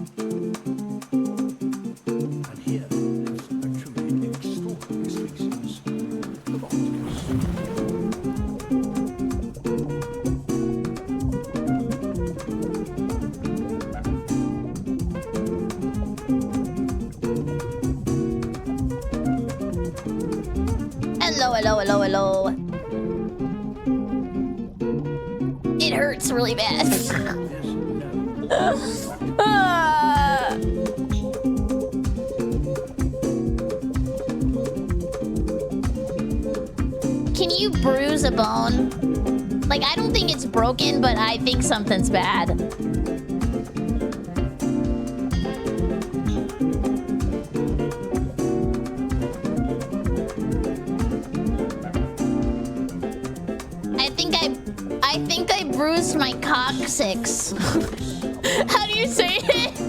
And here lives a truly extraordinary species, the octopus. Hello. It hurts really bad. Can you bruise a bone? Like, I don't think it's broken, but I think something's bad. I think I bruised my coccyx. How do you say it?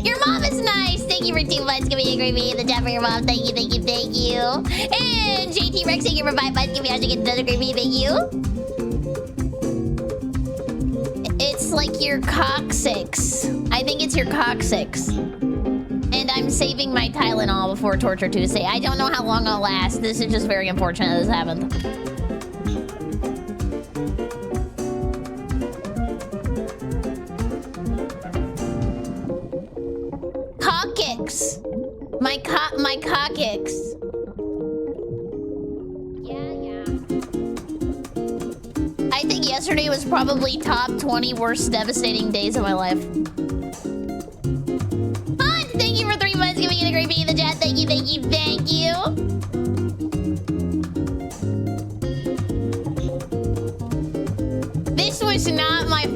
Your mom is nice. Thank you for 2 months. Give me a great video in the chat for your mom. Thank you. And JT Rex, thank you for 5 months. Give me another great video. Thank you. It's like your coccyx. I think it's your coccyx. And I'm saving my Tylenol before Torture Tuesday. I don't know how long I'll last. This is just very unfortunate this happened. Coccyx. My coccyx. Yeah. I think yesterday was probably top 20 worst devastating days of my life. Thank you for 3 months. Giving you the great beat in the chat. Thank you. This was not my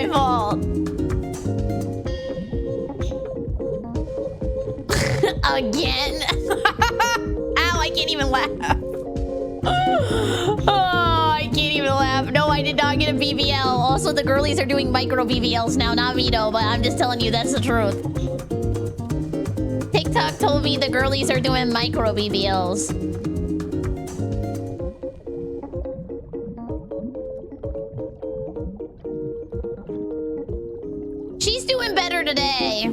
fault. Again? Ow, I can't even laugh. Oh, I can't even laugh. No, I did not get a BBL. Also, the girlies are doing micro BBLs now, not Vito, but I'm just telling you, that's the truth. TikTok told me the girlies are doing micro BBLs. She's doing better today.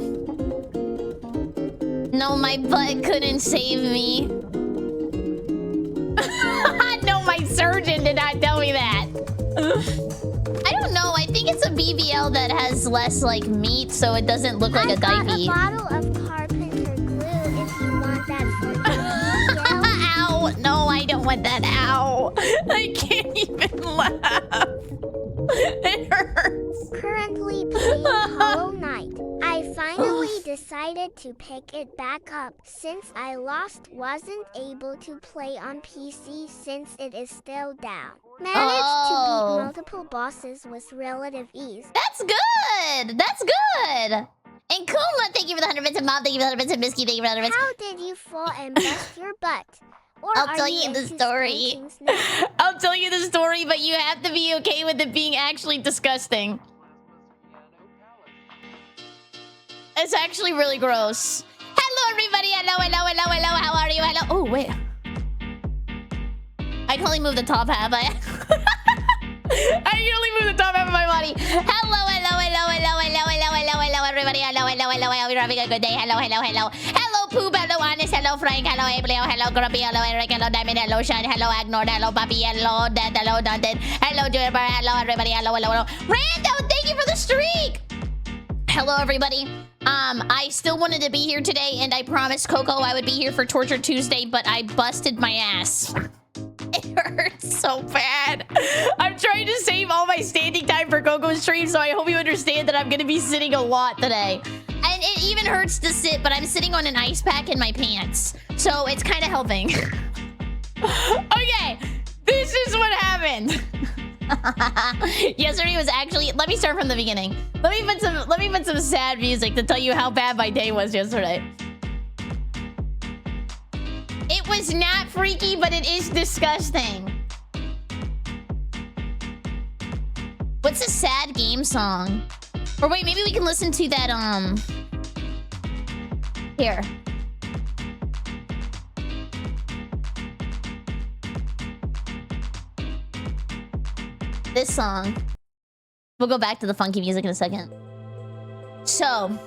No, my butt couldn't save me. No, my surgeon did not tell me that. I don't know. I think it's a BBL that has less, like, meat, so it doesn't look like a diaper. A bottle of carpenter glue if you want that for BBL. Ow. No, I don't want that. Ow. I can't even laugh. It hurts. Currently playing Hollow Knight. I finally decided to pick it back up since I wasn't able to play on PC since it is still down. Managed to beat multiple bosses with relative ease. That's good. And Kuma, thank you for the 100 bits, and Mom, thank you for the 100 bits, and Misky, thank you for the 100 bits. How did you fall and bust your butt? Or I'll tell you the story. I'll tell you the story, but you have to be okay with it being actually disgusting. It's actually really gross. Hello, everybody. Hello. How are you? Hello. Oh, wait. I can only move the top half. I can only move the top half of my body. Hello, everybody. Hello. Hope you're having a good day. Hello. Hello, Poop. Hello, Honest. Hello, Frank. Hello, Ableo. Hello, Grumpy. Hello, Eric. Hello, Diamond. Hello, Sean. Hello, Agnord. Hello, Puppy. Hello, Dad. Hello, Dante. Hello, Juniper. Hello, everybody. Hello. Rando, thank you for the streak. Hello, everybody. I still wanted to be here today, and I promised Coco I would be here for Torture Tuesday, but I busted my ass. It hurts so bad. I'm trying to save all my standing time for Coco's stream, so I hope you understand that I'm going to be sitting a lot today. And it even hurts to sit, but I'm sitting on an ice pack in my pants, so it's kind of helping. Okay, this is what happened. Yesterday was actually... Let me start from the beginning. Let me put some sad music to tell you how bad my day was yesterday. It was not freaky, but it is disgusting. What's a sad game song? Or wait, maybe we can listen to that, Here. This song. We'll go back to the funky music in a second. So,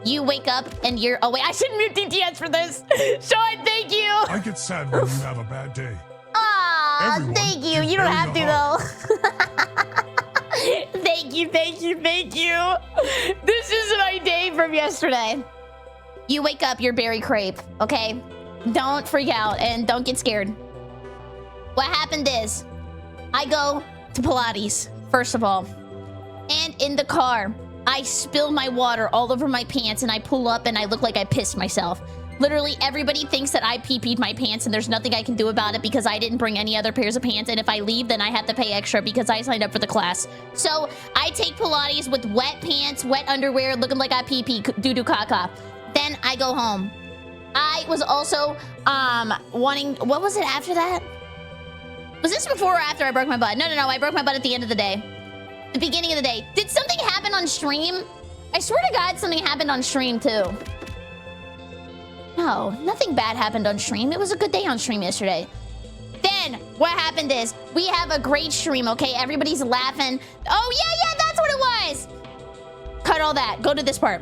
you wake up and you're... Oh, wait, I shouldn't mute DTS for this. Sean, thank you. I get sad when you have a bad day. Aw, Everyone thank you. gives You don't Barry have a to, though. Thank you, thank you, thank you. This is my day from yesterday. You wake up, you're BerryCrepe, okay? Don't freak out and don't get scared. What happened is, I go to Pilates, first of all. And in the car, I spill my water all over my pants and I pull up and I look like I pissed myself. Literally, everybody thinks that I pee-peed my pants and there's nothing I can do about it because I didn't bring any other pairs of pants. And if I leave, then I have to pay extra because I signed up for the class. So I take Pilates with wet pants, wet underwear, looking like I pee-pee, doo-doo caca. Then I go home. I was also wanting... What was it after that? Was this before or after I broke my butt? No, I broke my butt at the end of the day. The beginning of the day. Did something happen on stream? I swear to God, something happened on stream too. No, nothing bad happened on stream. It was a good day on stream yesterday. Then, what happened is, we have a great stream, okay? Everybody's laughing. Oh, yeah, that's what it was! Cut all that. Go to this part.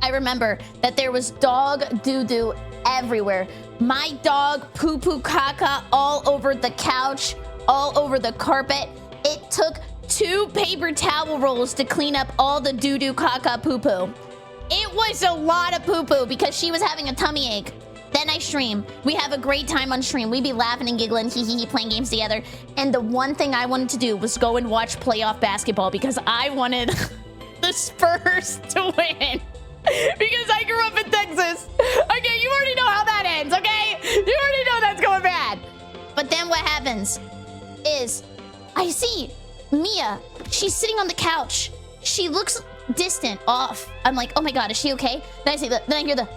I remember that there was dog doo-doo everywhere. My dog poo-poo caca all over the couch, all over the carpet. It took 2 paper towel rolls to clean up all the doo-doo caca poo-poo. It was a lot of poo-poo because she was having a tummy ache. Then I stream. We have a great time on stream. We be laughing and giggling, hee playing games together. And the one thing I wanted to do was go and watch playoff basketball because I wanted the Spurs to win. Because I grew up in Texas. Okay, you already know how that ends, okay? You already know that's going bad. But then what happens is I see Mia. She's sitting on the couch. She looks distant, off. I'm like, oh my God, is she okay? Then I see that. Then I hear the...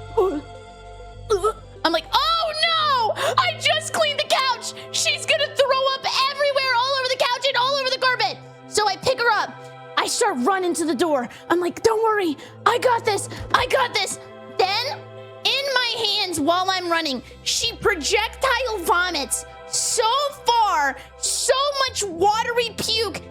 I'm like, oh no! I just cleaned the couch! She's gonna throw up everywhere, all over the couch and all over the carpet! So I pick her up. I start running to the door. I'm like, don't worry. I got this. I got this. Then, in my hands while I'm running, she projectile vomits so far, so much watery puke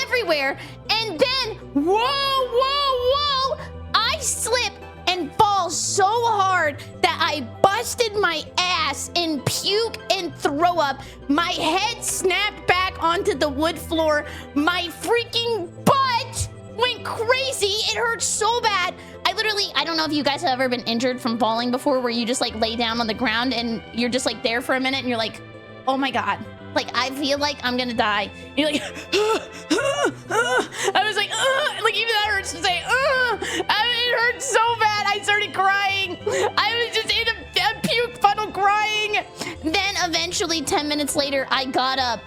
everywhere. And then, whoa, I slip and fall so hard that I busted my ass in puke and throw up. My head snapped back onto the wood floor. My freaking butt went crazy. It hurt so bad. I don't know if you guys have ever been injured from falling before, where you just like lay down on the ground and you're just like there for a minute and you're like, oh my God. Like, I feel like I'm gonna die. And you're like, I was like even that hurts to say, it hurt so bad. I started crying. I was just in a puke puddle crying. Then eventually 10 minutes later, I got up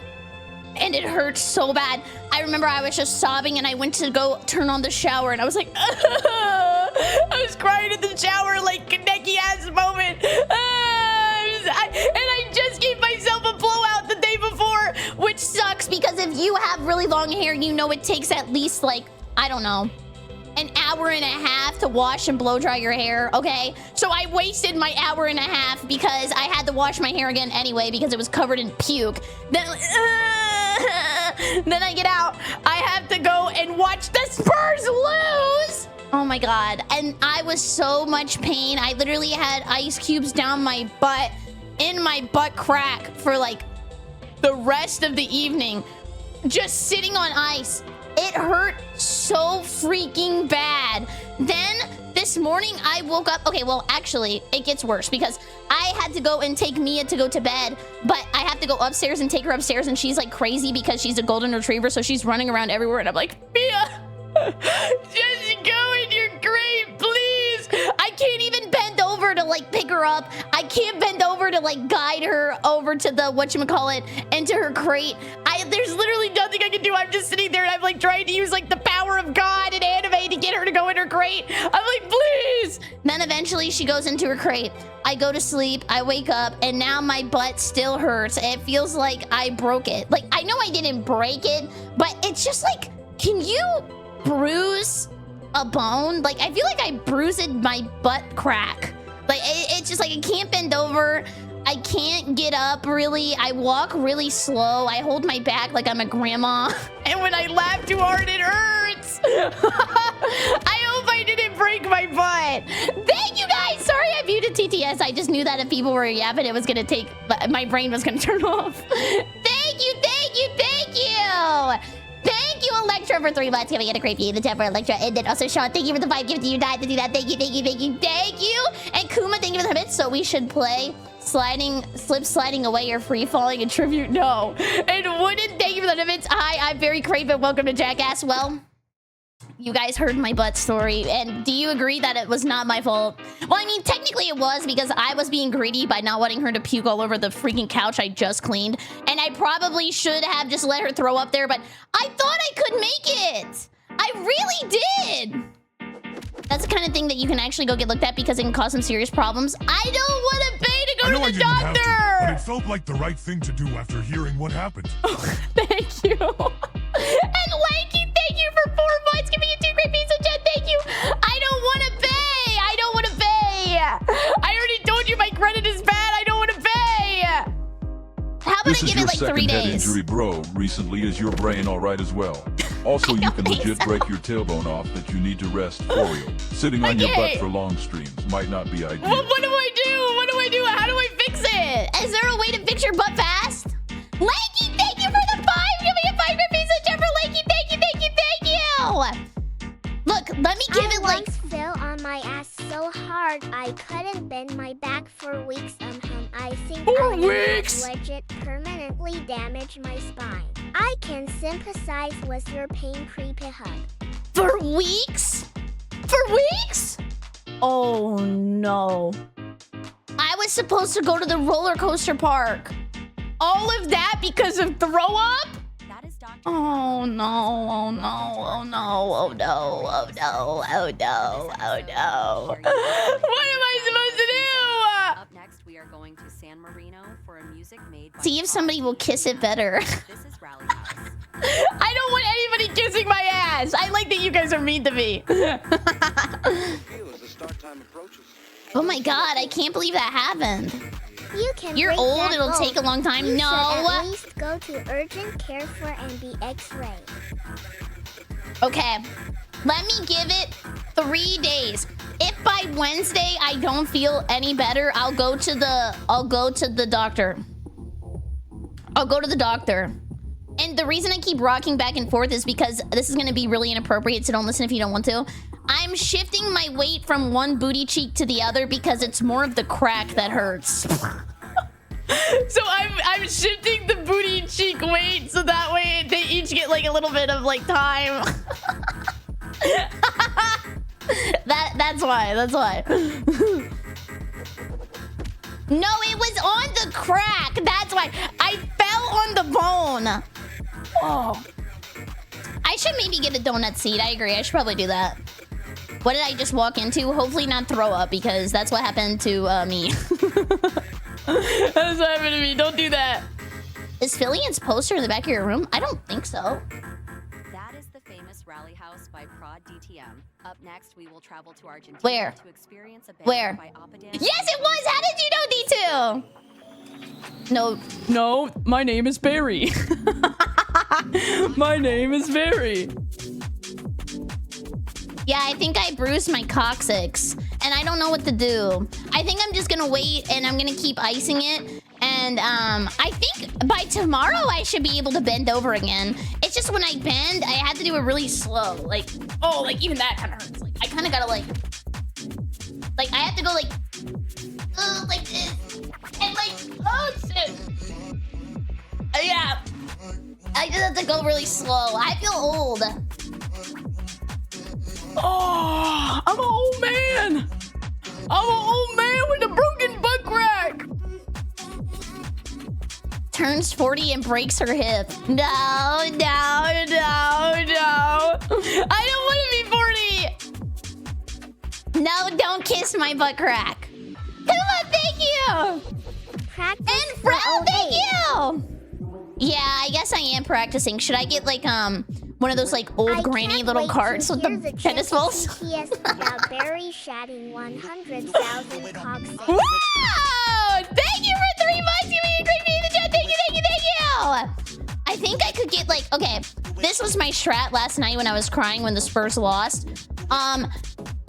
and it hurt so bad. I remember I was just sobbing and I went to go turn on the shower and I was like, I was crying in the shower like Kaneki ass moment. And I just gave myself a blowout the day before, which sucks because if you have really long hair, you know it takes at least like, I don't know, an hour and a half to wash and blow dry your hair, okay? So I wasted my hour and a half because I had to wash my hair again anyway because it was covered in puke. Then I get out. I have to go and watch the Spurs lose. Oh my God. And I was so much pain. I literally had ice cubes down my butt, in my butt crack for like the rest of the evening, just sitting on ice. It hurt so freaking bad. Then this morning I woke up. Okay, well, actually, it gets worse because I had to go and take Mia to go to bed, but I have to go upstairs and take her upstairs, and she's like crazy because she's a golden retriever, so she's running around everywhere, and I'm like, Mia, just go in your crate, please. I can't even bend over to like pick her up. I can't bend over to like guide her over to the whatchamacallit into her crate. There's literally nothing I can do. I'm just sitting there and I'm like trying to use like the power of God and anime to get her to go in her crate. I'm like, please. Then eventually she goes into her crate. I go to sleep, I wake up, and now my butt still hurts. It feels like I broke it. Like, I know I didn't break it, but it's just like, can you bruise a bone? Like, I feel like I bruised my butt crack. Like, it's just like I can't bend over. I can't get up, really. I walk really slow. I hold my back like I'm a grandma. And when I laugh too hard, it hurts. I hope I butt. Thank you guys. Sorry I muted TTS. I just knew that if people were yapping, it was gonna take. My brain was gonna turn off. Thank you, thank you, thank you. Thank you, Electra, for 3 months. Giving it a creepy in the chat for Electra. And then also Sean, thank you for the 5 gifts you died to do that. Thank you, thank you, thank you, thank you. And Kuma, thank you for the bits. So we should play sliding away or free falling in tribute. No. And Wooden, thank you for the bits. Hi, I'm BerryCrepe. Welcome to Jackass. Well, you guys heard my butt story, and do you agree that it was not my fault? Well, I mean, technically it was, because I was being greedy by not wanting her to puke all over the freaking couch I just cleaned, and I probably should have just let her throw up there, but I thought I could make it! I really did! That's the kind of thing that you can actually go get looked at because it can cause some serious problems. I don't want to pay to go to the doctor! But it felt like the right thing to do after hearing what happened. Oh, thank you. And Lanky, thank you for 4 months. Give me a 2 great piece of chat. Thank you. I don't want to pay. I don't want to pay. I already told you my credit is bad. I don't want to pay. How about I give it like 3 days? This is your second head injury, bro. Recently, is your brain all right as well? Also, you can legit break your tailbone off that you need to rest for real. Sitting on your butt for long streams might not be ideal. Well, what do I do? What do I do? How do I fix it? Is there a way to fix your butt fast? Lanky, thank you for the 5. Give me a 5 great piece of chat for Lanky. Thank you, thank you, thank you. Look, let me give it like... I once fell on my ass so hard I couldn't bend my back for weeks. I think 4 I weeks? legit permanently damaged my spine. I can sympathize with your pain, creepy hug. For weeks? For weeks? Oh no. I was supposed to go to the roller coaster park. All of that because of throw up? That is Dr. Oh no, oh no, oh no, oh no, oh no, oh no, oh no. What am I supposed to do? Up next, we are going to San Marino for a music made by See if somebody will kiss it better. This is Rally House. I don't want anybody kissing my ass. I like that you guys are mean to me. Oh my god, I can't believe that happened. You can You're break old, that it'll bone. take a long time. You No. should at least go to urgent care for an X-ray. Okay, let me give it 3 days. If by Wednesday I don't feel any better, I'll go to the doctor. I'll go to the doctor. And the reason I keep rocking back and forth is because this is gonna be really inappropriate, so don't listen if you don't want to. I'm shifting my weight from one booty cheek to the other because it's more of the crack that hurts. So I'm shifting the booty cheek weight so that way they each get like a little bit of like time. That's why. No, it was on the crack. That's why I fell on the bone. Oh, I should maybe get a donut seat. I agree. I should probably do that. What did I just walk into? Hopefully not throw up because that's what happened to me. That's what happened to me. Don't do that. Is Fillian's poster in the back of your room? I don't think so. That is the famous Rally House by Prod DTM. Up next, we will travel to Argentina Where? to experience a band Where? by Apadan. Yes, it was. How did you know, D2? No, my name is Barry. My name is Barry. Yeah, I think I bruised my coccyx, and I don't know what to do. I think I'm just gonna wait, and I'm gonna keep icing it. And I think by tomorrow I should be able to bend over again. It's just when I bend, I have to do it really slow. Like, oh, like even that kind of hurts. Like, I kind of gotta like I have to go like this, and like, oh shit. Yeah, I just have to go really slow. I feel old. Oh, I'm an old man. I'm an old man with a broken butt crack. Turns 40 and breaks her hip. No. I don't want to be 40. No, don't kiss my butt crack. Come on, thank you. Practice And for Fro, old thank age. you. Yeah, I guess I am practicing. Should I get like one of those like old I granny can't little wait carts to with hear the the tennis balls? TTS about Barry shatting 100,000 coccyx. Wow! Thank you for 3 months. Give me a great name in the chat. Thank you. I think I could get like, okay, this was my strat last night when I was crying when the Spurs lost.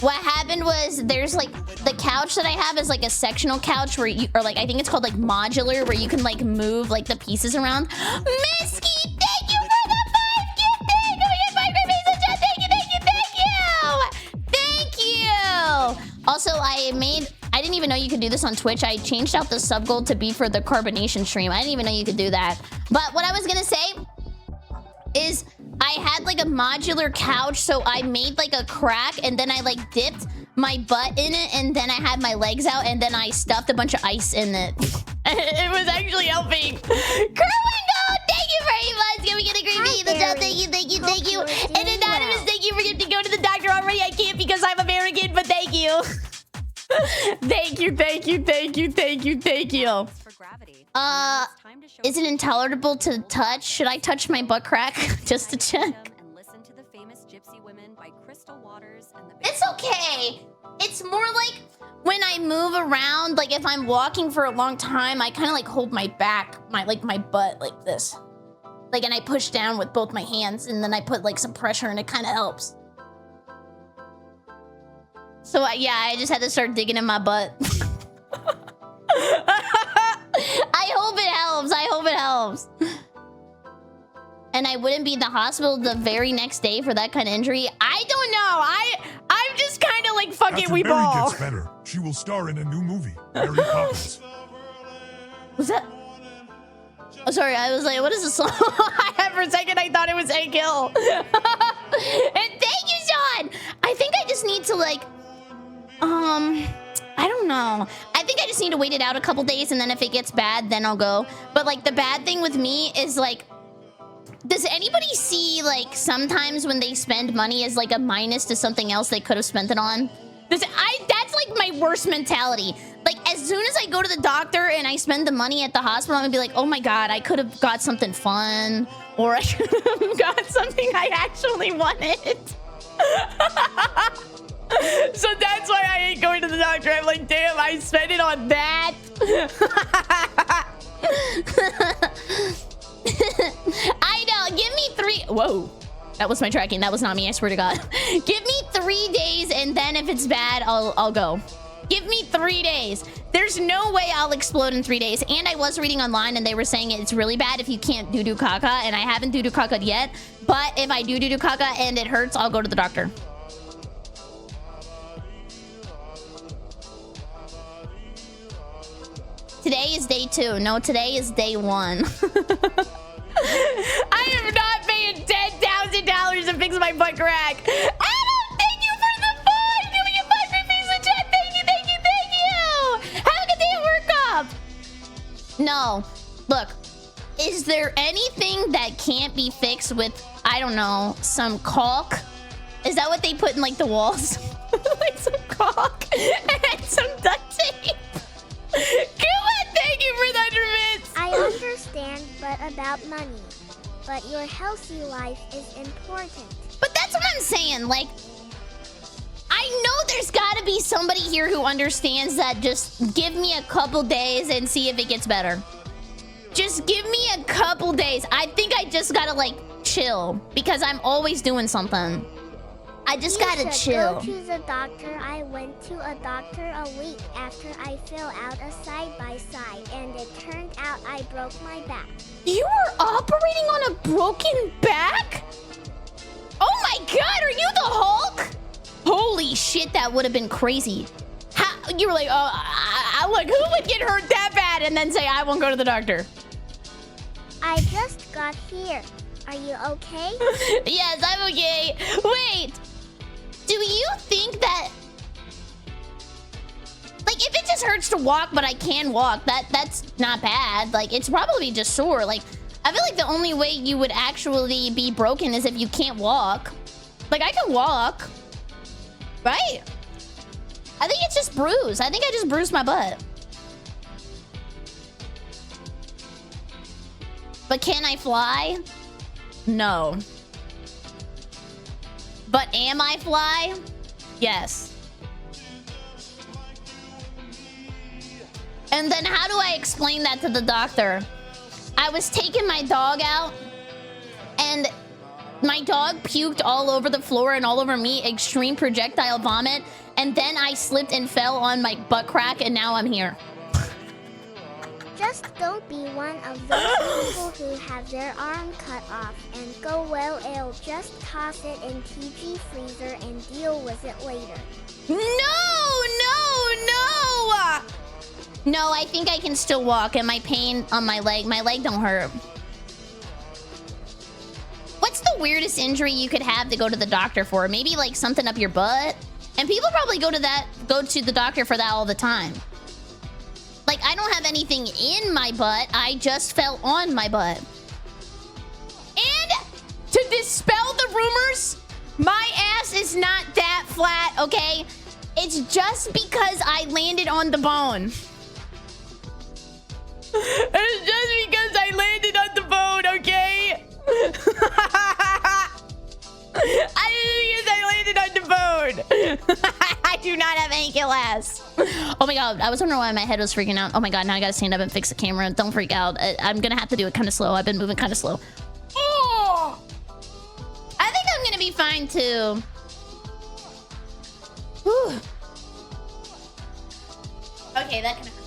what happened was there's like the couch that I have is like a sectional couch where you, or like I think it's called like modular, where you can like move like the pieces around. Misky, thank you for the 5 gifted. Oh, yeah, 5 great pieces. Thank you. Also, I didn't even know you could do this on Twitch. I changed out the sub goal to be for the carbonation stream. I didn't even know you could do that. But what I was gonna say is I had like a modular couch, so I made like a crack and then I like dipped my butt in it and then I had my legs out and then I stuffed a bunch of ice in it. It was actually helping. Kerwingo, thank you very much. Can we get a green bean? Thank you. And Anonymous, thank you for getting to go to the doctor already. I can't because I'm American, but thank you. Thank you. For gravity. Is it intolerable to touch? Should I touch my butt crack just to check? And listen to the famous Gypsy Women by Crystal Waters and the It's okay. It's more like when I move around, like if I'm walking for a long time, I kind of like hold my back, my butt like this. Like, and I push down with both my hands and then I put like some pressure and it kind of helps. So yeah, I just had to start digging in my butt. I hope it helps. And I wouldn't be in the hospital the very next day for that kind of injury. I don't know. I'm just kind of like fucking After we Berry ball. gets better, she will star in a new movie, Mary Poppins. Was that? Oh, sorry. I was like, what is this song? For a second, I thought it was A Kill. And thank you, Sean. I think I just need to like, I don't know. I think I just need to wait it out a couple days, and then if it gets bad, then I'll go. But like the bad thing with me is like, does anybody see like sometimes when they spend money as like a minus to something else they could have spent it on? That's like my worst mentality. Like as soon as I go to the doctor and I spend the money at the hospital, I'm gonna be like, oh my God, I could have got something fun, or I could have got something I actually wanted. So that's why I ain't going to the doctor. I'm like, damn, I spent it on that. I know. Give me 3. Whoa. That was my tracking. That was not me. I swear to God. Give me 3 days, and then if it's bad, I'll go. Give me 3 days. There's no way I'll explode in 3 days. And I was reading online, and they were saying it's really bad if you can't do caca, and I haven't do caca yet. But if I do caca and it hurts, I'll go to the doctor. Today is day 2. No, today is day 1. I am not paying $10,000 to fix my butt crack. Adam, thank you for the 5. Giving you 5 free face in chat. Thank you. Have a good day at work, up. No. Look, is there anything that can't be fixed with, I don't know, some caulk? Is that what they put in like the walls? Like some caulk and some duct tape. Come on, thank you for that, Revitz. I understand, but about money. But your healthy life is important. But that's what I'm saying. Like, I know there's got to be somebody here who understands that. Just give me a couple days and see if it gets better. Just give me a couple days. I think I just got to, like, chill. Because I'm always doing something. I just gotta chill. Go to the doctor. I went to a doctor a week after I filled out a side-by-side, and it turned out I broke my back. You were operating on a broken back? Oh my God, are you the Hulk? Holy shit, that would have been crazy. How, you were like, oh, look, who would get hurt that bad and then say, I won't go to the doctor? I just got here. Are you okay? Yes, I'm okay. Wait. Do you think that, like, if it just hurts to walk, but I can walk, that's not bad. Like, it's probably just sore. Like, I feel like the only way you would actually be broken is if you can't walk. Like, I can walk, right? I think it's just bruised. I think I just bruised my butt. But can I fly? No. But am I fly? Yes. And then how do I explain that to the doctor? I was taking my dog out, and My dog puked all over the floor and all over me, extreme projectile vomit, and then I slipped and fell on my butt crack, and now I'm here. Just don't be one of those people who have their arm cut off and go, well, I'll just toss it in TG freezer and deal with it later. No, I think I can still walk, and my pain on my leg don't hurt. What's the weirdest injury you could have to go to the doctor for? Maybe like something up your butt? And people probably go to the doctor for that all the time. Like, I don't have anything in my butt. I just fell on my butt. And to dispel the rumors, my ass is not that flat, okay? It's just because I landed on the bone. It's just because I landed on the bone, okay? I landed on the bone. I do not have ankle ass. Oh my god, I was wondering why my head was freaking out. Oh my god, now I gotta stand up and fix the camera. Don't freak out. I'm gonna have to do it kind of slow. I've been moving kind of slow. Oh! I think I'm gonna be fine too. Whew. Okay, that kind of hurt.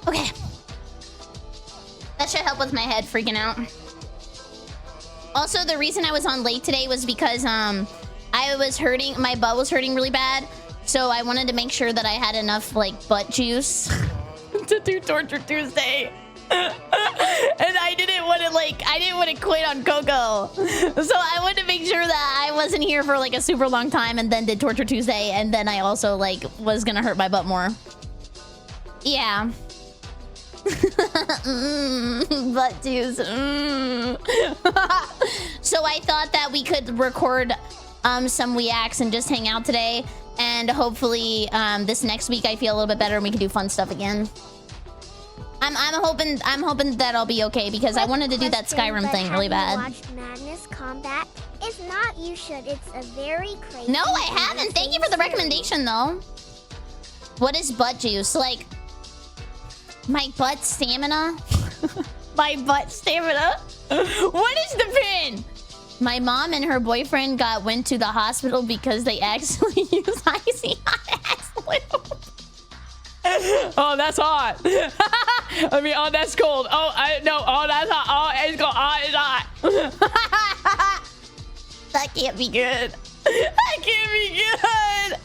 Okay. That should help with my head freaking out. Also, the reason I was on late today was because I was hurting, my butt was hurting really bad. So I wanted to make sure that I had enough like butt juice to do Torture Tuesday. And I didn't want to quit on Coco. So I wanted to make sure that I wasn't here for like a super long time and then did Torture Tuesday, and then I also like was gonna hurt my butt more. Yeah. Butt juice. So I thought that we could record some weacts and just hang out today, and hopefully this next week I feel a little bit better and we can do fun stuff again. I'm hoping that I'll be okay, because I wanted to do that Skyrim thing really bad. Have you watched Madness Combat? If not, you should. It's a very crazy. No, I haven't. Thank you for the recommendation though. What is butt juice? Like my butt stamina? My butt stamina? What is the pin? My mom and her boyfriend went to the hospital because they actually used icy hot ass lube. Oh, that's hot. I mean, oh, that's cold. Oh, no. Oh, that's hot. Oh, it's cold. Oh, it's hot. That can't be good. That can't be good.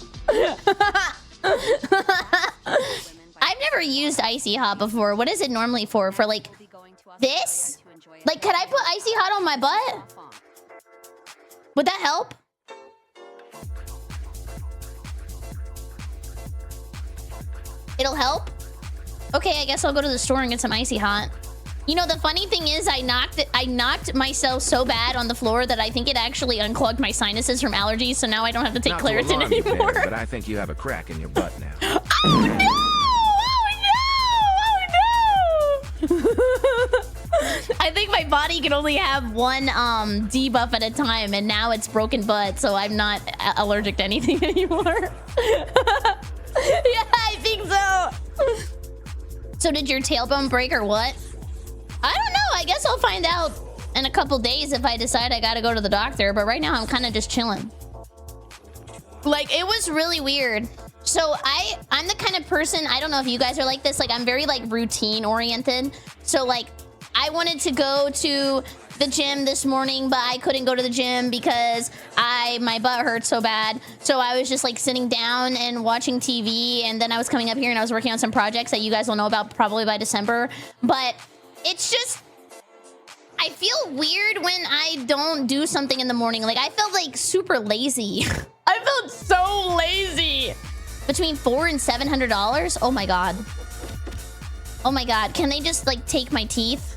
I've never used icy hot before. What is it normally for? For like this? Like, could I put icy hot on my butt? Would that help? It'll help? Okay, I guess I'll go to the store and get some icy hot. You know, the funny thing is I knocked myself so bad on the floor that I think it actually unclogged my sinuses from allergies, so now I don't have to take Claritin anymore. But I think you have a crack in your butt now. Oh no! Oh no! Oh no! I think my body can only have one debuff at a time, and now it's broken butt, so I'm not allergic to anything anymore. Yeah, I think so. So did your tailbone break or what? I don't know. I guess I'll find out in a couple days if I decide I gotta go to the doctor, but right now I'm kind of just chilling. Like, it was really weird. So I'm the kind of person, I don't know if you guys are like this, like I'm very like routine oriented. So like I wanted to go to the gym this morning, but I couldn't go to the gym because my butt hurt so bad. So I was just like sitting down and watching TV, and then I was coming up here and I was working on some projects that you guys will know about probably by December. But it's just, I feel weird when I don't do something in the morning. Like I felt like super lazy. I felt so lazy. Between $400 and $700. Oh my god. Oh my god. Can they just like take my teeth?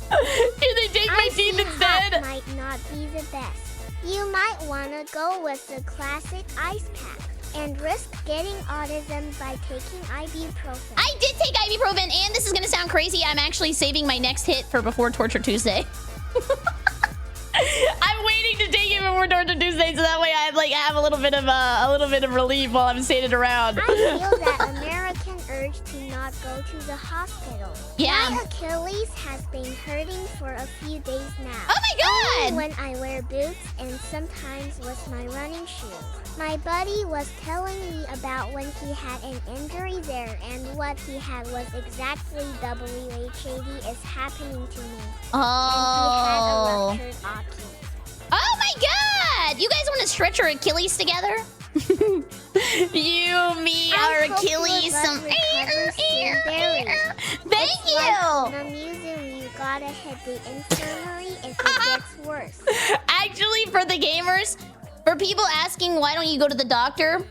Can they take my teeth instead? Might not be the best. You might want to go with the classic ice pack and risk getting autism by taking ibuprofen. I did take ibuprofen, and this is gonna sound crazy. I'm actually saving my next hit for before Torture Tuesday. I'm waiting to take it more towards the Tuesday, so that way I like have a little bit of relief while I'm standing around. I feel that American urge to not go to the hospital. Yeah. My Achilles has been hurting for a few days now. Oh my god! Only when I wear boots and sometimes with my running shoes. My buddy was telling me about when he had an injury there, and what he had was exactly WHAD is happening to me. Oh. And he had a ruptured Achilles. Oh my god! You guys want to stretch your Achilles together? You, me, our Achilles, some. Thank you! In a museum, you gotta hit the infirmary if it gets worse. Actually, for the gamers, for people asking why don't you go to the doctor,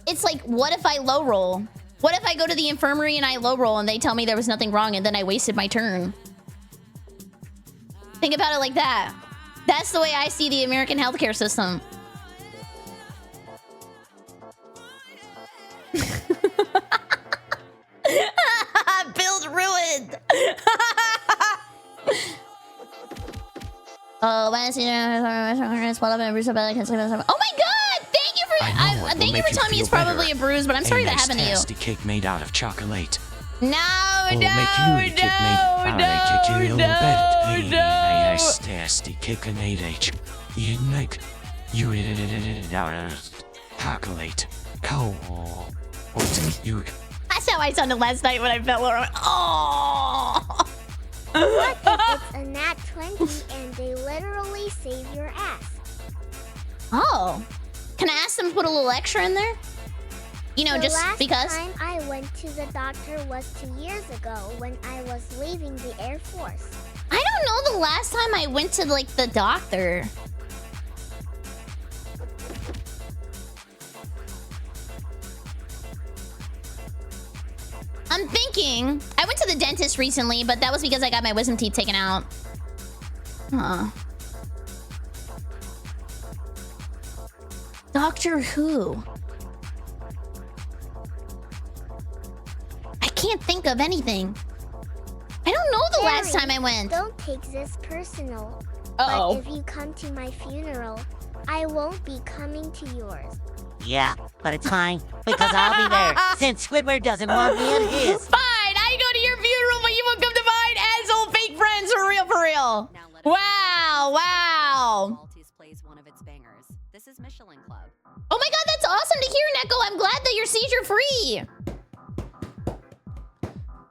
it's like, what if I low roll? What if I go to the infirmary and I low roll and they tell me there was nothing wrong and then I wasted my turn? Think about it like that. That's the way I see the American healthcare system. Bill's ruined. Oh, thank you for thank you for telling me it's probably a bruise, but I'm sorry that happened to you. Tasty cake made out of chocolate. No, Make you a cake made. I make it a little bit. Nice tasty cake made it. You make you eat it out of chocolate. Oh, you. That's how I sounded last night when I felt lower. Oh. What if it's a nat 20 and they literally save your ass? Oh. Can I ask them to put a little extra in there? You know, just because. The last time I went to the doctor was 2 years ago when I was leaving the Air Force. I don't know the last time I went to, like, the doctor. I'm thinking. I went to the dentist recently, but that was because I got my wisdom teeth taken out. Huh. Doctor Who? I can't think of anything. I don't know the last time I went. Don't take this personal. Uh-oh. But if you come to my funeral, I won't be coming to yours. Yeah, but it's fine, because I'll be there, since Squidward doesn't want me at his. Fine, I go to your funeral, but you won't come to mine as old fake friends, for real, for real. Wow, wow. Maltese plays one of its bangers. This is Michelin Club. Oh my god, that's awesome to hear, Neko. I'm glad that you're seizure-free.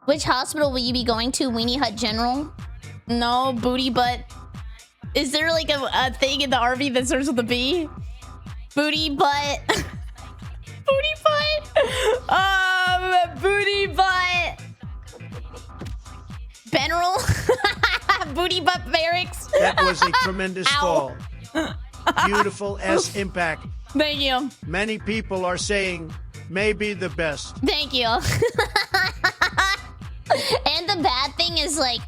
Which hospital will you be going to? Weenie Hut General? No, booty butt. Is there like a thing in the RV that starts with a B? Booty butt. Booty butt. Booty butt. General. Booty butt barracks. That was a tremendous fall. Beautiful S impact. Thank you. Many people are saying maybe the best. Thank you. And the bad thing is, like,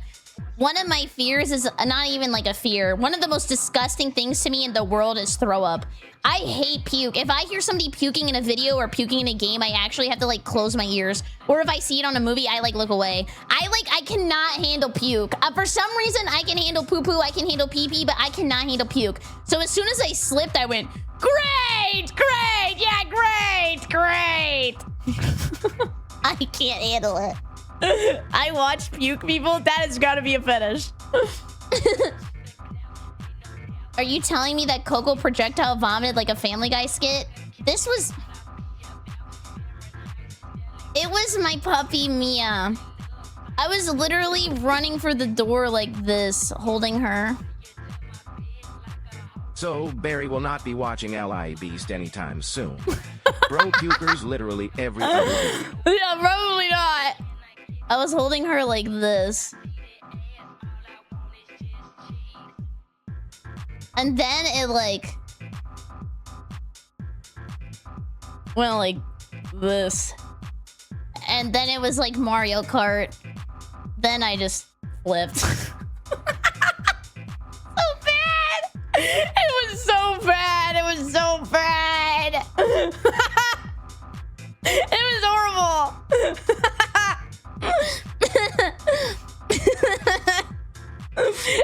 one of my fears is not even like a fear. One of the most disgusting things to me in the world is throw up. I hate puke. If I hear somebody puking in a video or puking in a game, I actually have to like close my ears. Or if I see it on a movie, I like look away. I cannot handle puke. For some reason, I can handle poo-poo, I can handle pee-pee, but I cannot handle puke. So as soon as I slipped, I went, great, great, yeah, great, great. I can't handle it. I watch puke people. That has got to be a fetish. Are you telling me that Coco projectile vomited like a Family Guy skit? This was... It was my puppy, Mia. I was literally running for the door like this, holding her. So, Barry will not be watching L.I. Beast anytime soon. Bro pukers literally every other video. Yeah, probably not. I was holding her like this. And then it like went like this. And then it was like Mario Kart. Then I just flipped. So bad! It was so bad! It was so bad! It was horrible!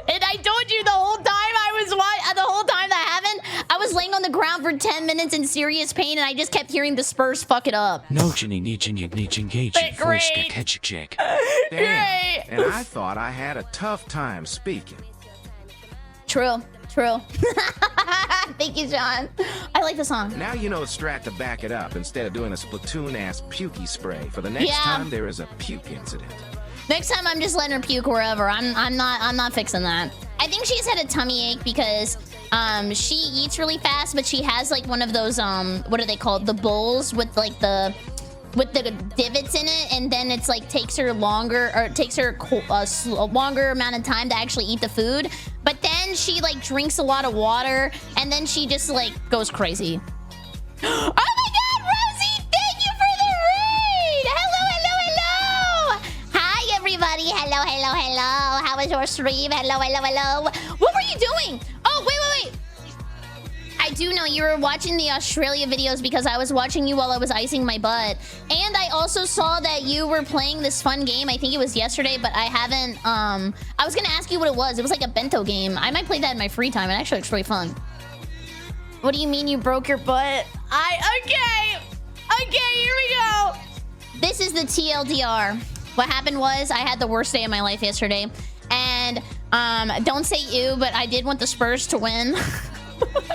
And I told you the whole time the whole time that happened, it's in serious pain, and I just kept hearing the Spurs fuck it up. No, Jenny, need engage. Great. Check. Great. And I thought I had a tough time speaking. True. Thank you, John. I like the song. Now you know the strat to back it up instead of doing a Splatoon-ass pukey spray for the next time there is a puke incident. Next time I'm just letting her puke wherever. I'm not fixing that. I think she's had a tummy ache because she eats really fast, but she has like one of those what are they called? The bowls with like the divots in it, and then it's like takes her longer, or it takes her a longer amount of time to actually eat the food. But then she like drinks a lot of water, and then she just like goes crazy. Oh my God, Rosie! Thank you for the raid. Hello. Hi everybody. Hello. How was your stream? Hello. What were you doing? Oh wait. I do know you were watching the Australia videos because I was watching you while I was icing my butt. And I also saw that you were playing this fun game. I think it was yesterday, but I haven't, I was gonna ask you what it was. It was like a bento game. I might play that in my free time. It actually looks really fun. What do you mean you broke your butt? Okay, here we go. This is the TLDR. What happened was I had the worst day of my life yesterday. And, don't say you, but I did want the Spurs to win.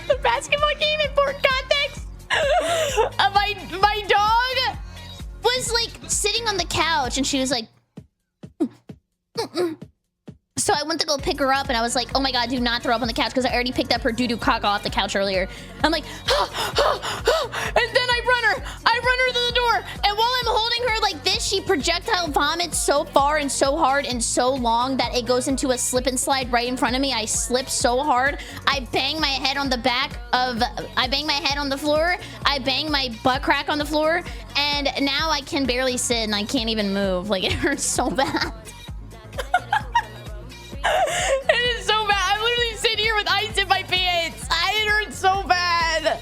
The basketball game, important context. My dog was like sitting on the couch, and she was like, So I went to go pick her up, and I was like, oh my God, do not throw up on the couch, because I already picked up her doo-doo caca off the couch earlier. I'm like, and then I run her to the door, and while I'm holding her like this, she projectile vomits so far and so hard and so long that it goes into a slip and slide right in front of me. I slip so hard, I bang my head on the floor, I bang my butt crack on the floor, and now I can barely sit, and I can't even move. Like, it hurts so bad. It is so bad. I'm literally sitting here with ice in my pants. It hurts so bad.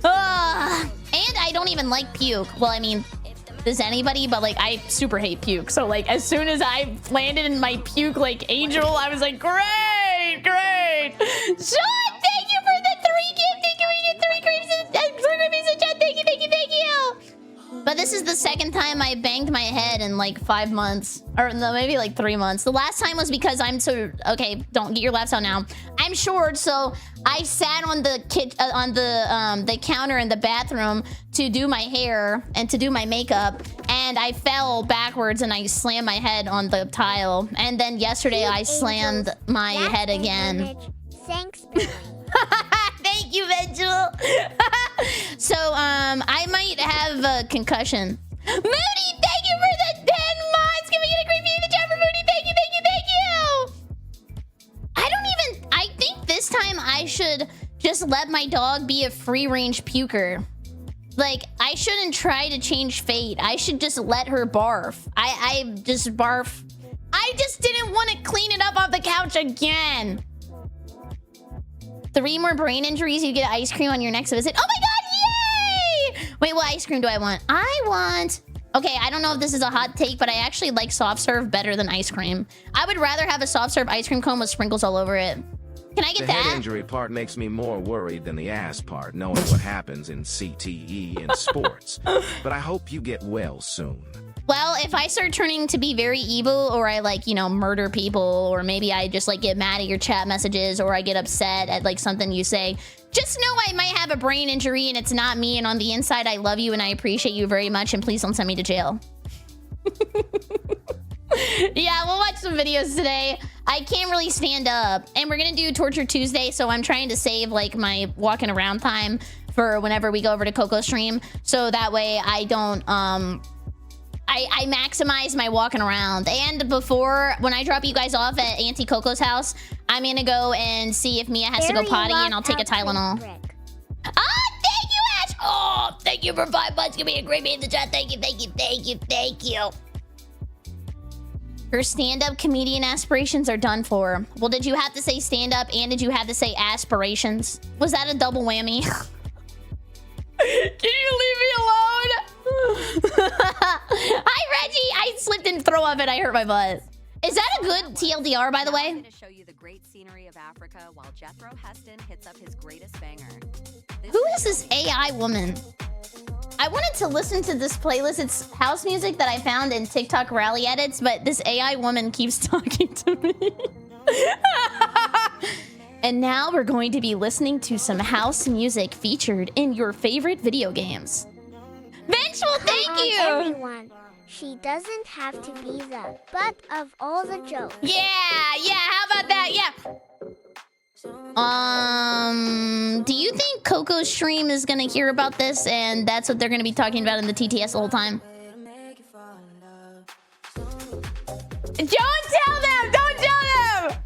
And I don't even like puke. Well, I mean, does anybody? But like, I super hate puke. So like, as soon as I landed in my puke like angel, I was like, great. Sean, thank you for the 3 gift. Thank you for the 3 grapes and 3 grapes in chat. Thank you. But this is the second time I banged my head in like 5 months, or no, maybe like 3 months. The last time was because I'm so okay. Don't get your laughs out now. I'm short, so I sat on the the counter in the bathroom to do my hair and to do my makeup, and I fell backwards and I slammed my head on the tile. And then yesterday I slammed my head again. Thanks. Thank you, Vigil. So, I might have a concussion. Moody, thank you for the 10 months. Can we get a great view in the chat for Moody? Thank you. I think this time I should just let my dog be a free-range puker. Like, I shouldn't try to change fate. I should just let her barf. I just barf. I just didn't want to clean it up off the couch again. 3 more brain injuries, you get ice cream on your next visit. Oh my God, yay! Wait, what ice cream do I want? Okay, I don't know if this is a hot take, but I actually like soft serve better than ice cream. I would rather have a soft serve ice cream cone with sprinkles all over it. Can I get that? The head injury part makes me more worried than the ass part, knowing what happens in CTE in sports. But I hope you get well soon. Well, if I start turning to be very evil, or I like, you know, murder people, or maybe I just like get mad at your chat messages, or I get upset at like something you say, just know I might have a brain injury and it's not me, and on the inside I love you and I appreciate you very much, and please don't send me to jail. Yeah, we'll watch some videos today. I can't really stand up, and we're gonna do Torture Tuesday, so I'm trying to save like my walking around time for whenever we go over to Coco stream, so that way I don't I maximize my walking around. And before, when I drop you guys off at Auntie Coco's house, I'm gonna go and see if Mia has to go potty, and I'll take a Tylenol. Thank you, Ash! Oh, thank you for 5 months. Give me a great in the chat. Thank you. Her stand-up comedian aspirations are done for. Well, did you have to say stand-up, and did you have to say aspirations? Was that a double whammy? Can you leave me alone? Hi, Reggie. I slipped and throw up and I hurt my butt. Is that a good TLDR, by the Now I'm way? going to show you the great scenery of Africa while Jethro Heston hits up his greatest banger. Who is this AI woman? I wanted to listen to this playlist. It's house music that I found in TikTok rally edits, but this AI woman keeps talking to me. And now we're going to be listening to some house music featured in your favorite video games. Vengeful, thank you! Everyone. She doesn't have to be the butt of all the jokes. Yeah, how about that? Yeah. Do you think Coco's stream is gonna hear about this and that's what they're gonna be talking about in the TTS the whole time? Don't tell them! Don't tell them!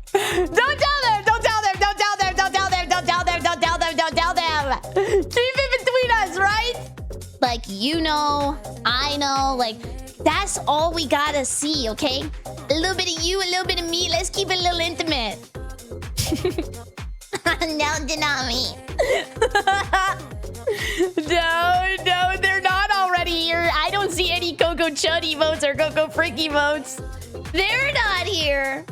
Don't tell them! Don't tell them! Don't tell them! Don't tell them! Don't tell them! Don't tell them! Don't tell them! Keep it between us, right? Like, you know, I know, like, that's all we gotta see, okay? A little bit of you, a little bit of me. Let's keep it a little intimate. No, deny me. No, they're not already here. I don't see any Coco Chuddy votes or Coco Fricky votes. They're not here.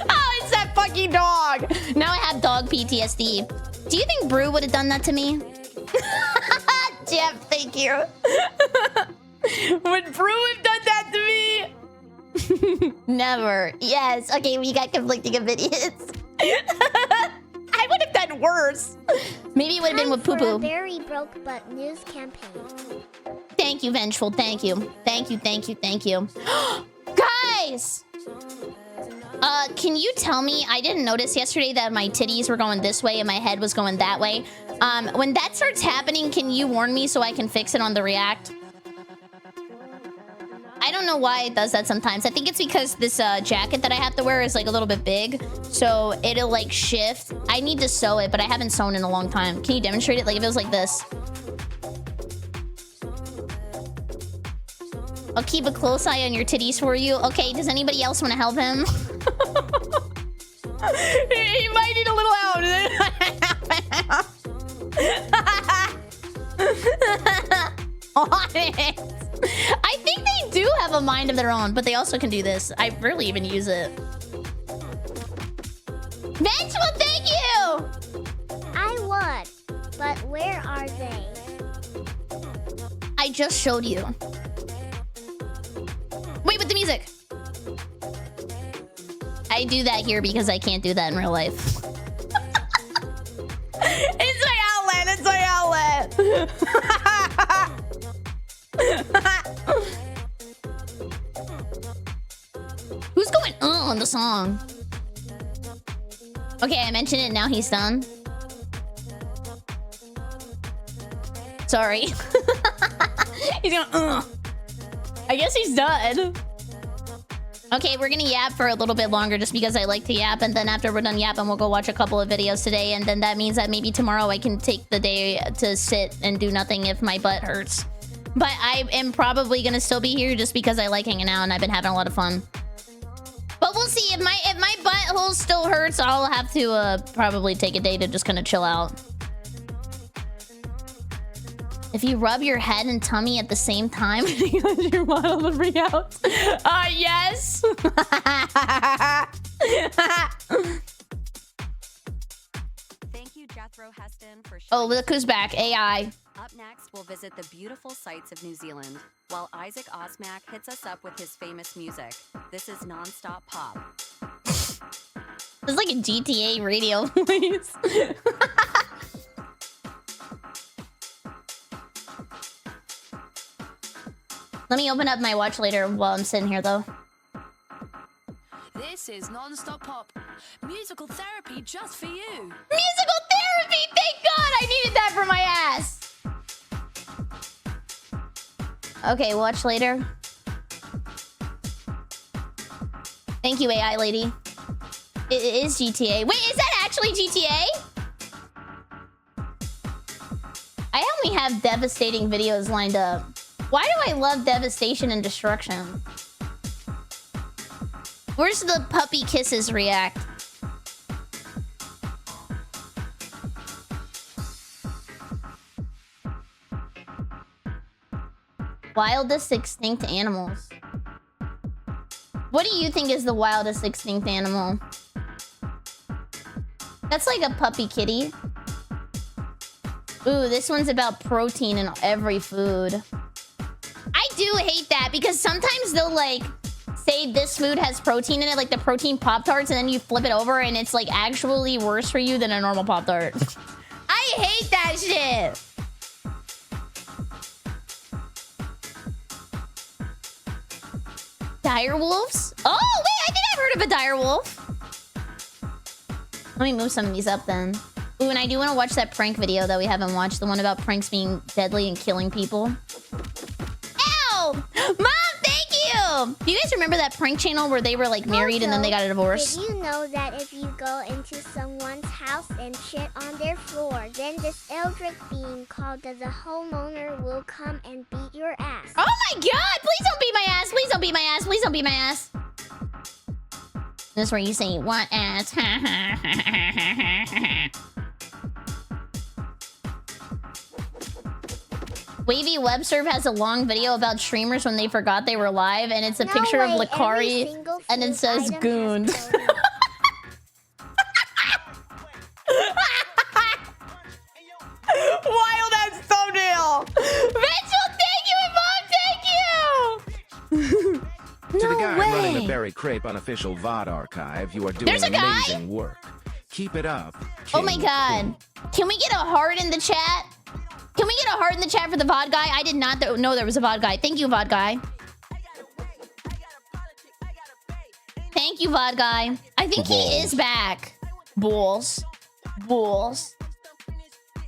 Oh, it's that fucking dog. Now I have dog PTSD. Do you think Brew would have done that to me? Jeff, thank you. Would Brew have done that to me? Never. Yes. Okay, we got conflicting opinions. I would have done worse. Maybe it would have been with Poo Poo. Very broke but news campaign. Thank you, Vengeful. Thank you. Thank you, thank you, thank you. Guys! Can you tell me, I didn't notice yesterday that my titties were going this way and my head was going that way. When that starts happening, can you warn me so I can fix it on the React? I don't know why it does that sometimes. I think it's because this jacket that I have to wear is like a little bit big. So it'll like shift. I need to sew it, but I haven't sewn in a long time. Can you demonstrate it? Like if it was like this. I'll keep a close eye on your titties for you. Okay, does anybody else want to help him? He might need a little help. On it. I think they do have a mind of their own, but they also can do this. I rarely even use it. Vengeful, thank you! I would, but where are they? I just showed you. Wait, with the music. I do that here because I can't do that in real life. It's my outlet. It's my outlet. Who's going on the song? Okay, I mentioned it. Now he's done. Sorry. He's going, I guess he's done. Okay, we're gonna yap for a little bit longer just because I like to yap, and then after we're done yapping, we'll go watch a couple of videos today, and then that means that maybe tomorrow I can take the day to sit and do nothing if my butt hurts. But I am probably gonna still be here just because I like hanging out and I've been having a lot of fun. But we'll see. If my butthole still hurts, I'll have to probably take a day to just kind of chill out. If you rub your head and tummy at the same time, you model the freak out. Yes. Thank you, Jethro Heston, for Oh, look who's back. AI. Up next, we'll visit the beautiful sights of New Zealand, while Isaac Osmack hits us up with his famous music. This is Non-Stop Pop. It's like a GTA radio voice. Let me open up my watch later while I'm sitting here, though. This is Non-Stop Pop. Musical therapy just for you. Musical therapy! Thank God! I needed that for my ass! Okay, watch later. Thank you, AI lady. It is GTA. Wait, is that actually GTA? I only have devastating videos lined up. Why do I love devastation and destruction? Where's the puppy kisses react? Wildest extinct animals. What do you think is the wildest extinct animal? That's like a puppy kitty. Ooh, this one's about protein in every food. I do hate that because sometimes they'll like say this food has protein in it, like the protein Pop-Tarts, and then you flip it over and it's like actually worse for you than a normal Pop-Tart. I hate that shit. Dire wolves? Oh, wait, I think I've heard of a dire wolf. Let me move some of these up then. Ooh, and I do want to watch that prank video that we haven't watched. The one about pranks being deadly and killing people. Ow! Mom, thank you! Do you guys remember that prank channel where they were like married and then they got a divorce? Did you know that if you go into someone's house and shit on their floor, then this eldritch being called the homeowner will come and beat your ass? Oh my god! Please don't beat my ass! Please don't beat my ass! Please don't beat my ass! This is where you say, what ass? Wavy Web Serve has a long video about streamers when they forgot they were live, and it's a picture of Lakari, and it says goon. Wild ass thumbnail! Rachel, thank you, and Mom, thank you! To the No guy way. running the BerryCrepe Unofficial VOD archive, you are doing There's a guy? amazing work. Keep it up. Oh my god. Can we get a heart in the chat? Can we get a heart in the chat for the VOD guy? I did not know there was a VOD guy. Thank you, VOD guy. Thank you, VOD guy. I think he is back. Bulls. Bulls.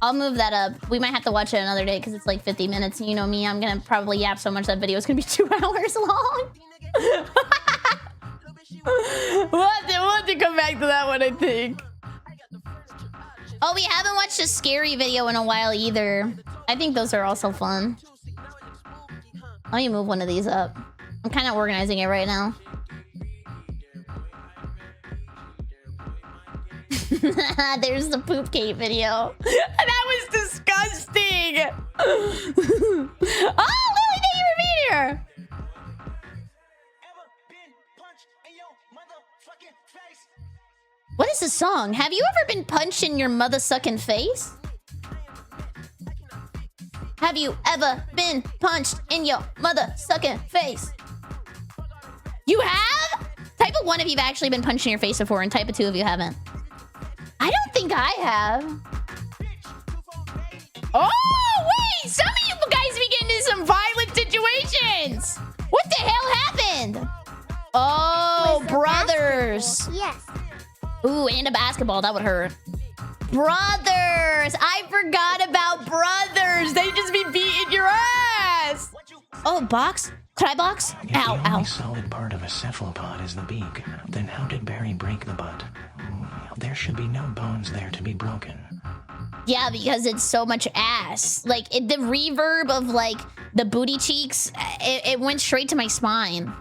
I'll move that up. We might have to watch it another day because it's like 50 minutes. You know me, I'm going to probably yap so much that video is going to be 2 hours long. We'll have to come back to that one, I think. Oh, we haven't watched a scary video in a while either. I think those are also fun. Let me move one of these up. I'm kind of organizing it right now. There's the poop cake video. That was disgusting. Oh, Lily, thank you for being here. What is this song? Have you ever been punched in your mother-sucking face? Have you ever been punched in your mother-sucking face? You have? Type of 1 if you've actually been punched in your face before, and type of 2 if you haven't. I don't think I have. Oh, wait! Some of you guys be getting into some violent situations! What the hell happened? Oh, brothers! Yes. Ooh, and a basketball. That would hurt. Brothers! I forgot about brothers! They just be beating your ass! Oh, box? Could I box? If Ow, the ow. only solid part of a cephalopod is the beak, then how did Barry break the butt? There should be no bones there to be broken. Yeah, because it's so much ass. Like, the reverb of, like, the booty cheeks, it went straight to my spine.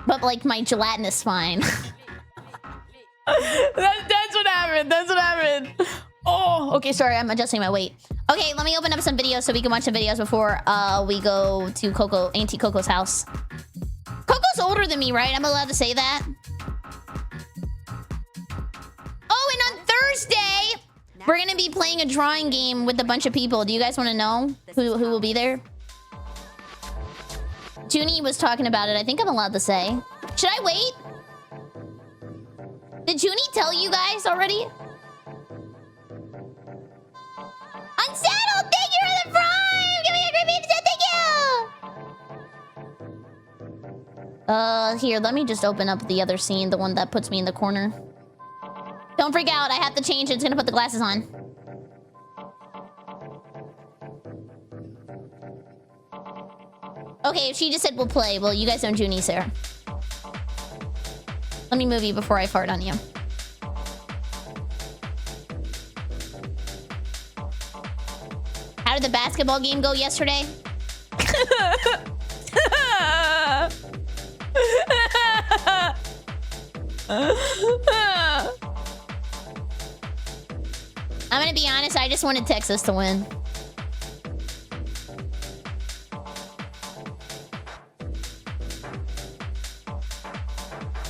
But, like, my gelatinous spine. That's what happened. That's what happened. Oh, okay, sorry. I'm adjusting my weight. Okay, let me open up some videos so we can watch some videos before we go to Auntie Coco's house. Coco's older than me, right? I'm allowed to say that? Oh, and on Thursday, we're going to be playing a drawing game with a bunch of people. Do you guys want to know who will be there? Junie was talking about it. I think I'm allowed to say. Should I wait? Did Junie tell you guys already? Unsettled! Thank you for the prime! Give me a great thank you! Here, let me just open up the other scene, the one that puts me in the corner. Don't freak out, I have to change it. It's gonna put the glasses on. Okay, she just said we'll play. Well, you guys know Junie, Sarah. Let me move you before I fart on you. How did the basketball game go yesterday? I'm gonna be honest, I just wanted Texas to win.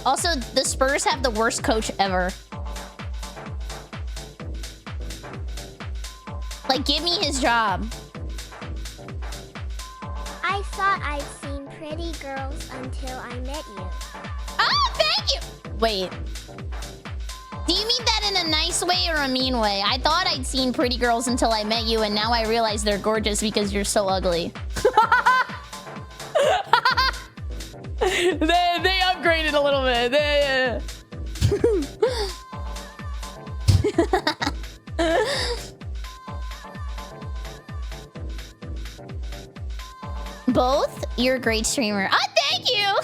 Also, the Spurs have the worst coach ever. Like, give me his job. I thought I'd seen pretty girls until I met you. Oh, thank you! Wait. Do you mean that in a nice way or a mean way? I thought I'd seen pretty girls until I met you, and now I realize they're gorgeous because you're so ugly. They upgraded a little bit. Both? You're a great streamer. Oh, thank you!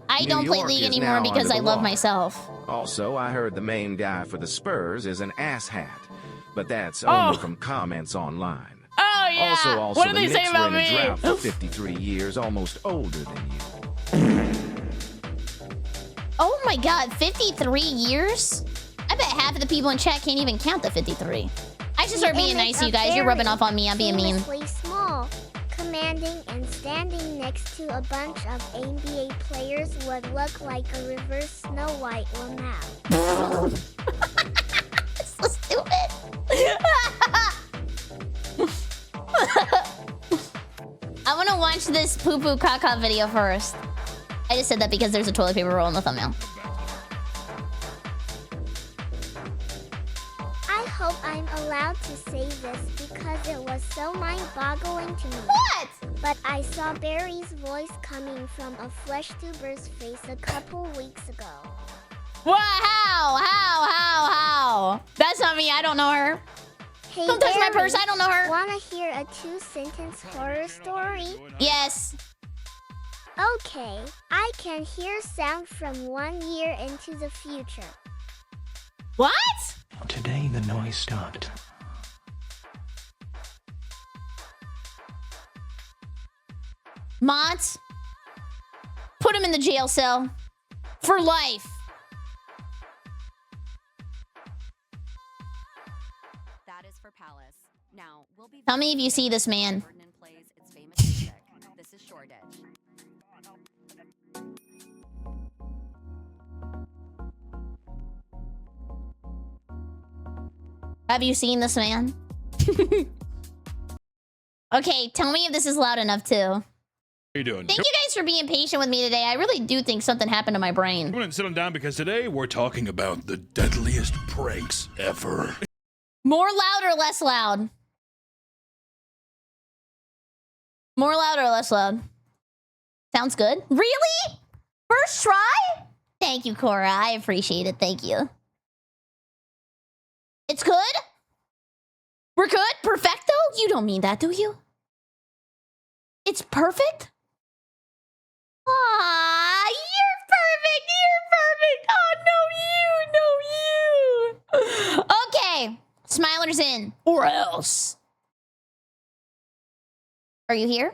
I don't play League anymore because I love myself. Also, I heard the main guy for the Spurs is an asshat, but that's only from comments online. Oh yeah. Also, what do the they say Knicks about were in me? a drought for 53 years, almost older than you. Oh my god, 53 years? I bet half of the people in chat can't even count the 53. I should start being nice to you guys. You're rubbing off on me. I'm being mean. Famously small, commanding and standing next to a bunch of NBA players would look like a reverse Snow White Lamau. So stupid. I want to watch this poo-poo caca video first. I just said that because there's a toilet paper roll in the thumbnail. I hope I'm allowed to say this because it was so mind-boggling to me. What? But I saw Barry's voice coming from a Vtuber's face a couple weeks ago. What? How? That's not me. I don't know her. Hey, don't touch my Barry, purse. I don't know her. Wanna hear a 2-sentence horror story? Yes. Okay, I can hear sound from 1 year into the future. What? Today the noise stopped. Mont, put him in the jail cell for life. That is for Palace. Now, we'll be How many of you see this man? Ferdinand plays its famous music. This is Shoreditch. Have you seen this man? Okay, tell me if this is loud enough too. How you doing? Thank you guys for being patient with me today. I really do think something happened to my brain. Come on and sit on down because today we're talking about the deadliest pranks ever. More loud or less loud? More loud or less loud? Sounds good. Really? First try? Thank you, Cora. I appreciate it. Thank you. It's good? We're good? Perfecto? You don't mean that, do you? It's perfect? Ah, you're perfect. You're perfect. Oh, no, you. Okay. Smiler's in. Or else. Are you here?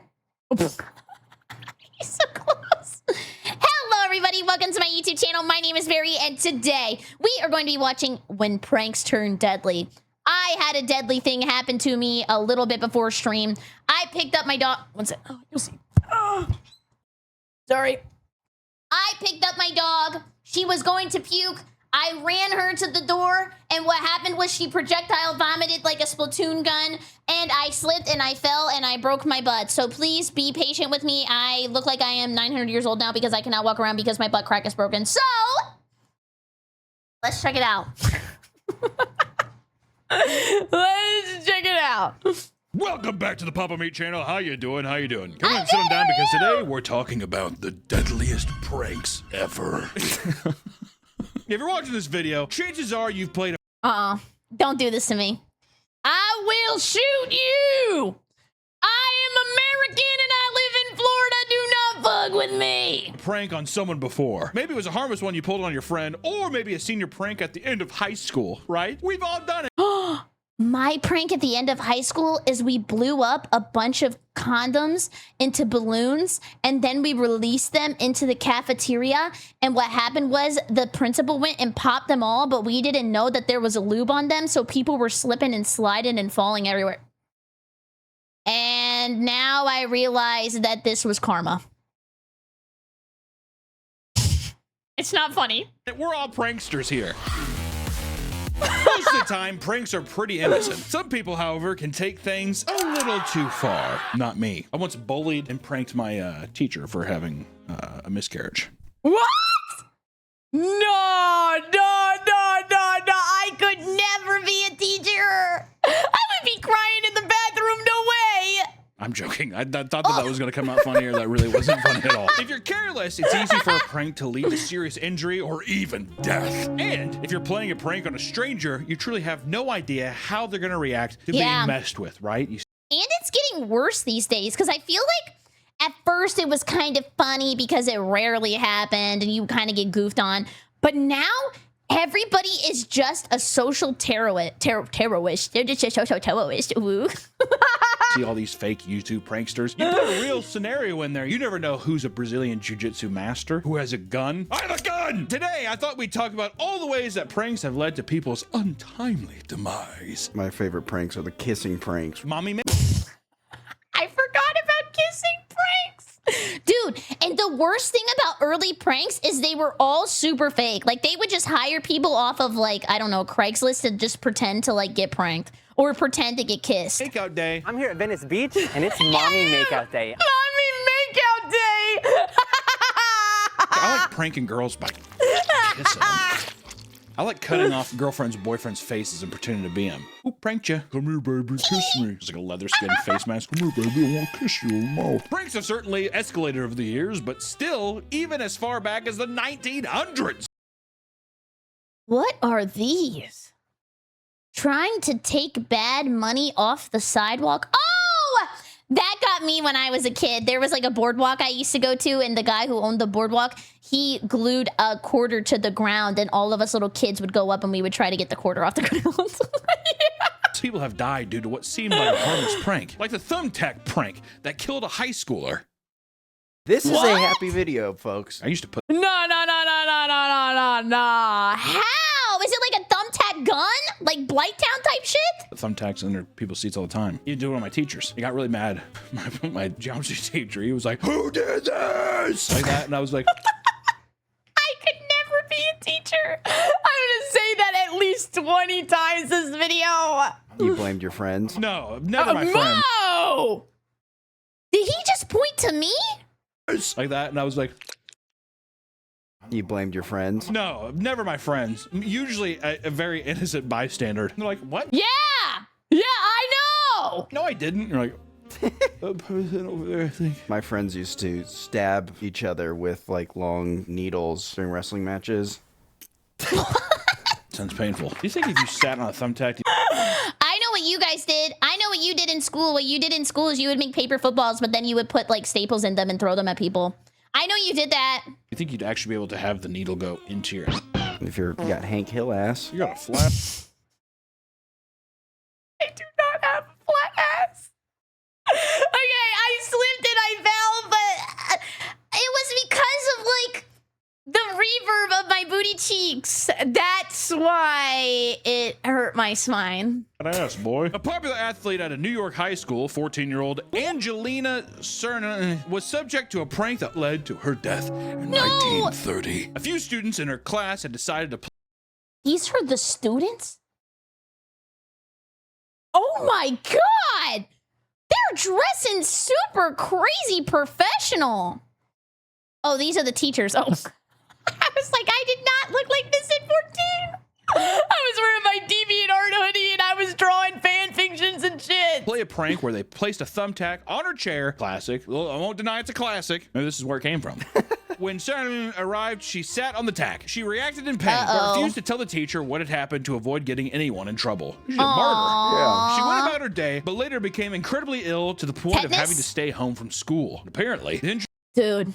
You're so close. Hello, everybody. Welcome to my YouTube channel. My name is Berry, and today we are going to be watching When Pranks Turn Deadly. I had a deadly thing happen to me a little bit before stream. I picked up my dog. One sec. Oh, you'll see. Oh. Sorry. I picked up my dog. She was going to puke. I ran her to the door, and what happened was she projectile vomited like a Splatoon gun, and I slipped and I fell and I broke my butt. So please be patient with me. I look like I am 900 years old now because I cannot walk around because my butt crack is broken. So let's check it out. Let's check it out. Welcome back to the Papa Meat channel. How you doing? How you doing? Come on and sit on down because today we're talking about the deadliest pranks ever. If you're watching this video, chances are you've played a Don't do this to me. I will shoot you. I am American and I live in Florida. Do not fuck with me. prank on someone before. Maybe it was a harmless one you pulled on your friend, or maybe a senior prank at the end of high school, right? We've all done it. My prank at the end of high school is we blew up a bunch of condoms into balloons and then we released them into the cafeteria. And what happened was the principal went and popped them all, but we didn't know that there was a lube on them. So people were slipping and sliding and falling everywhere. And now I realize that this was karma. It's not funny. We're all pranksters here. Most of the time, pranks are pretty innocent. Some people, however, can take things a little too far. Not me. I once bullied and pranked my teacher for having a miscarriage. What? No. I could never be a teacher. I would be crying in the bathroom. No way. I'm joking. I thought that was going to come out funnier. That really wasn't funny at all. If you're careless, it's easy for a prank to lead to serious injury or even death. And if you're playing a prank on a stranger, you truly have no idea how they're going to react to being messed with, right? And it's getting worse these days because I feel like at first it was kind of funny because it rarely happened and you kind of get goofed on. But now everybody is just a social terrorist. They're just a social terrorist. Woo. See all these fake YouTube pranksters? You put a real scenario in there. You never know who's a Brazilian jiu-jitsu master, who has a gun. I have a gun! Today, I thought we'd talk about all the ways that pranks have led to people's untimely demise. My favorite pranks are the kissing pranks. Mommy, I forgot about kissing pranks. Dude, and the worst thing about early pranks is they were all super fake. Like, they would just hire people off of, like, I don't know, Craigslist to just pretend to, like, get pranked. Or pretend to get kissed. Makeout day. I'm here at Venice Beach, and it's Mommy Makeout Day. Mommy Makeout Day! I like pranking girls by kissing them. I like cutting off girlfriends' boyfriends' faces and pretending to be them. Who pranked you? Come here, baby, kiss me. It's like a leather skin face mask. Come here, baby, I want to kiss you in the mouth. Pranks have certainly escalated over the years, but still, even as far back as the 1900s. What are these? Trying to take bad money off the sidewalk? Oh! That got me when I was a kid. There was like a boardwalk I used to go to, and the guy who owned the boardwalk, he glued a quarter to the ground, and all of us little kids would go up and we would try to get the quarter off the ground. People have died due to what seemed like a harmless prank, like the thumbtack prank that killed a high schooler. This is a happy video, folks. I used to put... No. How? Is it like a thumbtack gun? Like Blighttown type shit? Thumbtacks under people's seats all the time. You do it on my teachers. He got really mad. My geometry teacher, he was like, who did this? Like that, and I was like... I could never be a teacher. I'm gonna say that at least 20 times this video. You blamed your friends? No, never my friends. No! Did he just point to me? Like that, and I was like... You blamed your friends? No, never my friends. Usually a very innocent bystander. They're like, what? Yeah, I know. No, I didn't. You're like, that person over there, I think. My friends used to stab each other with like long needles during wrestling matches. Sounds painful. Do you think if you sat on a thumbtack... I know what you guys did. I know what you did in school. What you did in school is you would make paper footballs, but then you would put like staples in them and throw them at people. I know you did that. You think you'd actually be able to have the needle go into your... If you got Hank Hill ass. You got a flat... I do not have a flat ass. Okay, I slipped and I fell, but it was because of like the reverb of my booty cheeks. That's why it hurt my spine. Ass, boy. A popular athlete at a New York high school, 14-year-old Angelina Cerna, was subject to a prank that led to her death in 1930. A few students in her class had decided to... These are the students? Oh my God! They're dressing super crazy professional. Oh, these are the teachers. Oh, I was like, I did not look like this at 14. I was wearing my DeviantArt hoodie and I was drawing fan fictions and shit. Play a prank where they placed a thumbtack on her chair. Classic. Well, I won't deny it's a classic. Maybe this is where it came from. When Sarah arrived, she sat on the tack. She reacted in pain, but refused to tell the teacher what had happened to avoid getting anyone in trouble. She's a martyr. Yeah. She went about her day, but later became incredibly ill to the point of having to stay home from school. Apparently, dude,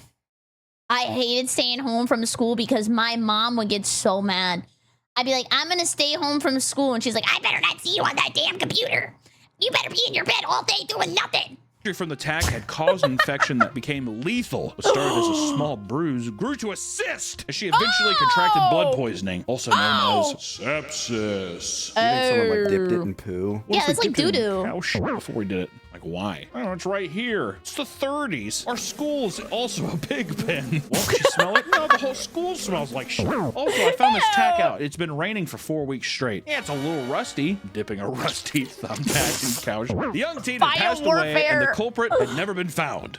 I hated staying home from school because my mom would get so mad. I'd be like, I'm gonna stay home from school, and she's like, I better not see you on that damn computer. You better be in your bed all day doing nothing. from the attack had caused an infection that became lethal. What started as a small bruise grew to a cyst as she eventually contracted blood poisoning, also known as sepsis. You think someone like dipped it in poo? Yeah, it's like doo-doo. How shit before we did it? Like, why? I don't know, it's right here. It's the 30s. Our school's also a pig pen. Won't you smell it? No, the whole school smells like shit. Also, I found this tack out. It's been raining for 4 weeks straight. Yeah, it's a little rusty. Dipping a rusty thumbtack in couch. The young teen had passed away, and the culprit had never been found.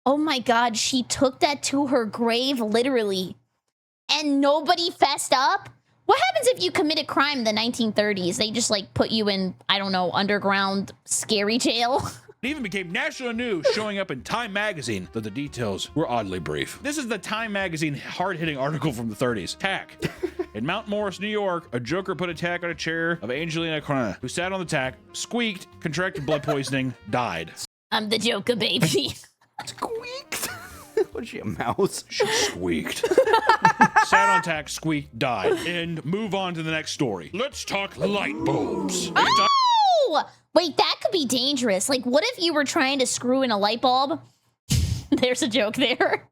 Oh my God, she took that to her grave, literally. And nobody fessed up? What happens if you commit a crime in the 1930s? They just like put you in, I don't know, underground scary jail? It even became national news, showing up in Time magazine, though the details were oddly brief. This is the Time magazine hard-hitting article from the 30s. Tack. In Mount Morris, New York, a joker put a tack on a chair of Angelina Crana, who sat on the tack, squeaked, contracted blood poisoning, died. I'm the Joker, baby. Squeaked? Was she a mouse? She squeaked. Sat on tack, squeaked, died. And move on to the next story. Let's talk light bulbs. Oh! Wait, that could be dangerous. Like, what if you were trying to screw in a light bulb? There's a joke there.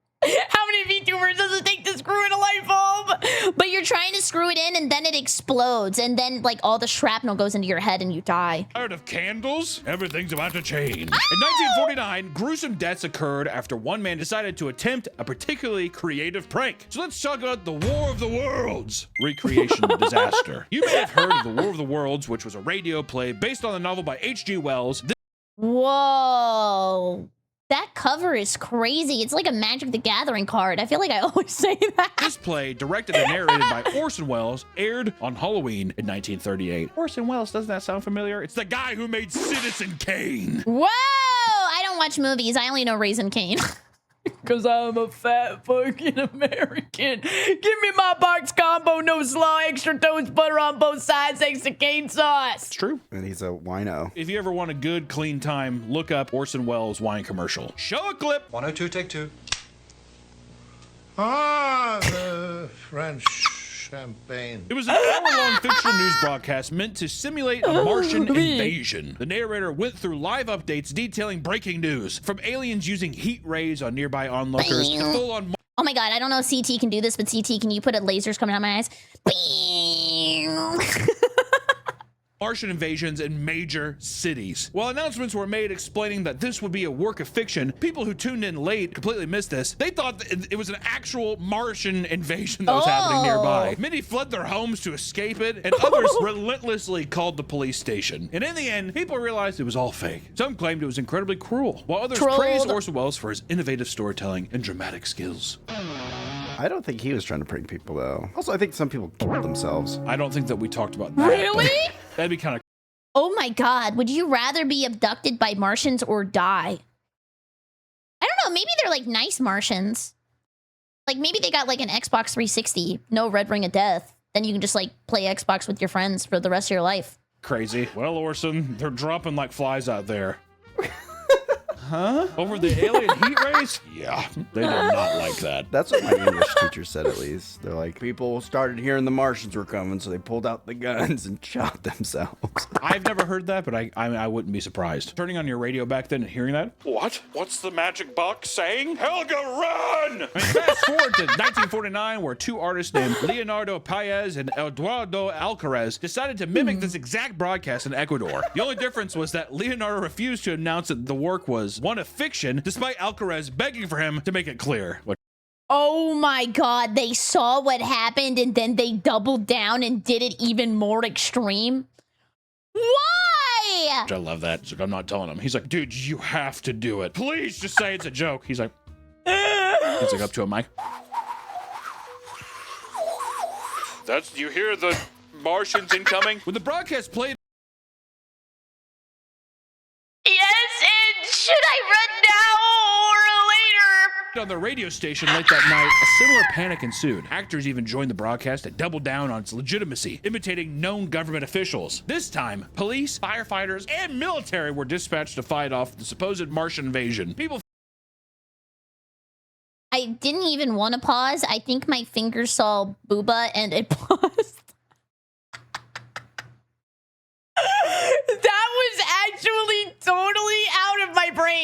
How many VTubers does it take to screw in a light bulb? But you're trying to screw it in and then it explodes. And then, like, all the shrapnel goes into your head and you die. Tired of candles? Everything's about to change. In 1949, gruesome deaths occurred after one man decided to attempt a particularly creative prank. So let's talk about the War of the Worlds recreation disaster. You may have heard of the War of the Worlds, which was a radio play based on the novel by H.G. Wells. Whoa. That cover is crazy. It's like a Magic the Gathering card. I feel like I always say that. This play, directed and narrated by Orson Welles, aired on Halloween in 1938. Orson Welles, doesn't that sound familiar? It's the guy who made Citizen Kane. Whoa! I don't watch movies. I only know Raising Cane. Because I'm a fat fucking American. Give me my box combo, no slaw, extra toast butter on both sides, thanks to cane sauce. It's true. And he's a wino. If you ever want a good, clean time, look up Orson Welles wine commercial. Show a clip. 102, take 2. Ah, the French champagne. It was an hour-long fictional news broadcast meant to simulate a Martian invasion. The narrator went through live updates detailing breaking news, from aliens using heat rays on nearby onlookers to full-on... Oh my God, I don't know if CT can do this, but CT, can you put lasers coming out of my eyes? Martian invasions in major cities. While announcements were made explaining that this would be a work of fiction, people who tuned in late completely missed this. They thought that it was an actual Martian invasion that was happening nearby. Many fled their homes to escape it, and others relentlessly called the police station. And in the end, people realized it was all fake. Some claimed it was incredibly cruel, while others praised Orson Welles for his innovative storytelling and dramatic skills. I don't think he was trying to prank people, though. Also, I think some people killed themselves. I don't think that we talked about that. Really? That'd be kind of... Oh my God, would you rather be abducted by Martians or die? I don't know, maybe they're like nice Martians. Like maybe they got like an Xbox 360, no red ring of death. Then you can just like play Xbox with your friends for the rest of your life. Crazy. Well, Orson, they're dropping like flies out there. Huh? Over the alien heat rays? Yeah, they did not like that. That's what my English teacher said, at least. They're like, people started hearing the Martians were coming, so they pulled out the guns and shot themselves. I've never heard that, but I wouldn't be surprised. Turning on your radio back then and hearing that. What? What's the magic box saying? Helga, run! I mean, fast forward to 1949, where two artists named Leonardo Paez and Eduardo Alcaraz decided to mimic this exact broadcast in Ecuador. The only difference was that Leonardo refused to announce that the work was one of fiction, despite Alcaraz begging for him to make it clear. Oh my God, they saw what happened and then they doubled down and did it even more extreme? Why? I love that. He's like, I'm not telling him. He's like, dude, you have to do it. Please just say it's a joke. He's like up to a mic. You hear the Martians incoming? When the broadcast played, Should I run now or later? on the radio station late that night, a similar panic ensued. Actors even joined the broadcast and doubled down on its legitimacy, imitating known government officials. This time, police, firefighters, and military were dispatched to fight off the supposed Martian invasion. I didn't even want to pause. I think my finger saw booba and it paused. That was actually totally out of my brain.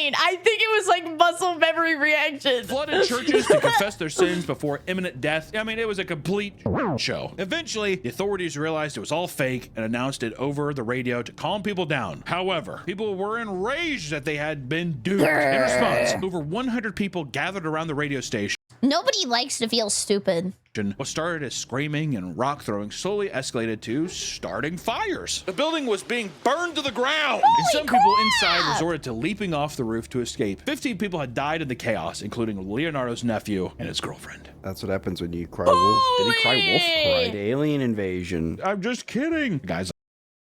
every reaction. Flooded churches to confess their sins before imminent death. I mean, it was a complete show. Eventually, the authorities realized it was all fake and announced it over the radio to calm people down. However, people were enraged that they had been duped. In response, over 100 people gathered around the radio station. Nobody likes to feel stupid. What started as screaming and rock throwing slowly escalated to starting fires. The building was being burned to the ground, and some people inside resorted to leaping off the roof to escape. 15 people had died in the chaos, including Leonardo's nephew and his girlfriend. That's what happens when you cry wolf. Did he cry wolf? Cried alien invasion. I'm just kidding. Guys,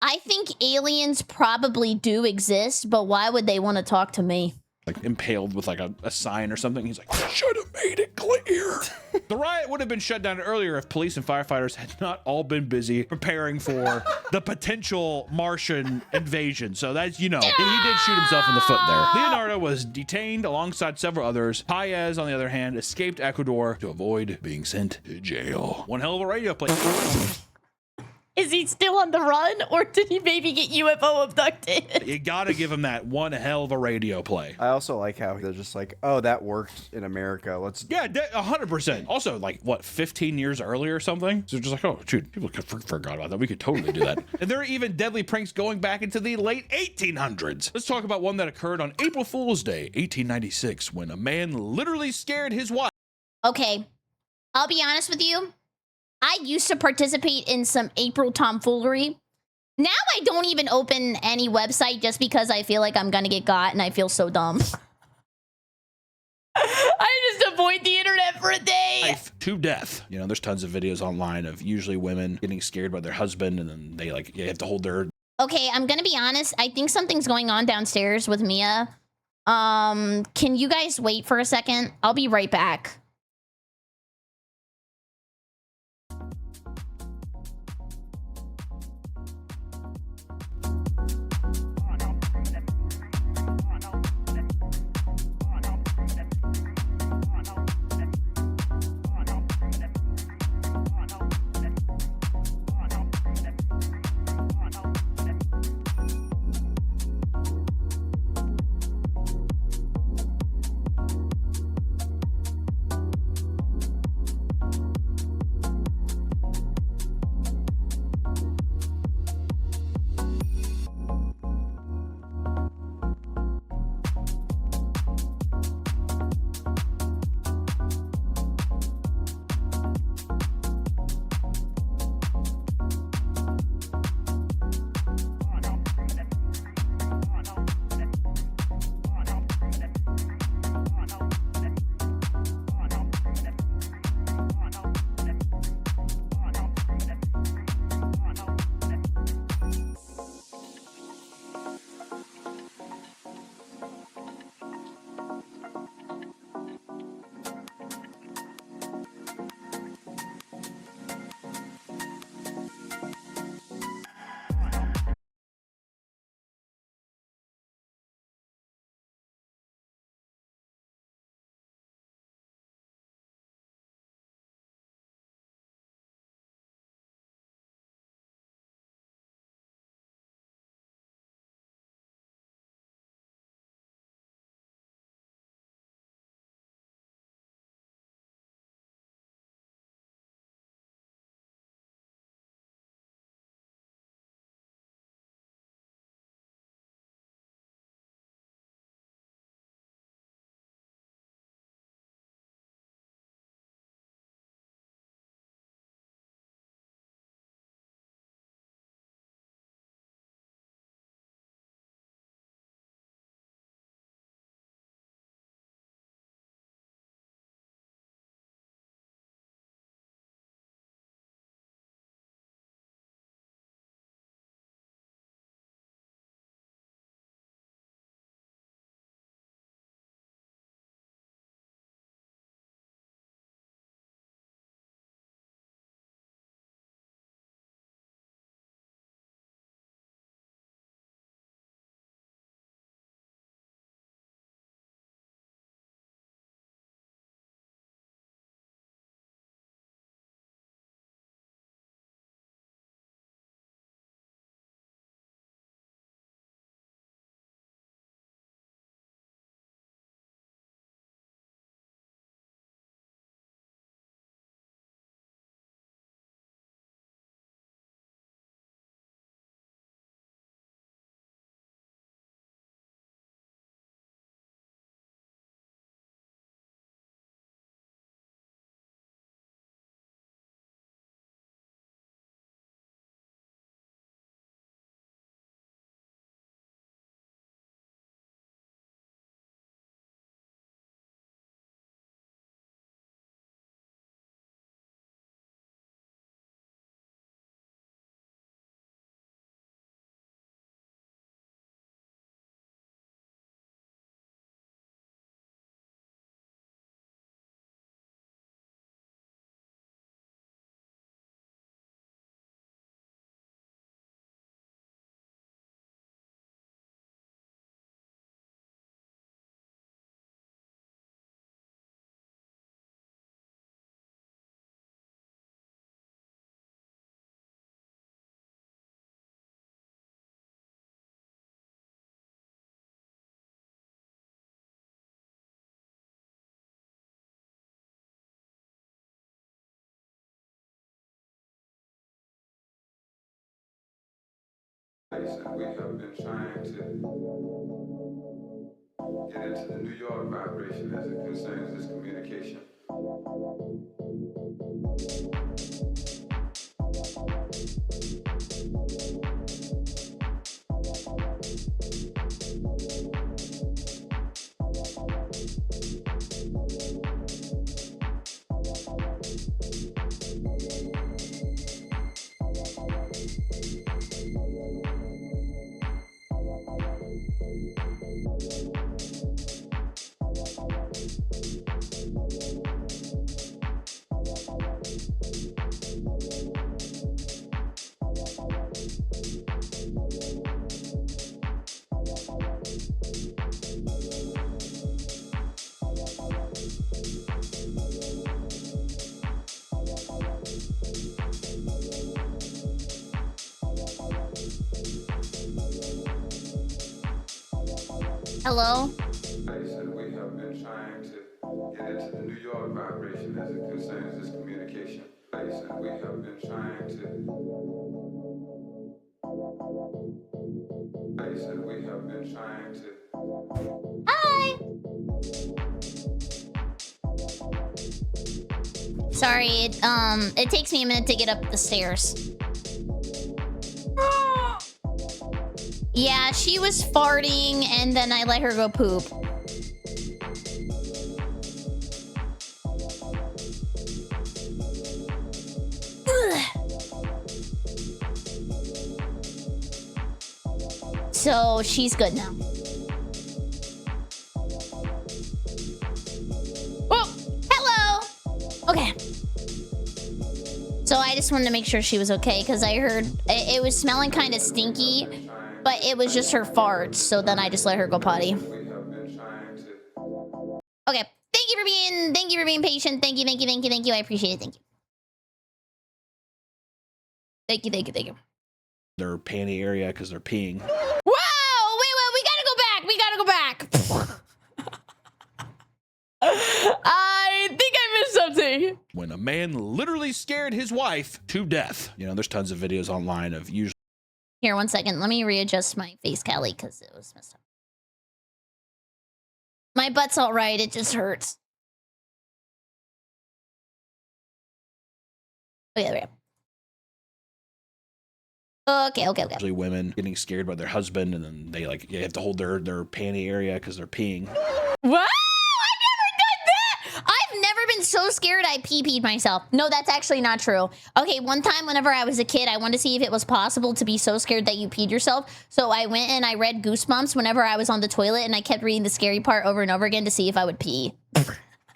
I think aliens probably do exist, but why would they want to talk to me? like impaled with like a sign or something. He's like, should have made it clear. The riot would have been shut down earlier if police and firefighters had not all been busy preparing for the potential Martian invasion. So that's, you know, he did shoot himself in the foot there. Leonardo was detained alongside several others. Paez, on the other hand, escaped Ecuador to avoid being sent to jail. One hell of a radio play. Is he still on the run, or did he maybe get UFO abducted? You gotta give him that one hell of a radio play. I also like how they're just like, oh, that worked in America. Let's. Yeah, 100%. Also, like, what, 15 years earlier or something? So just like, oh, shoot, people forgot about that. We could totally do that. And there are even deadly pranks going back into the late 1800s. Let's talk about one that occurred on April Fool's Day, 1896, when a man literally scared his wife. Okay, I'll be honest with you. I used to participate in some April tomfoolery. Now I don't even open any website just because I feel like I'm gonna get got and I feel so dumb. I just avoid the internet for a day. Life to death. You know, there's tons of videos online of usually women getting scared by their husband, and then they like, you have to hold their... Okay, I'm gonna be honest. I think something's going on downstairs with Mia. Can you guys wait for a second? I'll be right back. We have been trying to get into the New York vibration as it concerns this communication. Hello? I said we have been trying to get into the New York vibration as it concerns this communication. I said we have been trying to. I said we have been trying to. Hi! Sorry, it takes me a minute to get up the stairs. Yeah, she was farting and then I let her go poop. So she's good now. Oh, hello. Okay. So I just wanted to make sure she was okay because I heard it was smelling kind of stinky, but it was just her farts. So then I just let her go potty. Okay. Thank you for being patient. Thank you. I appreciate it. Thank you. Their panty area because they're peeing. Whoa! Wait, we gotta go back. I think I missed something. When a man literally scared his wife to death. You know, there's tons of videos online of usually. Here, 1 second. Let me readjust my face cali because it was messed up. My butt's all right. It just hurts. Oh, yeah, there we go. Okay. Usually women getting scared by their husband and then they like have to hold their panty area because they're peeing. What? I've never been so scared I pee-peed myself. No, that's actually not true. Okay, one time whenever I was a kid, I wanted to see if it was possible to be so scared that you peed yourself. So I went and I read Goosebumps whenever I was on the toilet and I kept reading the scary part over and over again to see if I would pee.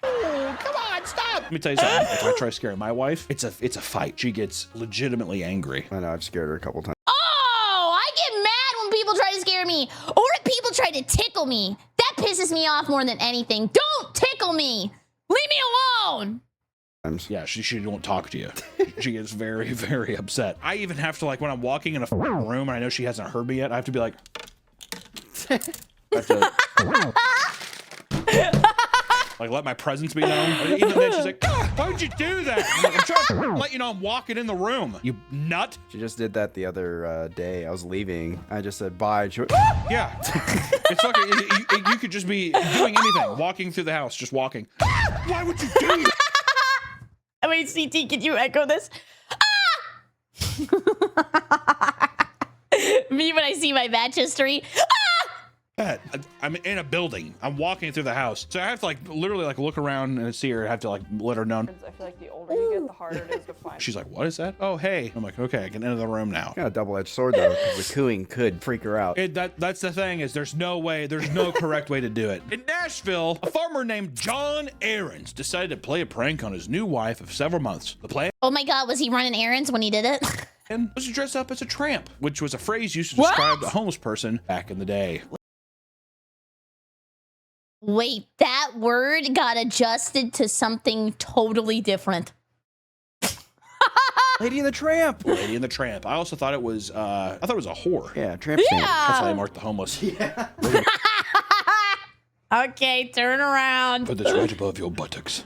Oh, come on, stop. Let me tell you something. If I try scaring my wife, it's a fight. She gets legitimately angry. I know, I've scared her a couple times. Oh, I get mad when people try to scare me or if people try to tickle me. That pisses me off more than anything. Don't tickle me. Leave me alone! Yeah, she won't talk to you. She gets very, very upset. I even have to, like, when I'm walking in a room and I know she hasn't heard me yet, I have to be like... like, let my presence be known. Even then, she's like, why would you do that? I'm trying to let you know I'm walking in the room, you nut. She just did that the other day. I was leaving. I just said bye. She went, yeah. It's like you could just be doing anything, walking through the house, just walking. Why would you do that? Wait, CT, can you echo this? Me when I see my match history. I'm in a building. I'm walking through the house. So I have to like literally like look around and see her. I have to like let her know. I feel like the older you get, the harder it is to find. She's like, what is that? Oh, hey. I'm like, okay, I can enter the room now. Got a double-edged sword though, because the cooing could freak her out. That's the thing is there's no correct way to do it. In Nashville, a farmer named John Aarons decided to play a prank on his new wife of several months. The plan. Oh my God, was he running errands when he did it? And was to dress up as a tramp, which was a phrase used to describe a homeless person back in the day. Wait, that word got adjusted to something totally different. Lady and the Tramp. Lady and the Tramp. I also thought it was a whore. Yeah, tramp stamp. That's how they mark the homeless. Yeah. Okay, turn around. Put this right above your buttocks.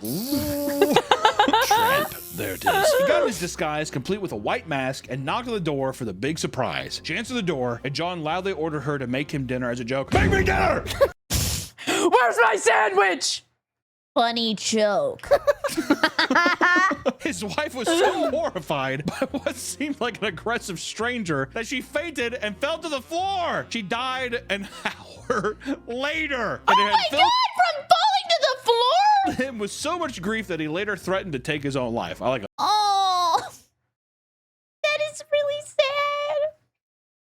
Tramp. There it is. He got in his disguise, complete with a white mask, and knocked on the door for the big surprise. She answered the door, and John loudly ordered her to make him dinner as a joke. Make me dinner! Where's my sandwich? Funny joke. His wife was so horrified by what seemed like an aggressive stranger that she fainted and fell to the floor. She died an hour later. Oh my God, from falling to the floor? Him with so much grief that he later threatened to take his own life. I like it. Oh, that is really sad.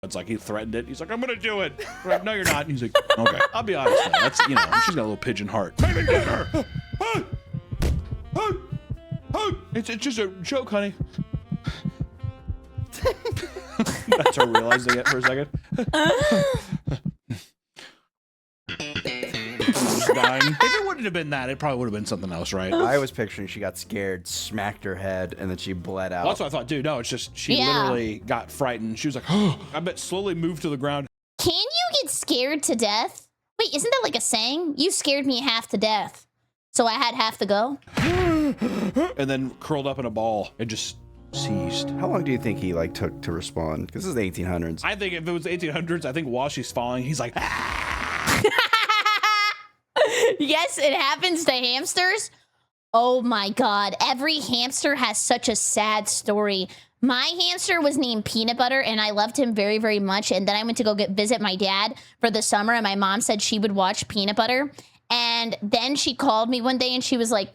It's like he threatened it. He's like, I'm gonna do it. We're like, no, you're not. And he's like, okay. I'll be honest, man. That's, you know, she's got a little pigeon heart. Make me dinner. It's just a joke, honey. That's her realizing it for a second. Just dying. If it wouldn't have been that, it probably would have been something else, right? I was picturing she got scared, smacked her head, and then she bled out. Well, that's what I thought, dude. No, it's just she literally got frightened. She was like, oh, I bet slowly moved to the ground. Can you get scared to death? Wait, isn't that like a saying? You scared me half to death, so I had half to go. And then curled up in a ball and just seized. How long do you think he like took to respond? Because this is the 1800s. I think if it was the 1800s, I think while she's falling, he's like, Yes, it happens to hamsters. Oh my God. Every hamster has such a sad story. My hamster was named Peanut Butter, and I loved him very, very much. And then I went to go visit my dad for the summer, and my mom said she would watch Peanut Butter. And then she called me one day, and she was like,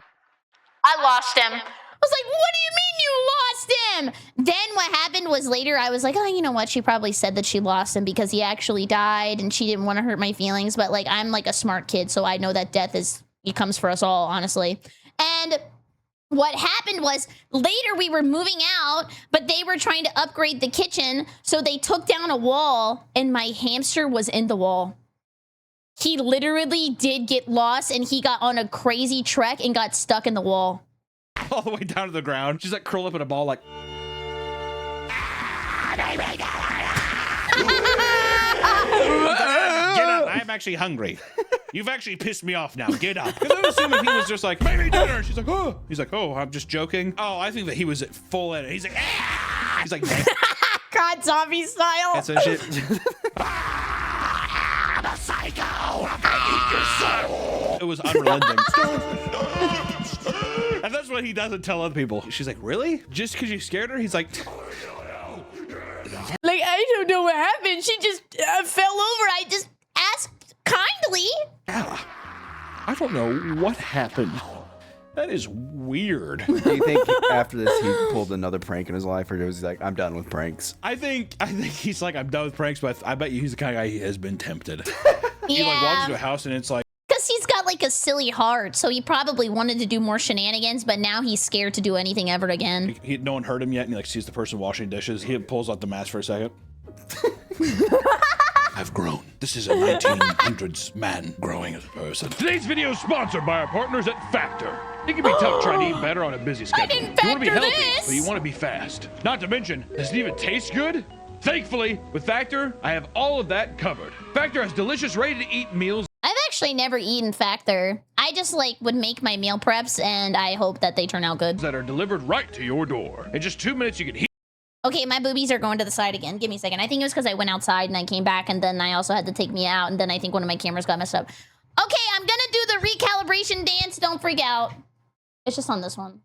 I lost him. I was like, what do you mean you lost him? Then what happened was later I was like, oh, you know what? She probably said that she lost him because he actually died and she didn't want to hurt my feelings. But like, I'm like a smart kid, so I know that death it comes for us all, honestly. And what happened was later we were moving out, but they were trying to upgrade the kitchen. So they took down a wall and my hamster was in the wall. He literally did get lost and he got on a crazy trek and got stuck in the wall. all the way down to the ground. She's like curled up in a ball like... Get up, I'm actually hungry. You've actually pissed me off now. Get up. Because I'm assuming he was just like, maybe dinner. She's like, oh. He's like, oh, I'm just joking. Oh, I think that he was at full edit. He's like, ah! He's like, God, zombie style. That's that shit. I'm a psycho. I eat your soul. It was unrelenting. And that's what he doesn't tell other people. She's like, really? Just because you scared her? He's like... Like, I don't know what happened. She just fell over. I just asked kindly. Yeah. I don't know what happened. That is weird. Do you think after this he pulled another prank in his life, or was he like, I'm done with pranks? I think he's like, I'm done with pranks, but I bet you he's the kind of guy he has been tempted. He like walks into a house and it's like... Because he's got like a silly heart, so he probably wanted to do more shenanigans, but now he's scared to do anything ever again. No one heard him yet, and he like sees the person washing dishes. He pulls out the mask for a second. I've grown. This is a 1900s man growing as a person. Today's video is sponsored by our partners at Factor. It can be tough trying to eat better on a busy schedule. You want to be healthy, but you want to be fast. Not to mention, does it even taste good? Thankfully, with Factor, I have all of that covered. Factor has delicious, ready-to-eat meals. I've actually never eaten Factor. I just like would make my meal preps, and I hope that they turn out good. That are delivered right to your door. In just 2 minutes, you can heat. Okay, my boobies are going to the side again. Give me a second. I think it was because I went outside and I came back, and then I also had to take me out, and then I think one of my cameras got messed up. Okay, I'm gonna do the recalibration dance. Don't freak out. It's just on this one.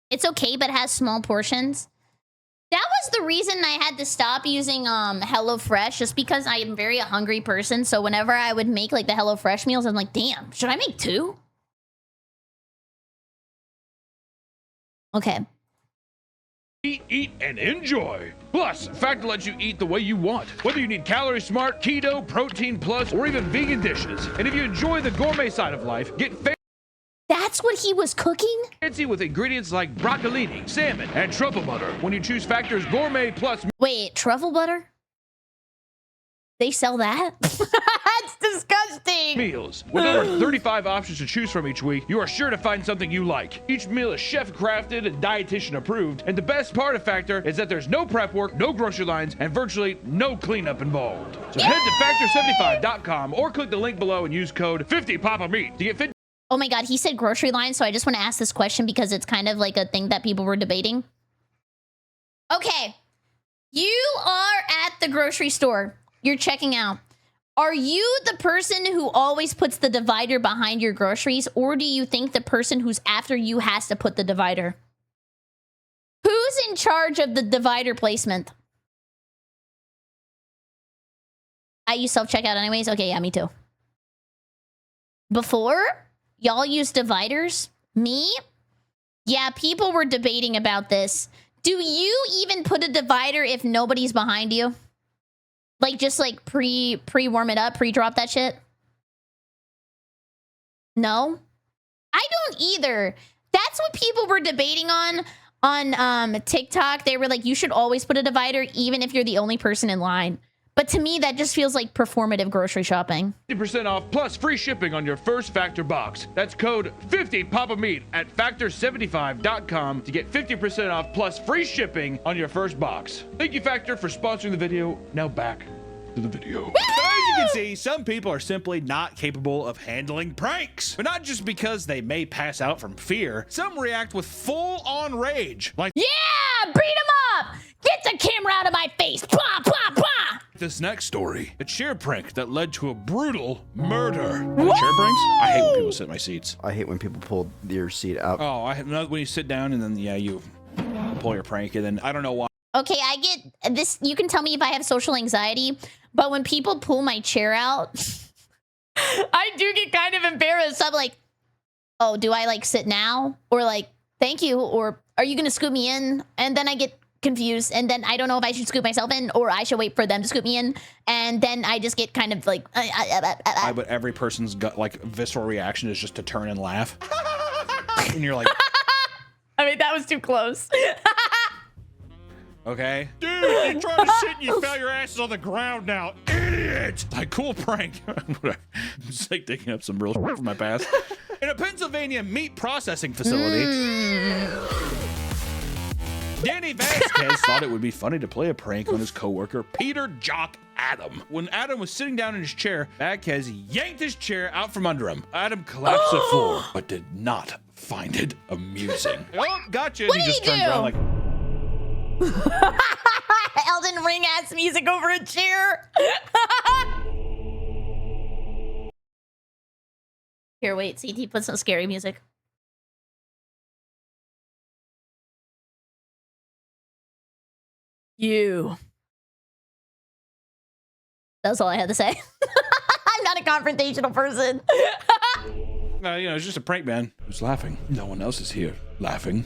It's okay, but has small portions. That was the reason I had to stop using HelloFresh, just because I am very a hungry person. So whenever I would make like the HelloFresh meals, I'm like, damn, should I make 2? Okay. Eat, and enjoy. Plus, Factor lets you eat the way you want. Whether you need calorie smart, keto, protein plus, or even vegan dishes. And if you enjoy the gourmet side of life, get That's what he was cooking? fancy with ingredients like broccolini, salmon, and truffle butter when you choose Factor's Gourmet Plus. Wait, truffle butter? They sell that? That's disgusting. disgusting. Meals. With over 35 options to choose from each week, you are sure to find something you like. Each meal is chef crafted and dietitian approved, and the best part of Factor is that there's no prep work, no grocery lines, and virtually no cleanup involved. So head to factor75.com or click the link below and use code 50PapaMeat to get 50. Oh my God, he said grocery line, so I just want to ask this question because it's kind of like a thing that people were debating. Okay, you are at the grocery store. You're checking out. Are you the person who always puts the divider behind your groceries, or do you think the person who's after you has to put the divider? Who's in charge of the divider placement? I use self-checkout anyways. Okay, yeah, me too. Before, y'all used dividers? Me? Yeah, people were debating about this. Do you even put a divider if nobody's behind you? Like, just like pre-warm it up, pre-drop that shit? No? I don't either. That's what people were debating on TikTok. They were like, you should always put a divider even if you're the only person in line. But to me, that just feels like performative grocery shopping. 50% off plus free shipping on your first Factor box. That's code 50PapaMeat at factor75.com to get 50% off plus free shipping on your first box. Thank you, Factor, for sponsoring the video. Now back to the video. So as you can see, some people are simply not capable of handling pranks. But not just because they may pass out from fear. Some react with full-on rage. Like, yeah, beat him up! Get the camera out of my face! Blah, blah, blah! This next story, a chair prank that led to a brutal murder. Chair pranks? I hate when people sit in my seats. I hate when people pull your seat out. Oh, when you sit down and then, yeah, you pull your prank and then I don't know why. Okay, I get this. You can tell me if I have social anxiety, but when people pull my chair out, I do get kind of embarrassed. I'm like, oh, do I like sit now? Or like, thank you? Or are you going to scoop me in? And then I get confused, and then I don't know if I should scoop myself in or I should wait for them to scoop me in, and then I just get kind of like but every person's gut, like, visceral reaction is just to turn and laugh. And you're like, I mean, that was too close. okay, dude, you tried to sit and you fell your asses on the ground now, idiot. Like, cool prank. Just like digging up some real from my past. In a Pennsylvania meat processing facility, Danny Vasquez thought it would be funny to play a prank on his coworker, Peter Jock Adam. When Adam was sitting down in his chair, Vasquez yanked his chair out from under him. Adam collapsed to the floor, but did not find it amusing. Oh, gotcha. What he did just he turns do? around like, Elden Ring ass music over a chair. Here, wait, CT, put some scary music. You. That's all I had to say. I'm not a confrontational person. it's just a prank, man. Who's laughing? No one else is here laughing.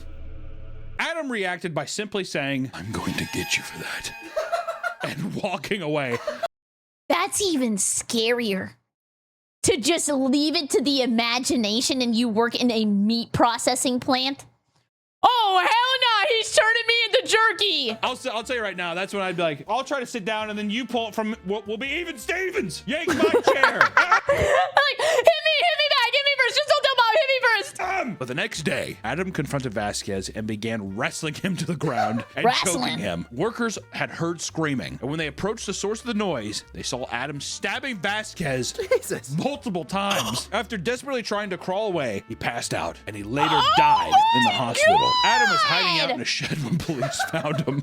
Adam reacted by simply saying, I'm going to get you for that. And walking away. That's even scarier. To just leave it to the imagination and you work in a meat processing plant. Oh, hell no, he's turning me into jerky. I'll tell you right now, that's when I'd be like, I'll try to sit down and then you pull it from, we'll be even Stevens. Yank my chair. Like, hit me back, hit me first. Just don't tell Bob, hit me first. But the next day, Adam confronted Vasquez and began wrestling him to the ground and choking him. Workers had heard screaming, and when they approached the source of the noise, they saw Adam stabbing Vasquez multiple times. After desperately trying to crawl away, he passed out, and he later died in the hospital. Adam was hiding out in a shed when police found him.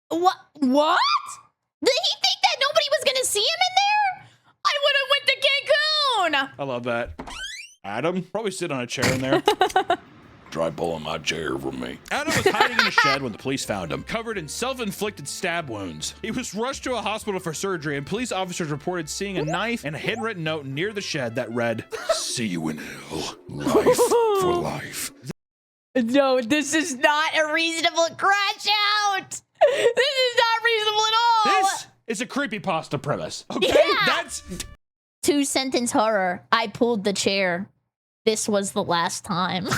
What? Did he think that nobody was gonna see him in there? I would have went to Cancun. I love that. Adam, probably sit on a chair in there. Try pulling my chair from me. Adam was hiding in a shed when the police found him, covered in self-inflicted stab wounds. He was rushed to a hospital for surgery, and police officers reported seeing a knife and a handwritten note near the shed that read, "See you in hell. Life for life." No, this is not a reasonable crash out. This is not reasonable at all. This is a creepypasta premise. Okay, yeah. That's 2-sentence horror. I pulled the chair. This was the last time.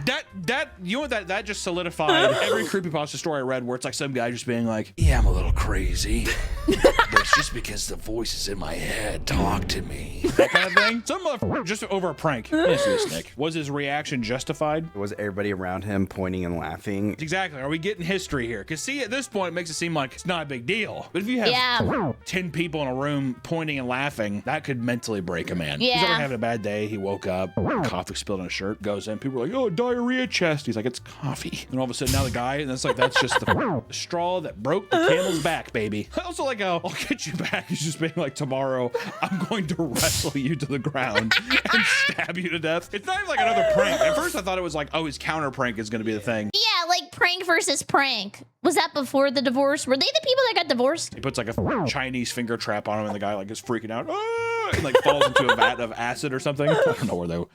that just solidified every creepypasta story I read where it's like some guy just being like, yeah, I'm a little crazy. There's It's just because the voice is in my head. Talk to me. That kind of thing. Some motherfucker just over a prank. Yes, this, Nick. Was his reaction justified? Was everybody around him pointing and laughing? Exactly. Are we getting history here? Because see, at this point, it makes it seem like it's not a big deal. But if you have 10 people in a room pointing and laughing, that could mentally break a man. Yeah. He's ever having a bad day. He woke up, coffee spilled on his shirt, goes in. People are like, oh, diarrhea chest. He's like, it's coffee. And all of a sudden, now the guy, and it's like, that's just the straw that broke the camel's back, baby. I also like how I'll get you back. He's just being like, tomorrow, I'm going to wrestle you to the ground and stab you to death. It's not even like another prank. At first, I thought it was like, oh, his counter prank is going to be the thing. Yeah, like prank versus prank. Was that before the divorce? Were they the people that got divorced? He puts like a Chinese finger trap on him, and the guy like is freaking out, and like falls into a vat of acid or something. I don't know where they were.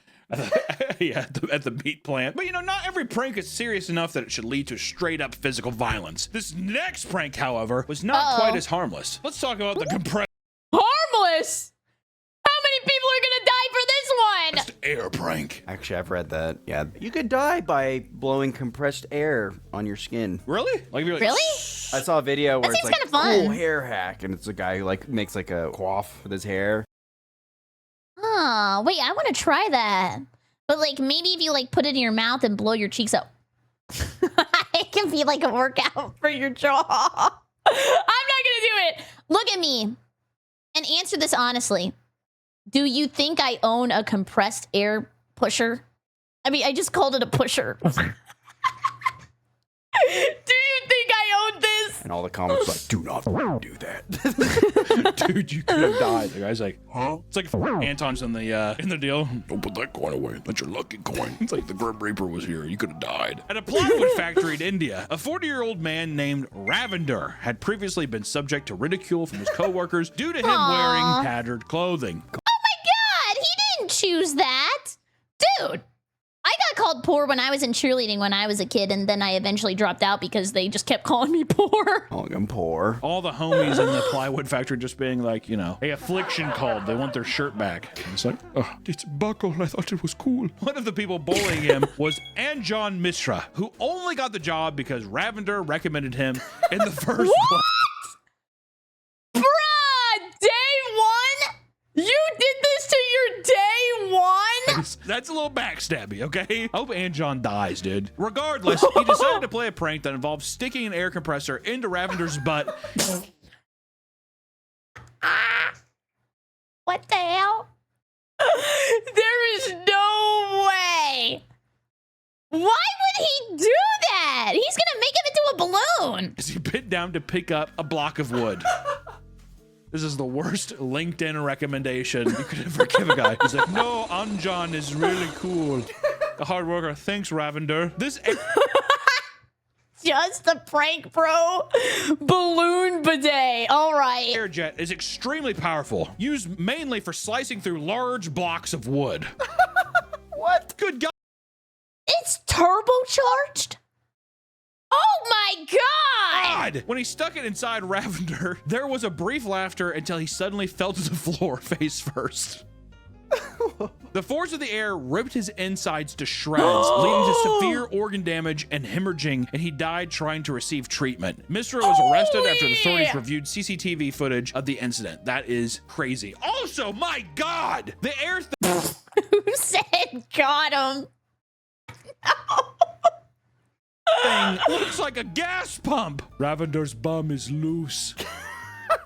Yeah, at the meat plant. But you know, not every prank is serious enough that it should lead to straight up physical violence. This next prank, however, was not quite as harmless. Let's talk about the compressed Harmless? How many people are gonna die for this one? air prank. Actually, I've read that. Yeah, you could die by blowing compressed air on your skin. Really? Like, Really? I saw a video where That it's seems like kinda fun. cool hair hack, and it's a guy who like makes like a coif with his hair. Oh, wait, I want to try that. But like maybe if you like put it in your mouth and blow your cheeks out. It can be like a workout for your jaw. I'm not gonna do it. Look at me and answer this honestly. Do you think I own a compressed air pusher? I mean, I just called it a pusher. Do you think I own this? And all the comments like, do not do that. Dude, you could have died. The guy's like, huh? It's like Anton's in the deal. Don't put that coin away. That's your lucky coin. It's like the Grim Reaper was here. You could have died. At a plywood factory in India, a 40-year-old man named Ravender had previously been subject to ridicule from his coworkers due to him wearing tattered clothing. Oh my god, he didn't choose that. Dude, I got called poor when I was in cheerleading when I was a kid, and then I eventually dropped out because they just kept calling me poor. Calling him poor. All the homies in the plywood factory just being like, you know, hey, affliction called. They want their shirt back. And it's like, oh, it's buckled. I thought it was cool. One of the people bullying him was Anjan Mishra, who only got the job because Ravender recommended him in the first place. Bruh, day one? You did this to your day one? That's a little backstabby, okay? I hope Anjan dies, dude. Regardless, he decided to play a prank that involved sticking an air compressor into Ravender's butt. What the hell? There is no way. Why would he do that? He's gonna make him into a balloon. As he bent down to pick up a block of wood. This is the worst LinkedIn recommendation you could ever give a guy. He's like, no, Anjan is really cool. A hard worker. Thanks, Ravender. This just a prank, bro. Balloon bidet. All right. air jet is extremely powerful, used mainly for slicing through large blocks of wood. What? Good God. It's turbocharged? Oh my god! When he stuck it inside Ravender, there was a brief laughter until he suddenly fell to the floor face first. The force of the air ripped his insides to shreds, leading to severe organ damage and hemorrhaging, and he died trying to receive treatment. Mishra was arrested after the authorities reviewed CCTV footage of the incident. That is crazy. Also, my God, the air Who said got him? thing looks like a gas pump. Ravender's bum is loose.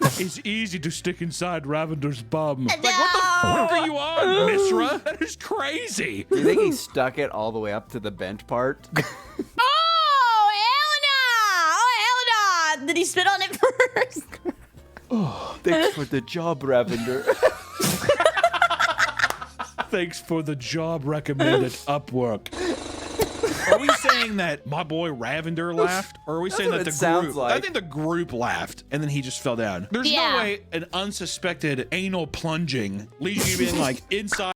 It's easy to stick inside Ravender's bum. No. Like, what the fuck are you on, Mishra? That is crazy. Do you think he stuck it all the way up to the bent part? Oh, hell no! Oh, hell no! Did he spit on it first? Oh, thanks for the job, Ravender. Thanks for the job recommended Upwork. Are we saying that my boy Ravender laughed? Or are we saying that the group? Like. I think the group laughed and then he just fell down. There's no way an unsuspected anal plunging leads you to being like inside.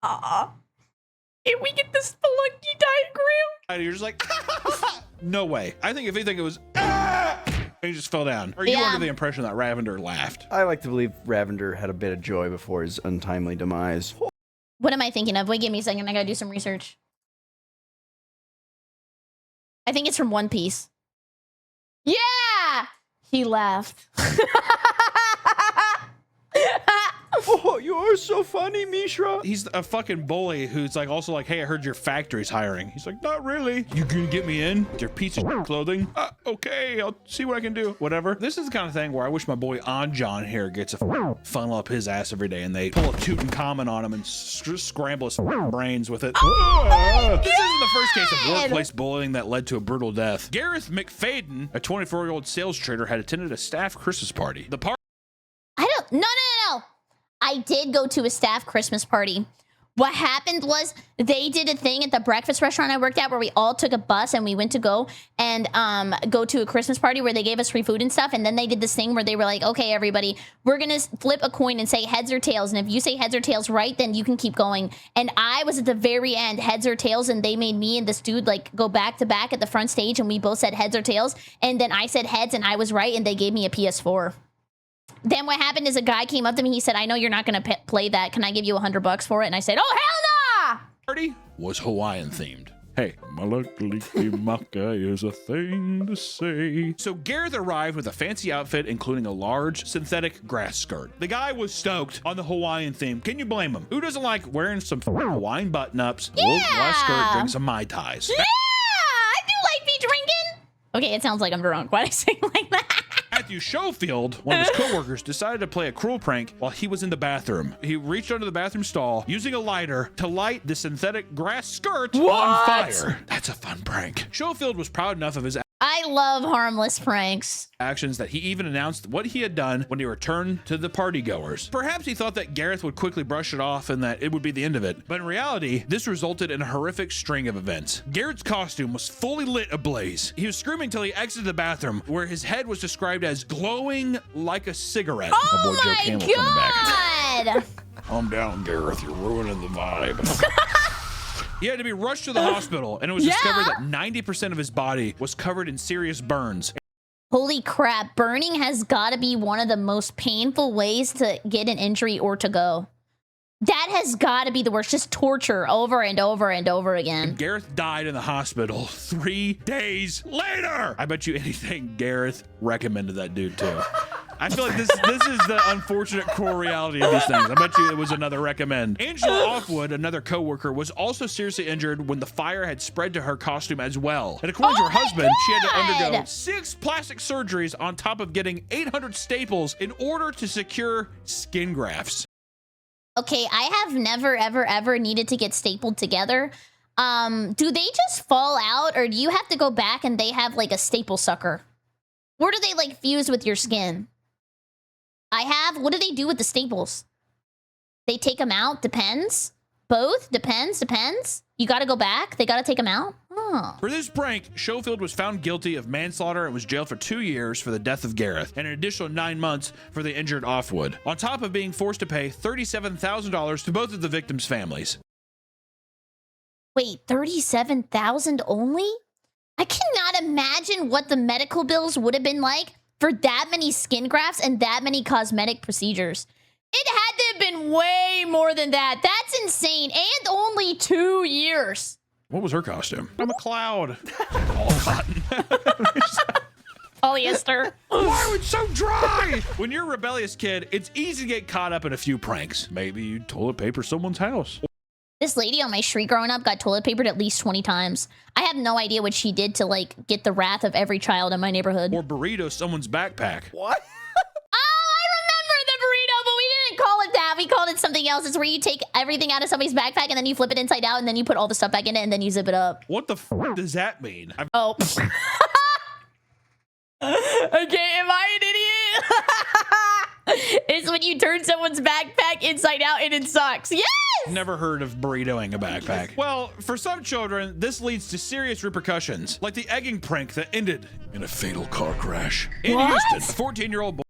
Can we get the Spelunky diagram? And you're just like, no way. I think if anything, it was, and he just fell down. Or you under the impression that Ravender laughed? I like to believe Ravender had a bit of joy before his untimely demise. What am I thinking of? Wait, give me a second. I gotta do some research. I think it's from One Piece. Yeah! He laughed. Oh, you are so funny, Mishra. He's a fucking bully who's like also like, hey, I heard your factory's hiring. He's like, not really. You gonna get me in? With your piece of clothing? Okay, I'll see what I can do. Whatever. This is the kind of thing where I wish my boy Anjan here gets a funnel up his ass every day and they pull a Tutankhamun on him and scramble his brains with it. This isn't the first case of workplace bullying that led to a brutal death. Gareth McFadden, a 24-year-old sales trader, had attended a staff Christmas party. The party. No. I did go to a staff Christmas party. What happened was they did a thing at the breakfast restaurant I worked at where we all took a bus and we went to go and go to a Christmas party where they gave us free food and stuff. And then they did this thing where they were like, okay, everybody, we're going to flip a coin and say heads or tails. And if you say heads or tails right, then you can keep going. And I was at the very end, heads or tails. And they made me and this dude like go back to back at the front stage. And we both said heads or tails. And then I said heads and I was right. And they gave me a PS4. Then what happened is a guy came up to me. He said, I know you're not going to play that. Can I give you $100 for it? And I said, oh, hell no! Party was Hawaiian themed. Hey, Malakaliki is a thing to say. So Gareth arrived with a fancy outfit, including a large synthetic grass skirt. The guy was stoked on the Hawaiian theme. Can you blame him? Who doesn't like wearing some Hawaiian button-ups, a little glass skirt, drink some Mai Tais? Yeah, I do like be drinking. Okay, it sounds like I'm drunk. Why do I say it like that? Matthew Schofield, one of his coworkers, decided to play a cruel prank while he was in the bathroom. He reached under the bathroom stall using a lighter to light the synthetic grass skirt on fire. That's a fun prank. Schofield was proud enough of his I love harmless pranks. actions that he even announced what he had done when he returned to the partygoers. Perhaps he thought that Gareth would quickly brush it off and that it would be the end of it. But in reality, this resulted in a horrific string of events. Garrett's costume was fully lit ablaze. He was screaming till he exited the bathroom, where his head was described as glowing like a cigarette. Oh my God! Calm down, Gareth. You're ruining the vibe. He had to be rushed to the hospital, and it was discovered that 90% of his body was covered in serious burns. Holy crap, burning has got to be one of the most painful ways to get an injury or to go. That has got to be the worst, just torture over and over and over again. And Gareth died in the hospital 3 days later. I bet you anything Gareth recommended that dude too. I feel like this is the unfortunate core reality of these things. I bet you it was another recommend. Angela Offwood, another coworker, was also seriously injured when the fire had spread to her costume as well. And according to her husband, she had to undergo 6 plastic surgeries on top of getting 800 staples in order to secure skin grafts. Okay, I have never, ever needed to get stapled together. Do they just fall out, or do you have to go back and they have like a staple sucker? Or do they like fuse with your skin? What do they do with the staples? They take them out? Depends. Both? Depends. You gotta go back? They gotta take them out? Oh. For this prank, Schofield was found guilty of manslaughter and was jailed for 2 years for the death of Gareth and an additional 9 months for the injured Offwood, on top of being forced to pay $37,000 to both of the victims' families. Wait, $37,000 only? I cannot imagine what the medical bills would have been like for that many skin grafts and that many cosmetic procedures. It had to have been way more than that. That's insane. And only 2 years. What was her costume? I'm a cloud. All cotton. Polyester. Why are we so dry? When you're a rebellious kid, it's easy to get caught up in a few pranks. Maybe you toilet paper someone's house. This lady on my street growing up got toilet papered at least 20 times. I have no idea what she did to like get the wrath of every child in my neighborhood. Or burrito someone's backpack. What? Call it that. We called it something else. It's where you take everything out of somebody's backpack and then you flip it inside out and then you put all the stuff back in it and then you zip it up. What the f does that mean? Oh. Okay, am I an idiot? It's when you turn someone's backpack inside out and it sucks. Yes! Never heard of burritoing a backpack. Well, for some children, this leads to serious repercussions, like the egging prank that ended in a fatal car crash. In Houston, a 14-year-old boy.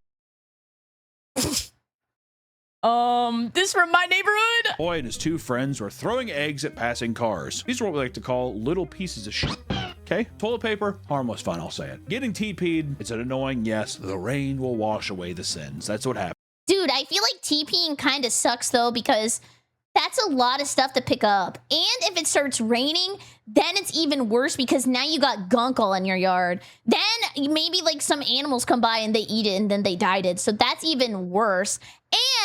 This from my neighborhood? Boy and his 2 friends were throwing eggs at passing cars. These are what we like to call little pieces of shit. Okay? Toilet paper, harmless fun, I'll say it. Getting TP'd, it's an annoying yes. The rain will wash away the sins. That's what happened. Dude, I feel like TPing kind of sucks though because that's a lot of stuff to pick up. And if it starts raining, then it's even worse because now you got gunk all in your yard. Then maybe like some animals come by and they eat it and then they died it. So that's even worse.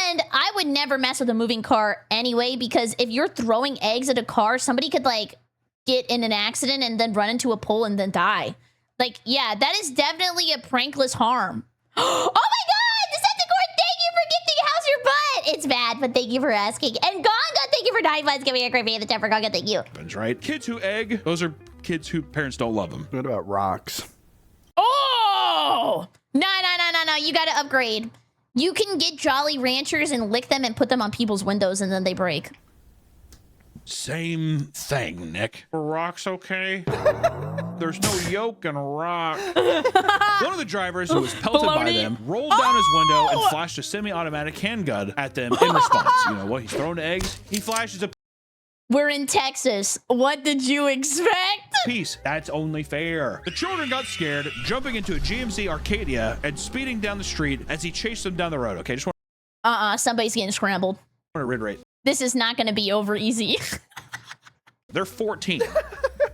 And I would never mess with a moving car anyway, because if you're throwing eggs at a car, somebody could like get in an accident and then run into a pole and then die. Like, yeah, that is definitely a prankless harm. Oh my God, Decepticon, thank you for gifting How's Your Butt? It's bad, but thank you for asking. And Gonga, thank you for 9 months. Give me a creepy in the chat for Gonga, thank you. Right? Kids who egg, those are kids who parents don't love them. What about rocks? Oh! No, you gotta upgrade. You can get Jolly Ranchers and lick them and put them on people's windows and then they break. Same thing, Nick. Rock's okay. There's no yolk in rock. One of the drivers who was pelted by them rolled down his window and flashed a semi-automatic handgun at them in response. You know what? He's throwing eggs. He flashes a We're in Texas. What did you expect? piece. That's only fair. The children got scared, jumping into a GMC Arcadia and speeding down the street as he chased them down the road. Okay, just want Somebody's getting scrambled. to red rate. This is not gonna be over easy. They're 14.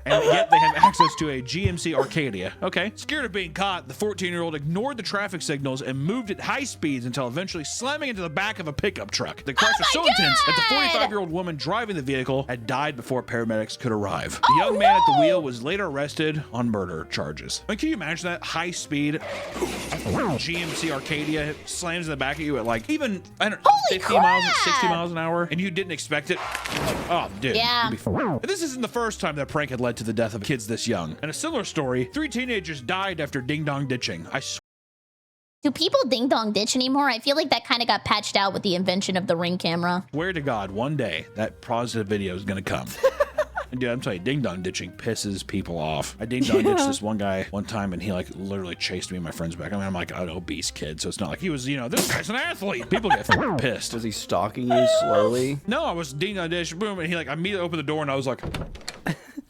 And yet they have access to a GMC Arcadia. Okay. Scared of being caught, the 14-year-old ignored the traffic signals and moved at high speeds until eventually slamming into the back of a pickup truck. The crash was so intense that the 45-year-old woman driving the vehicle had died before paramedics could arrive. The young man at the wheel was later arrested on murder charges. I mean, can you imagine that? High speed GMC Arcadia slams in the back of you at like even, I don't know, 50 miles, 60 miles an hour, and you didn't expect it? Oh, dude. Yeah. This isn't the first time that prank had led to the death of kids this young. In a similar story, 3 teenagers died after ding-dong ditching. Do people ding-dong ditch anymore? I feel like that kind of got patched out with the invention of the Ring camera. Swear to God, one day that positive video is gonna come. And dude, I'm telling you, ding-dong ditching pisses people off. I ding-dong ditched this one guy one time, and he like literally chased me and my friends back. I mean, I'm like an obese kid, so it's not like he was, you know, this guy's an athlete. People get pissed. Was he stalking you slowly? No, I was ding-dong ditch, boom, and he like immediately opened the door, and I was like,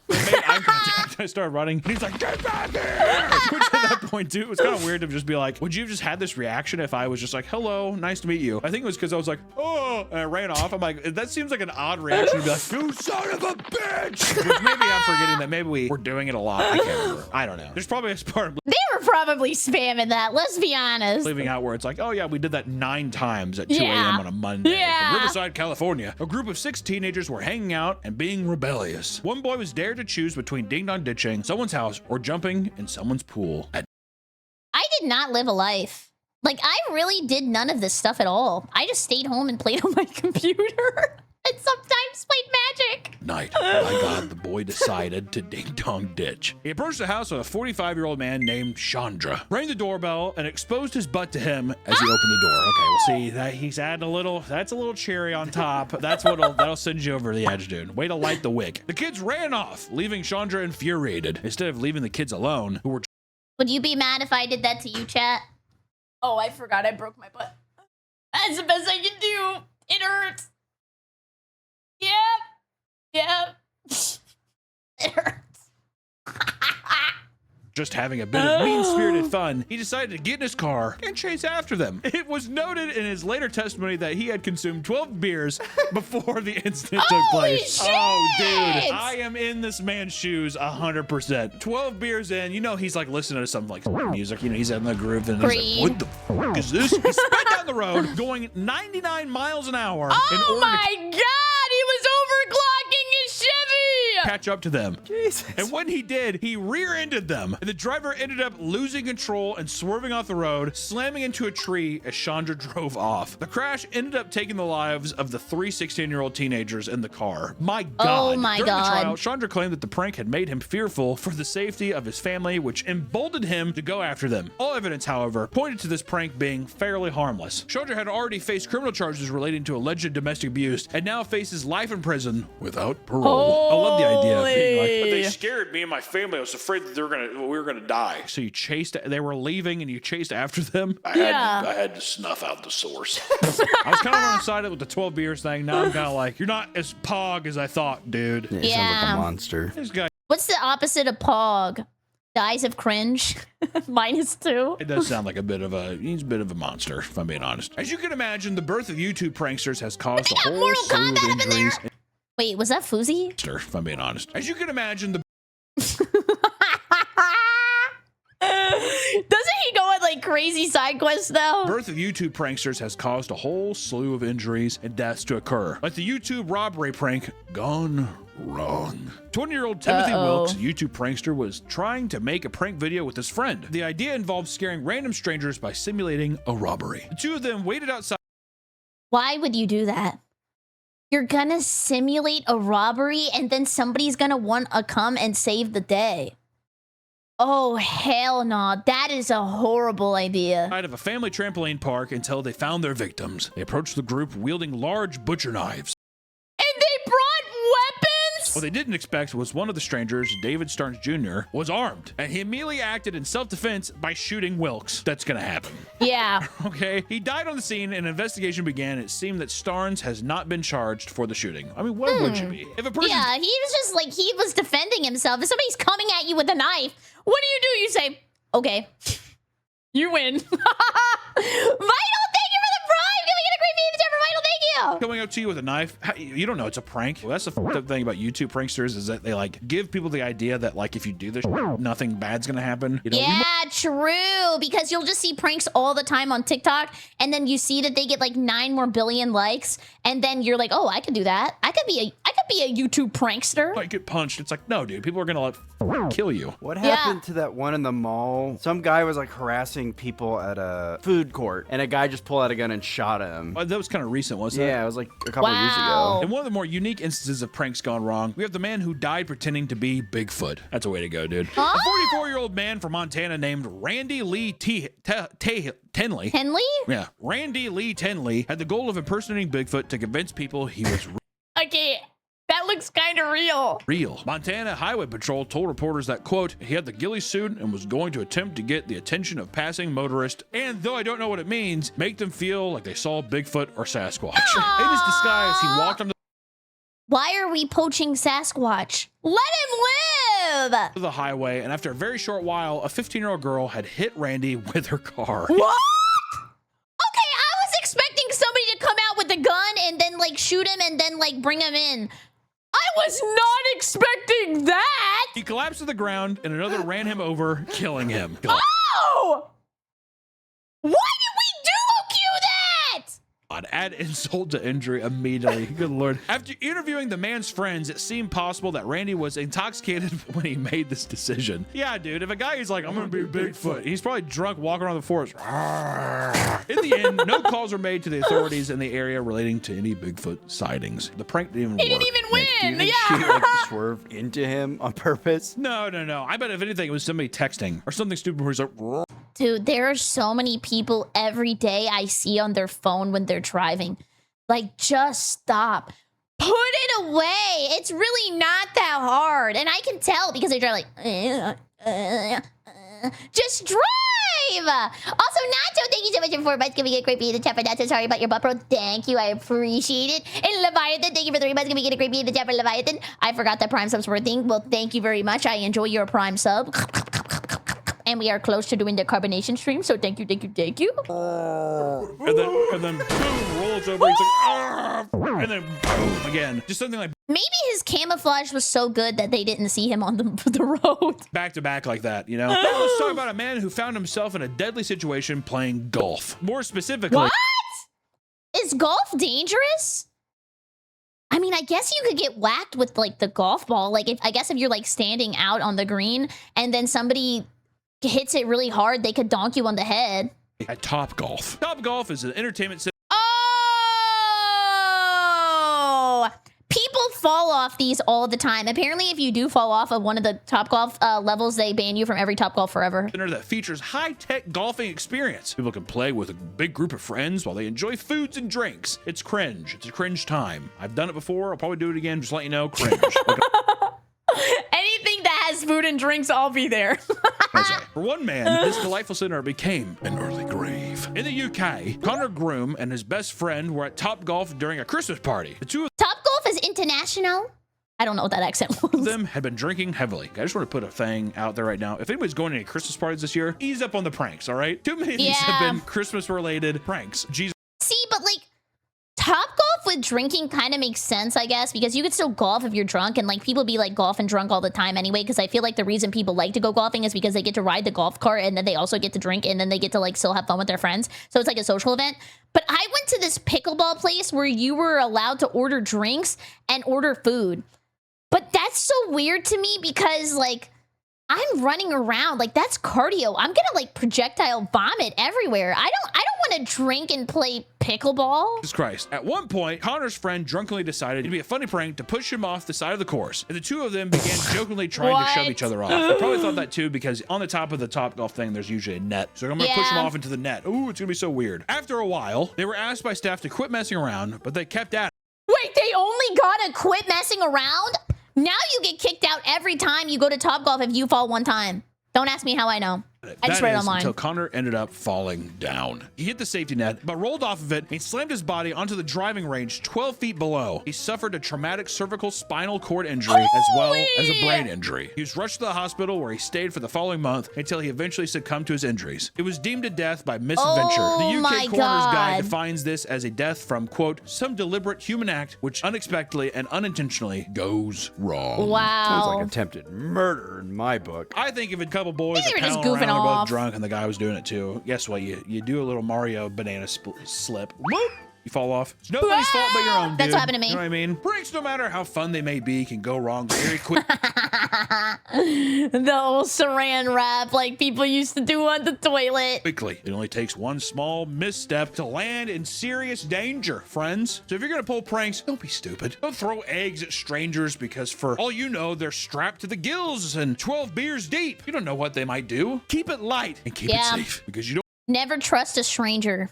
we made eye contact. I started running, and he's like, get back here! Which at that point, too, it was kind of weird to just be like, would you have just had this reaction if I was just like, hello, nice to meet you? I think it was because I was like, oh, and I ran off. I'm like, that seems like an odd reaction to be like, you son of a bitch! Which maybe I'm forgetting that maybe we were doing it a lot. I can't remember. I don't know. There's probably a part of They were probably spamming that, let's be honest. leaving out where it's like, oh yeah, we did that 9 times at 2 a.m. on a Monday. Yeah. In Riverside, California, a group of 6 teenagers were hanging out and being rebellious. One boy was dared to choose between ding-dong ditching someone's house or jumping in someone's pool. I did not live a life. Like, I really did none of this stuff at all. I just stayed home and played on my computer. And sometimes played Magic. Night. By God, the boy decided to ding-dong ditch. He approached the house of a 45-year-old man named Chandra, rang the doorbell, and exposed his butt to him as he opened the door. Okay, we'll see that he's adding a little, that's a little cherry on top. That's that'll send you over the edge, dude. Way to light the wick. The kids ran off, leaving Chandra infuriated. Instead of leaving the kids alone, who were... Would you be mad if I did that to you, chat? Oh, I forgot I broke my butt. That's the best I can do. It hurts. Yep. It hurts. Just having a bit of mean-spirited fun, he decided to get in his car and chase after them. It was noted in his later testimony that he had consumed 12 beers before the incident took place. Shit! Oh, dude. I am in this man's shoes 100%. 12 beers in, you know he's like listening to some like music, you know, he's in the groove and he's like, what the fuck is this? He sped down the road going 99 miles an hour. Oh my God, he was overclocking his Chevy! Catch up to them. Jesus. And when he did, he rear-ended them. And the driver ended up losing control and swerving off the road, slamming into a tree as Chandra drove off. The crash ended up taking the lives of the 3 16-year-old teenagers in the car. My God. Oh my During God. the trial, Chandra claimed that the prank had made him fearful for the safety of his family, which emboldened him to go after them. All evidence, however, pointed to this prank being fairly harmless. Chandra had already faced criminal charges relating to alleged domestic abuse and now faces life in prison without parole. I love the idea of being like, but they scared me and my family. I was afraid that we were gonna die. So you chased, they were leaving and you chased after them. I had to snuff out the source. I was kind of on the side with the 12 beers thing. Now I'm kind of like, you're not as pog as I thought, dude. Yeah, he sounds like a monster. This guy. What's the opposite of pog? Dies of cringe. -2. It does sound like he's a bit of a monster, if I'm being honest. As you can imagine, the birth of YouTube pranksters has caused a whole slew of injuries. Wait, was that Fuzzy? If I'm being honest. As you can imagine, the Doesn't he go on like crazy side quests though? Birth of YouTube pranksters has caused a whole slew of injuries and deaths to occur, like the YouTube robbery prank gone wrong. 20-year-old Timothy Wilkes, YouTube prankster, was trying to make a prank video with his friend. The idea involved scaring random strangers by simulating a robbery. The two of them waited outside. Why would you do that? You're gonna simulate a robbery and then somebody's gonna want to come and save the day. Oh, hell no. That is a horrible idea. Out of a family trampoline park until they found their victims. They approached the group wielding large butcher knives. And they brought weapons? What they didn't expect was one of the strangers, David Starnes Jr., was armed, and he immediately acted in self-defense by shooting Wilkes. That's gonna happen. Yeah. Okay. He died on the scene, and an investigation began. It seemed that Starnes has not been charged for the shooting. I mean, why would you be? If a person, yeah, he was just like, he was defending himself. If somebody's coming at you with a knife, what do? You say, okay, you win. Vital, thank you for the prime. Can we get a great video for Vital? Thank you. coming up to you with a knife, you don't know it's a prank. Well, that's the fucked up thing about YouTube pranksters is that they like give people the idea that like if you do this, nothing bad's gonna happen. You know, yeah, true. Because you'll just see pranks all the time on TikTok, and then you see that they get like 9 more billion likes, and then you're like, oh, I could do that. I could be a YouTube prankster. Like get punched. It's like, no, dude, people are gonna like kill you. What happened to that one in the mall? Some guy was like harassing people at a food court, and a guy just pulled out a gun and shot him. That was kind of recent, wasn't it? Yeah, it was like a couple of years ago. And one of the more unique instances of pranks gone wrong, we have the man who died pretending to be Bigfoot. That's a way to go, dude. Huh? A 44-year-old man from Montana named Randy Lee Tenley. Tenley? Yeah. Randy Lee Tenley had the goal of impersonating Bigfoot to convince people he was Okay, that looks kind of real. Montana Highway Patrol told reporters that, quote, he had the ghillie suit and was going to attempt to get the attention of passing motorists, and though I don't know what it means, make them feel like they saw Bigfoot or Sasquatch. In his disguise, he walked on Why are we poaching Sasquatch? Let him live! the highway, and after a very short while, a 15-year-old girl had hit Randy with her car. What? Okay, I was expecting somebody to come out with a gun and then like shoot him and then like bring him in. I was not expecting that! He collapsed to the ground, and another ran him over, killing him. Oh! Why did we duo queue that? Add insult to injury immediately. Good Lord. After interviewing the man's friends, it seemed possible that Randy was intoxicated when he made this decision. Yeah, dude, if a guy is like, I'm gonna be Bigfoot, he's probably drunk walking around the forest. In the end, no calls were made to the authorities in the area relating to any Bigfoot sightings. The prank didn't even work. He didn't even win. Do you think she like swerved into him on purpose? No. I bet if anything, it was somebody texting or something stupid where he's like, Dude, there are so many people every day I see on their phone when they're driving. Like, just stop. Put it away. It's really not that hard. And I can tell because they drive like, just drive. Also, Nacho, thank you so much for 4 months. Giving me a great beat in the chat for that. So sorry about your butt, bro. Thank you. I appreciate it. And Leviathan, thank you for 3 months. Giving me a great beat in the chat for Leviathan. I forgot that Prime subs were a thing. Well, thank you very much. I enjoy your Prime sub. And we are close to doing the carbonation stream, so thank you. And then boom, rolls over. He's like, ah! And then boom again. Just something like maybe his camouflage was so good that they didn't see him on the road. back to back like that, you know? Now let's talk about a man who found himself in a deadly situation playing golf. More specifically, what? Is golf dangerous? I mean, I guess you could get whacked with like the golf ball. Like, I guess if you're like standing out on the green and then somebody hits it really hard, they could donk you on the head. At Top Golf. Top Golf is an entertainment center. Oh! People fall off these all the time. Apparently, if you do fall off of one of the Top Golf levels, they ban you from every Top Golf forever. Center that features high-tech golfing experience. People can play with a big group of friends while they enjoy foods and drinks. It's cringe. It's a cringe time. I've done it before. I'll probably do it again. Just let you know, cringe. Anything that has food and drinks, I'll be there. For one man, this delightful center became an early grave. In the UK, Connor Groom and his best friend were at Top Golf during a Christmas party. The two Top Golf is international. I don't know what that accent was. of them had been drinking heavily. I just want to put a thing out there right now. If anybody's going to any Christmas parties this year, ease up on the pranks, all right? Too many of these have been Christmas-related pranks. Jesus. See, but like, Top Golf with drinking kind of makes sense, I guess, because you could still golf if you're drunk, and like people be like golfing drunk all the time anyway, because I feel like the reason people like to go golfing is because they get to ride the golf cart and then they also get to drink and then they get to like still have fun with their friends. So it's like a social event. But I went to this pickleball place where you were allowed to order drinks and order food. But that's so weird to me because like I'm running around, like that's cardio. I'm gonna like projectile vomit everywhere. I don't want to drink and play pickleball. Jesus Christ. At one point, Connor's friend drunkenly decided it'd be a funny prank to push him off the side of the course. And the two of them began jokingly trying to shove each other off. They probably thought that too because on the top of the Topgolf thing, there's usually a net. So I'm gonna push him off into the net. Ooh, it's gonna be so weird. After a while, they were asked by staff to quit messing around, but they kept at it. Wait, they only gotta quit messing around? Now you get kicked out every time you go to Topgolf if you fall one time. Don't ask me how I know. I just read it online. Until Connor ended up falling down. He hit the safety net, but rolled off of it and slammed his body onto the driving range 12 feet below. He suffered a traumatic cervical spinal cord injury as well as a brain injury. He was rushed to the hospital where he stayed for the following month until he eventually succumbed to his injuries. It was deemed a death by misadventure. The UK coroner's guide defines this as a death from, quote, some deliberate human act which unexpectedly and unintentionally goes wrong. Wow. Sounds like attempted murder in my book. I think if a couple boys are just pounding goofing around, they're both off. drunk, and the guy was doing it too. Guess what? You do a little Mario banana slip. Whoop! You fall off. It's nobody's fault but your own, dude. That's what happened to me. You know what I mean? Pranks, no matter how fun they may be, can go wrong very quick. The old saran wrap like people used to do on the toilet. Quickly. It only takes one small misstep to land in serious danger, friends. So if you're gonna pull pranks, don't be stupid. Don't throw eggs at strangers because for all you know, they're strapped to the gills and 12 beers deep. You don't know what they might do. Keep it light and keep it safe because you don't Never trust a stranger.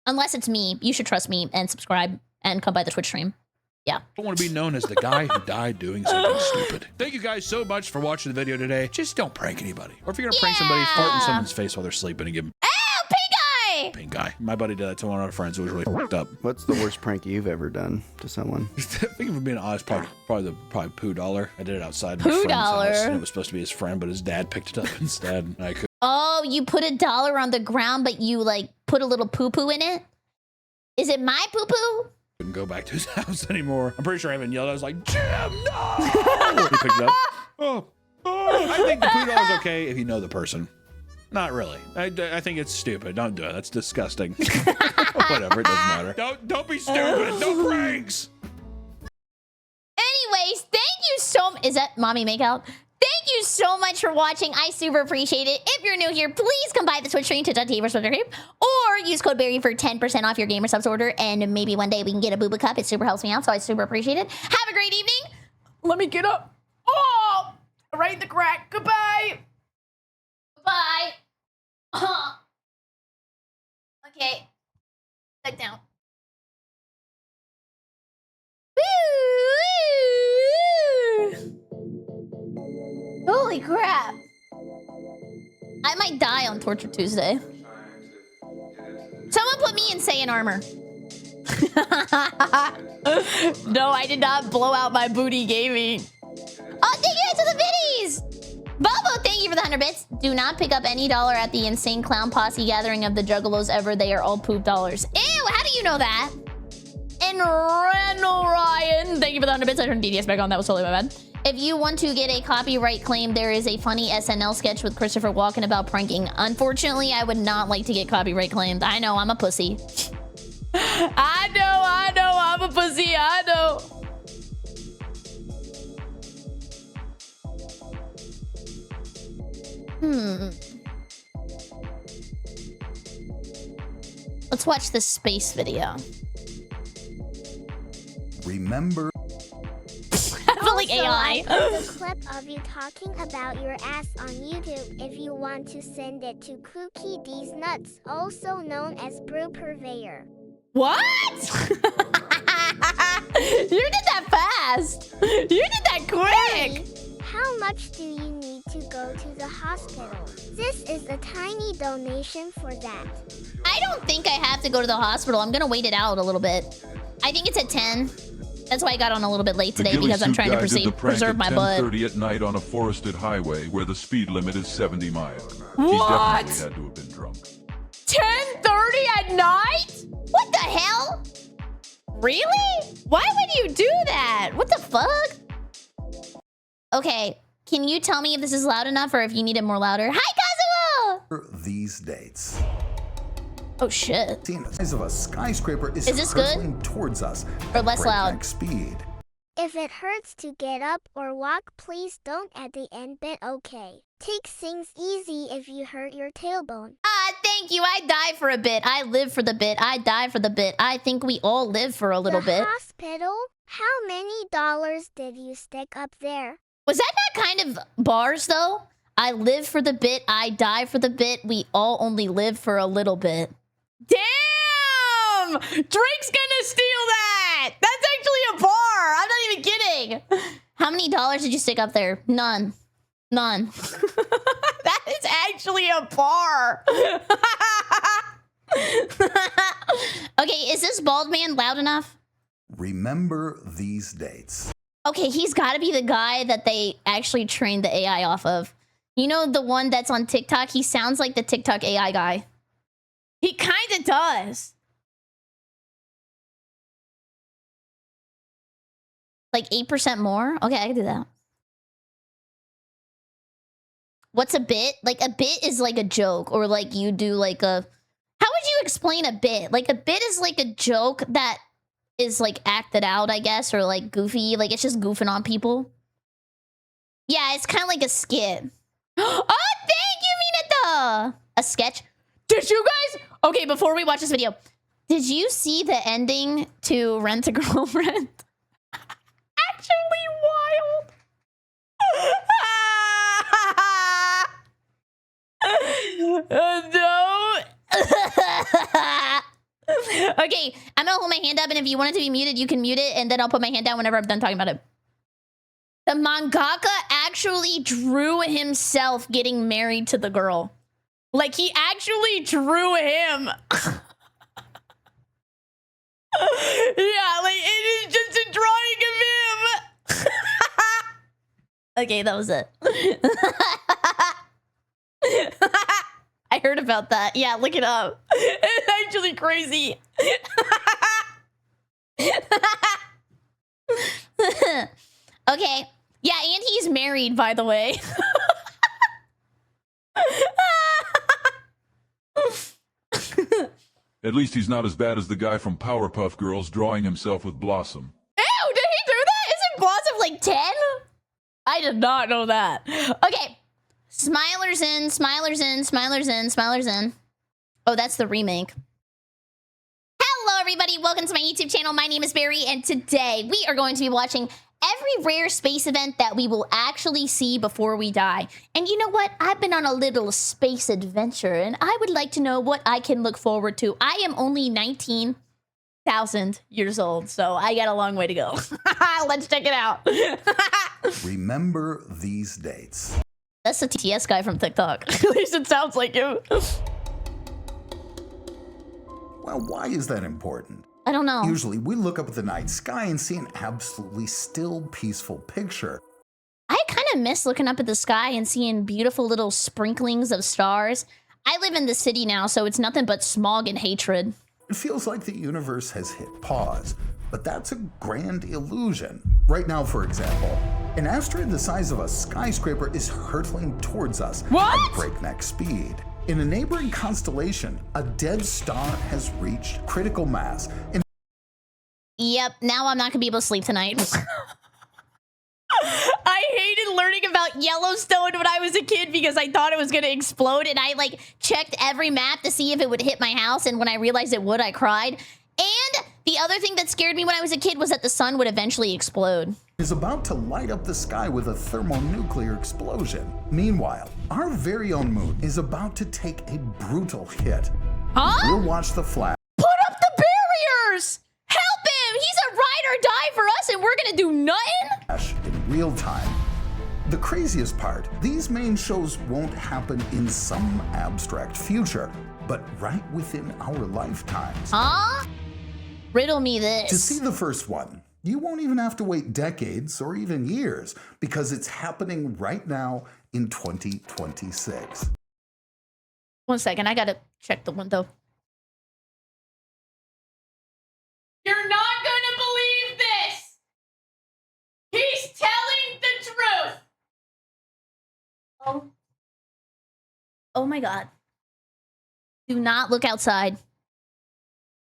Unless it's me. You should trust me and subscribe and come by the Twitch stream. Yeah. don't want to be known as the guy who died doing something stupid. Thank you guys so much for watching the video today. Just don't prank anybody. Or if you're gonna prank somebody, fart in someone's face while they're sleeping and give them pink eye. My buddy did that to one of our friends. It was really fucked up. What's the worst prank you've ever done to someone? I think if I'm being honest, probably Pooh Dollar. I did it outside my Pooh friend's Dollar? house, and it was supposed to be his friend, but his dad picked it up instead. And I Oh, you put $1 on the ground, but you like put a little poo-poo in it? Is it my poo-poo? couldn't go back to his house anymore. I'm pretty sure I even yelled. I was like, Jim, no! He picked it up. I think the Pooh Dollar's okay if you know the person. Not really. I think it's stupid. Don't do it. That's disgusting. Whatever. It doesn't matter. Don't be stupid. No pranks. Anyways, thank you so much. Is that mommy makeout? Thank you so much for watching. I super appreciate it. If you're new here, please come by the Twitch stream, twitch.tv/BerryCrepe, or use code Berry for 10% off your gamer subs order, and maybe one day we can get a booba cup. It super helps me out, so I super appreciate it. Have a great evening. Let me get up. Oh, right in the crack. Goodbye. Bye. Okay. Back down. Holy crap. I might die on Torture Tuesday. Someone put me in Saiyan armor. No, I did not blow out my booty gaming. Oh, thank you guys for the biddies! Bobo, thank you for the 100 bits. Do not pick up any dollar at the insane clown posse gathering of the juggalos ever. They are all poop dollars. Ew, how do you know that? And Randall Ryan, thank you for the 100 bits. I turned DDS back on. That was totally my bad. If you want to get a copyright claim, there is a funny SNL sketch with Christopher Walken about pranking. Unfortunately, I would not like to get copyright claimed. I know, I'm a pussy. I know, I'm a pussy. I know. Let's watch the space video. Remember. Like AI. The clip of you talking about your ass on YouTube if you want to send it to Cookie D's Nuts, also known as Brew Purveyor. What? You did that fast. You did that quick. How much do you need to go to the hospital? This is a tiny donation for that. I don't think I have to go to the hospital. I'm gonna wait it out a little bit. I think it's at 10. That's why I got on a little bit late today, because I'm trying to preserve my butt. 10:30 at night on a forested highway where the speed limit is 70 miles. What? He definitely had to have been drunk. 10:30 at night? What the hell? Really? Why would you do that? What the fuck? Okay, can you tell me if this is loud enough or if you need it more louder? Hi, Kazuo! These dates. Oh shit. The size of a skyscraper is this good? hurtling towards us Or at less loud? breakneck speed. If it hurts to get up or walk, please don't at the end bit, okay? Take things easy if you hurt your tailbone. Thank you. I die for a bit. I live for the bit. I die for the bit. I think we all live for a little bit. Hospital? How many dollars did you stick up there? Was that not kind of bars, though? I live for the bit. I die for the bit. We all only live for a little bit. Damn! Drake's gonna steal that! That's actually a bar! I'm not even kidding! How many dollars did you stick up there? None. None. That is actually a bar! Okay, is this bald man loud enough? Remember these dates. Okay, he's gotta be the guy that they actually trained the AI off of. You know the one that's on TikTok? He sounds like the TikTok AI guy. He kinda does. Like 8% more? Okay, I can do that. What's a bit? Like a bit is like a joke, or like you do like a... How would you explain a bit? Like a bit is like a joke that is like acted out, I guess, or like goofy. Like it's just goofing on people. Yeah, it's kind of like a skit. Oh, thank you, Mineta! A sketch. Did you guys... Okay, before we watch this video, did you see the ending to Rent a Girlfriend? Actually wild. No. Okay, I'm gonna hold my hand up, and if you want it to be muted, you can mute it, and then I'll put my hand down whenever I'm done talking about it. The mangaka actually drew himself getting married to the girl. Like, he actually drew him. Yeah, like, it is just a drawing of him. Okay, that was it. I heard about that. Yeah, look it up. It's actually crazy. Okay. Yeah, and he's married, by the way. At least he's not as bad as the guy from Powerpuff Girls drawing himself with Blossom. Ew, did he do that? Isn't Blossom like 10? I did not know that. Okay. Smilers in, Smilers in, Smilers in, Smilers in. Oh, that's the remake. Hello, everybody. Welcome to my YouTube channel. My name is Barry, and today we are going to be watching every rare space event that we will actually see before we die. And you know what? I've been on a little space adventure, and I would like to know what I can look forward to. I am only 19,000 years old, so I got a long way to go. Let's check it out. Remember these dates. That's the TTS guy from TikTok. At least it sounds like him. Well, why is that important? I don't know. Usually we look up at the night sky and see an absolutely still, peaceful picture. I kind of miss looking up at the sky and seeing beautiful little sprinklings of stars. I live in the city now, so it's nothing but smog and hatred. It feels like the universe has hit pause, but that's a grand illusion. Right now, for example, an asteroid the size of a skyscraper is hurtling towards us at breakneck speed. In a neighboring constellation, a dead star has reached critical mass. Yep, now I'm not gonna be able to sleep tonight. I hated learning about Yellowstone when I was a kid because I thought it was gonna explode, and I like checked every map to see if it would hit my house, and when I realized it would, I cried. And the other thing that scared me when I was a kid was that the sun would eventually explode. Is about to light up the sky with a thermonuclear explosion. Meanwhile, our very own moon is about to take a brutal hit. Huh? We'll watch the flash. Put up the barriers! Help him! He's a ride or die for us, and we're gonna do nothing? In real time. The craziest part, these main shows won't happen in some abstract future, but right within our lifetimes. Huh? Riddle me this. To see the first one, you won't even have to wait decades or even years because it's happening right now in 2026. 1 second, I gotta check the window. You're not gonna Oh my god. Do not look outside.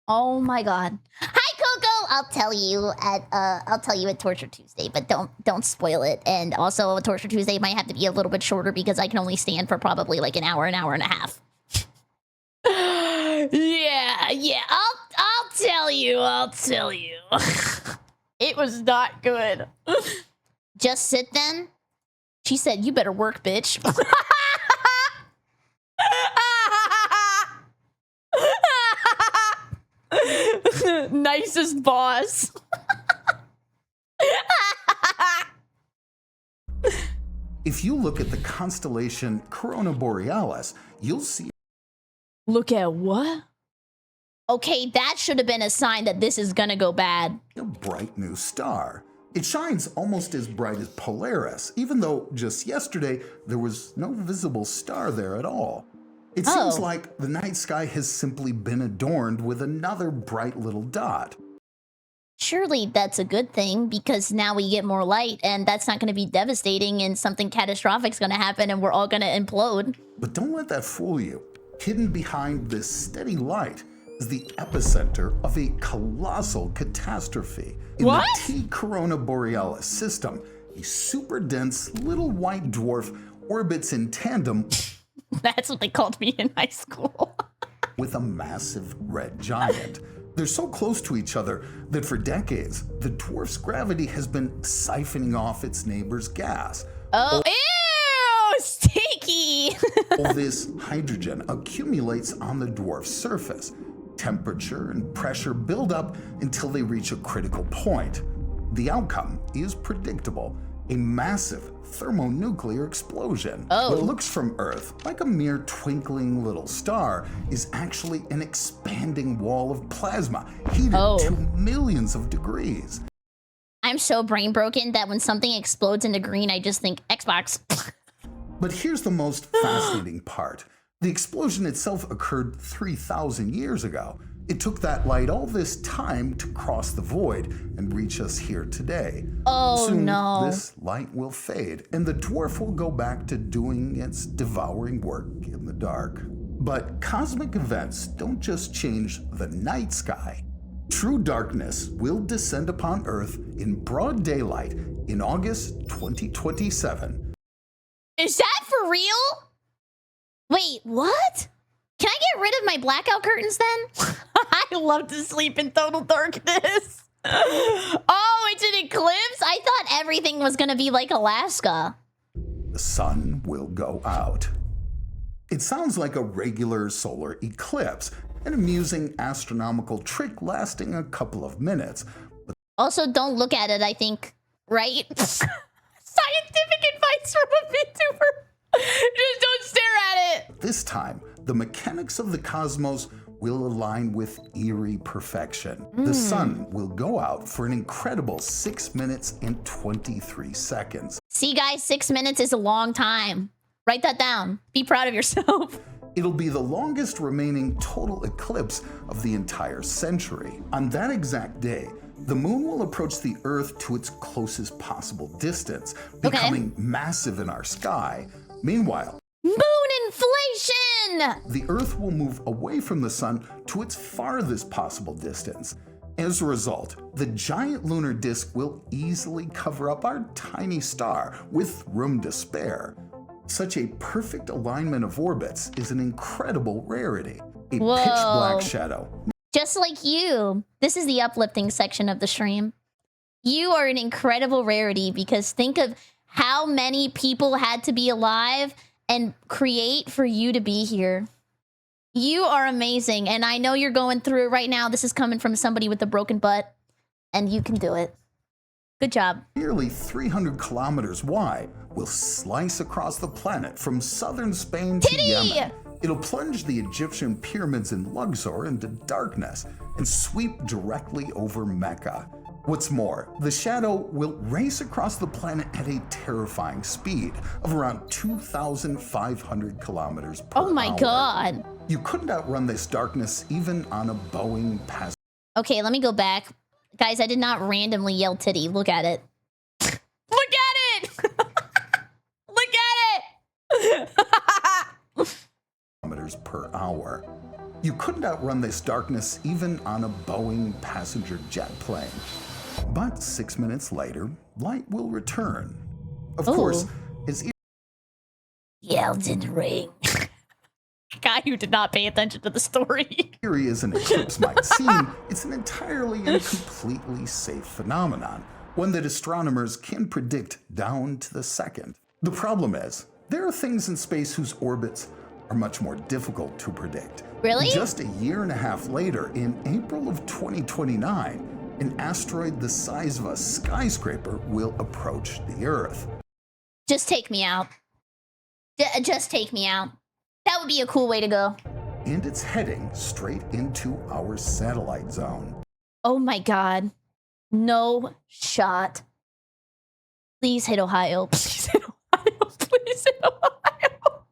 Oh my god. Hi Coco! I'll tell you at Torture Tuesday, but don't spoil it. And also Torture Tuesday might have to be a little bit shorter because I can only stand for probably like an hour and a half. Yeah, I'll tell you. It was not good. Just sit then? She said, you better work, bitch. Nicest boss. If you look at the constellation Corona Borealis, you'll see. Look at what? Okay, that should have been a sign that this is gonna go bad. A bright new star. It shines almost as bright as Polaris, even though just yesterday there was no visible star there at all. It seems like the night sky has simply been adorned with another bright little dot. Surely that's a good thing because now we get more light and that's not going to be devastating and something catastrophic is going to happen and we're all going to implode. But don't let that fool you. Hidden behind this steady light is the epicenter of a colossal catastrophe. In the T Corona Borealis system, a super dense little white dwarf orbits in tandem. That's what they called me in high school. With a massive red giant. They're so close to each other that for decades, the dwarf's gravity has been siphoning off its neighbor's gas. Oh, ew, sticky. All this hydrogen accumulates on the dwarf's surface. Temperature and pressure build up until they reach a critical point. The outcome is predictable. A massive thermonuclear explosion. What looks from Earth like a mere twinkling little star is actually an expanding wall of plasma heated to millions of degrees. I'm so brain broken that when something explodes into green, I just think Xbox. But here's the most fascinating part. The explosion itself occurred 3,000 years ago. It took that light all this time to cross the void and reach us here today. Soon, this light will fade, and the dwarf will go back to doing its devouring work in the dark. But cosmic events don't just change the night sky. True darkness will descend upon Earth in broad daylight in August 2027. Is that for real? Wait, what? Can I get rid of my blackout curtains then? I love to sleep in total darkness. Oh, it's an eclipse? I thought everything was gonna be like Alaska. The sun will go out. It sounds like a regular solar eclipse, an amusing astronomical trick lasting a couple of minutes. But also, don't look at it, I think, right? Scientific advice from a VTuber. Just don't stare at it. This time, the mechanics of the cosmos will align with eerie perfection. The sun will go out for an incredible 6 minutes and 23 seconds. See, guys, 6 minutes is a long time. Write that down. Be proud of yourself. It'll be the longest remaining total eclipse of the entire century. On that exact day, the moon will approach the Earth to its closest possible distance, becoming massive in our sky. Meanwhile, moon inflation! The Earth will move away from the sun to its farthest possible distance. As a result, the giant lunar disk will easily cover up our tiny star with room to spare. Such a perfect alignment of orbits is an incredible rarity. A pitch black shadow. Just like you. This is the uplifting section of the stream. You are an incredible rarity because think of how many people had to be alive and create for you to be here. You are amazing, and I know you're going through it right now. This is coming from somebody with a broken butt, and you can do it. Good job. Nearly 300 kilometers wide, will slice across the planet from southern Spain to Yemen. It'll plunge the Egyptian pyramids in Luxor into darkness and sweep directly over Mecca. What's more, the shadow will race across the planet at a terrifying speed of around 2,500 kilometers per hour. Oh my god. You couldn't outrun this darkness even on a Boeing passenger. Okay, let me go back. Guys, I did not randomly yell titty. Look at it. Look at it! Look at it! kilometers per hour. You couldn't outrun this darkness even on a Boeing passenger jet plane. But 6 minutes later, light will return. Of course, as Elden Ring. Guy who did not pay attention to the story. eerie as an eclipse might seem, it's an entirely and completely safe phenomenon, one that astronomers can predict down to the second. The problem is, there are things in space whose orbits are much more difficult to predict. Really? Just a year and a half later, in April of 2029, an asteroid the size of a skyscraper will approach the Earth. Just take me out. Just take me out. That would be a cool way to go. And it's heading straight into our satellite zone. Oh my god. No shot. Please hit Ohio. Please hit Ohio. Please hit Ohio.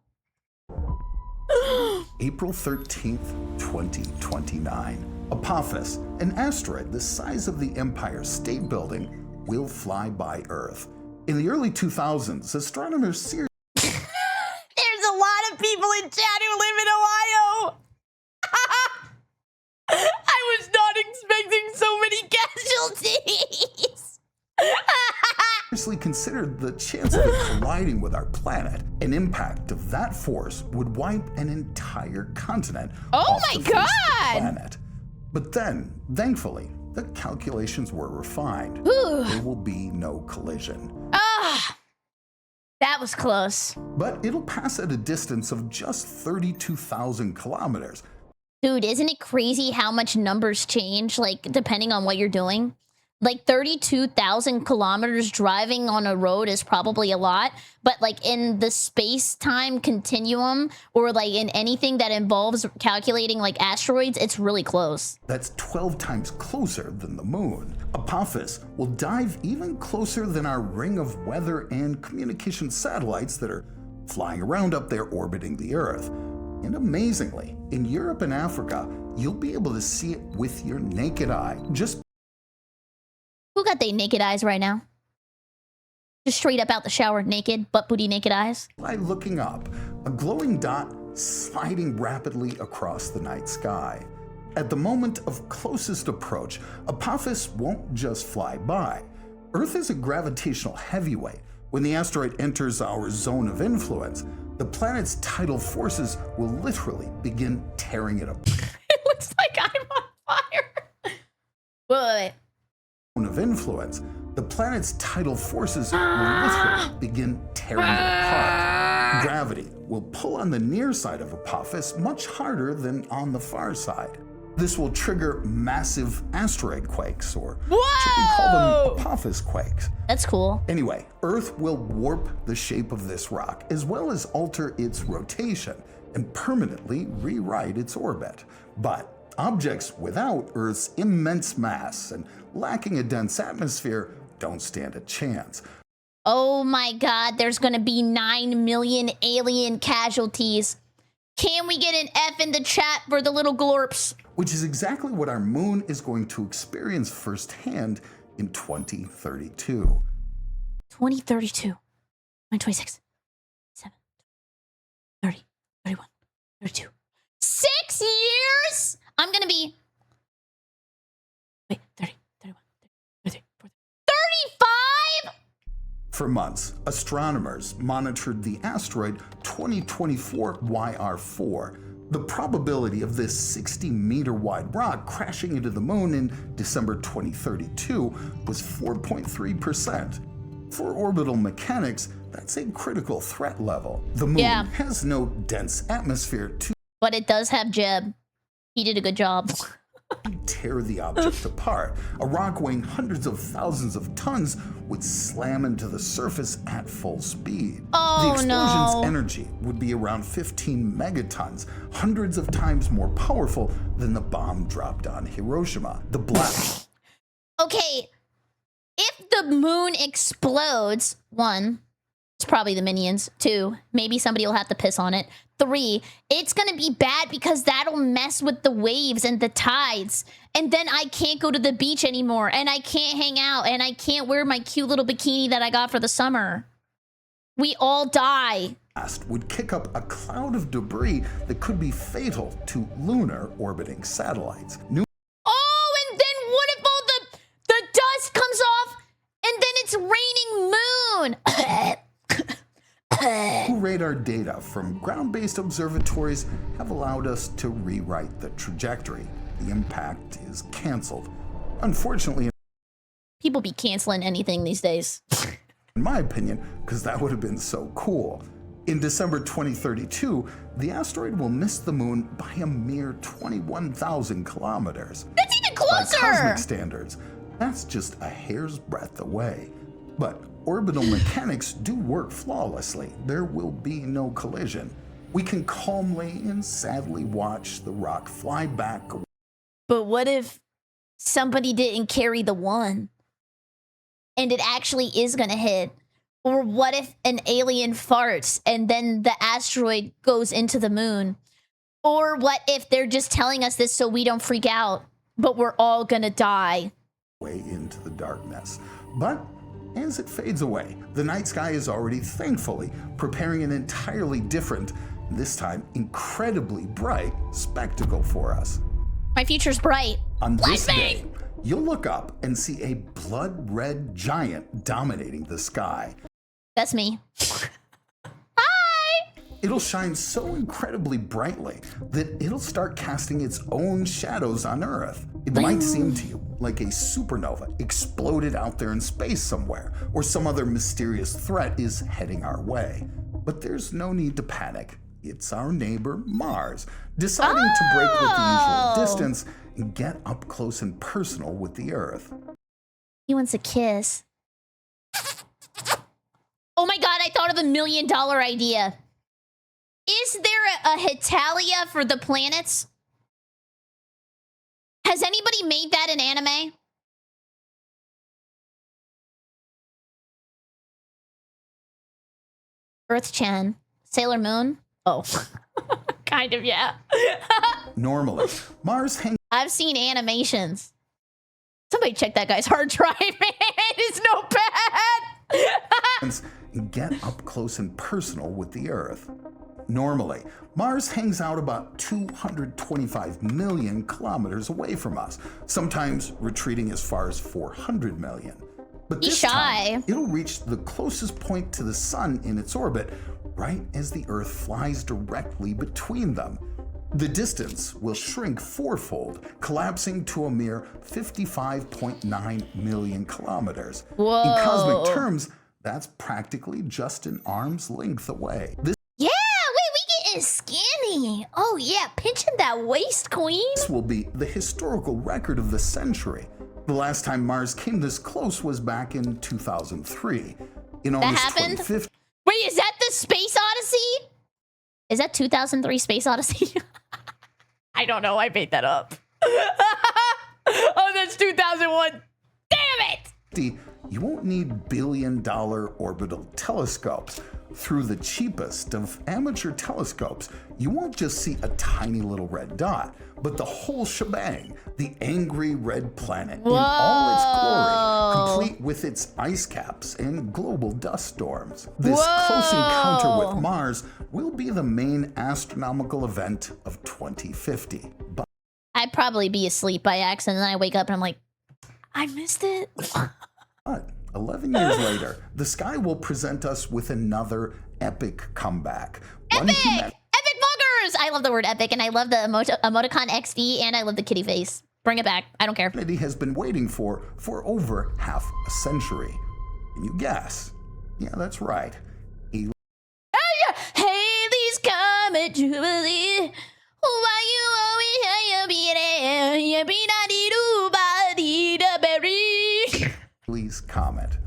April 13th, 2029. Apophis, an asteroid the size of the Empire State Building, will fly by Earth. In the early 2000s, astronomers seriously There's a lot of people in chat who live in Ohio. I was not expecting so many casualties. considered the chance of it colliding with our planet. An impact of that force would wipe an entire continent off the face of the planet. But then, thankfully, the calculations were refined. There will be no collision. That was close. But it'll pass at a distance of just 32,000 kilometers. Dude, isn't it crazy how much numbers change, like, depending on what you're doing? Like, 32,000 kilometers driving on a road is probably a lot, but, like, in the space-time continuum, or, like, in anything that involves calculating, like, asteroids, it's really close. That's 12 times closer than the moon. Apophis will dive even closer than our ring of weather and communication satellites that are flying around up there orbiting the Earth. And amazingly, in Europe and Africa, you'll be able to see it with your naked eye. Just Who got their naked eyes right now? Just straight up out the shower, naked, butt booty naked eyes? by looking up, a glowing dot sliding rapidly across the night sky. At the moment of closest approach, Apophis won't just fly by. Earth is a gravitational heavyweight. When the asteroid enters our zone of influence, the planet's tidal forces will literally begin tearing it apart. It looks like I'm on fire. Wait. Zone of influence, the planet's tidal forces will literally begin tearing it apart. Gravity will pull on the near side of Apophis much harder than on the far side. This will trigger massive asteroid quakes, or should we call them Apophis quakes? That's cool. Anyway, Earth will warp the shape of this rock, as well as alter its rotation and permanently rewrite its orbit. But objects without Earth's immense mass and lacking a dense atmosphere don't stand a chance. Oh my god, there's gonna be 9 million alien casualties. Can we get an F in the chat for the little glorps? Which is exactly what our moon is going to experience firsthand in 2032. 2032, 26, 7, 30, 31, 32. 6 years? I'm gonna be... Wait, 30, 31, 33, 34, 35? For months, astronomers monitored the asteroid 2024 YR4. The probability of this 60-meter wide rock crashing into the moon in December 2032 was 4.3%. For orbital mechanics, that's a critical threat level. The moon has no dense atmosphere to But it does have Jeb. He did a good job. tear the object apart. A rock weighing hundreds of thousands of tons would slam into the surface at full speed. The explosion's energy would be around 15 megatons, hundreds of times more powerful than the bomb dropped on Hiroshima. The blast. Okay, if the moon explodes, 1, it's probably the minions. 2, maybe somebody will have to piss on it. 3, it's gonna be bad because that'll mess with the waves and the tides. And then I can't go to the beach anymore, and I can't hang out, and I can't wear my cute little bikini that I got for the summer. We all die. would kick up a cloud of debris that could be fatal to lunar orbiting satellites. Oh, and then what if all the dust comes off and then it's raining moon? New radar data from ground-based observatories have allowed us to rewrite the trajectory. The impact is canceled. Unfortunately, people be canceling anything these days. In my opinion, because that would have been so cool. In December 2032, the asteroid will miss the moon by a mere 21,000 kilometers. That's even closer! By cosmic standards, that's just a hair's breadth away. But orbital mechanics do work flawlessly. There will be no collision. We can calmly and sadly watch the rock fly back. But what if somebody didn't carry the one and it actually is gonna hit? Or what if an alien farts and then the asteroid goes into the moon? Or what if they're just telling us this so we don't freak out, but we're all gonna die? Way into the darkness. But as it fades away, the night sky is already thankfully preparing an entirely different, this time incredibly bright, spectacle for us. My future's bright. On this day, you'll look up and see a blood-red giant dominating the sky. That's me. It'll shine so incredibly brightly that it'll start casting its own shadows on Earth. It might seem to you like a supernova exploded out there in space somewhere, or some other mysterious threat is heading our way. But there's no need to panic. It's our neighbor, Mars, deciding to break with the usual distance and get up close and personal with the Earth. He wants a kiss. Oh my god, I thought of $1 million idea. Is there a Hetalia for the planets? Has anybody made that in anime? Earth-chan. Sailor Moon? Oh. Kind of, yeah. Normally, Mars hangs... I've seen animations. Somebody check that guy's hard drive, man. It's no bad. and get up close and personal with the Earth. Normally, Mars hangs out about 225 million kilometers away from us, sometimes retreating as far as 400 million. But this time, it'll reach the closest point to the sun in its orbit right as the Earth flies directly between them. The distance will shrink fourfold, collapsing to a mere 55.9 million kilometers. Whoa. In cosmic terms, that's practically just an arm's length away. Yeah, wait, we getting skinny. Oh yeah, pinching that waist, queen. This will be the historical record of the century. The last time Mars came this close was back in 2003. In August 2015. Wait, is that the Space Odyssey? Is that 2003 Space Odyssey? I don't know, I made that up. Oh, that's 2001. Damn it! You won't need billion-dollar orbital telescopes. Through the cheapest of amateur telescopes, you won't just see a tiny little red dot, but the whole shebang, the angry red planet in all its glory, complete with its ice caps and global dust storms. This close encounter with Mars will be the main astronomical event of 2050. But I'd probably be asleep by accident, and then I wake up and I'm like, I missed it. But 11 years later, the sky will present us with another epic comeback. Epic! Epic buggers! I love the word epic, and I love the emoticon XD, and I love the kitty face. Bring it back. I don't care. Humanity has been waiting for over half a century. Can you guess? Yeah, that's right. Haley's Comet Jubilee. Why you always have be there? You be not do body the berry. Haley's Comet.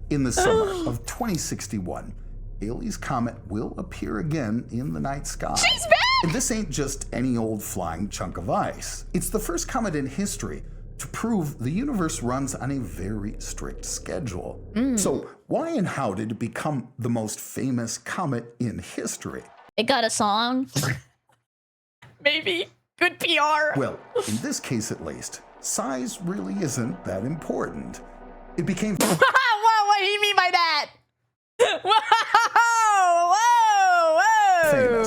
In the summer of 2061, Haley's Comet will appear again in the night sky. She's back! And this ain't just any old flying chunk of ice. It's the first comet in history to prove the universe runs on a very strict schedule. So why and how did it become the most famous comet in history? It got a song. Maybe. Good PR. Well, in this case at least, size really isn't that important. It became... Whoa, what do you mean by that? Whoa, whoa.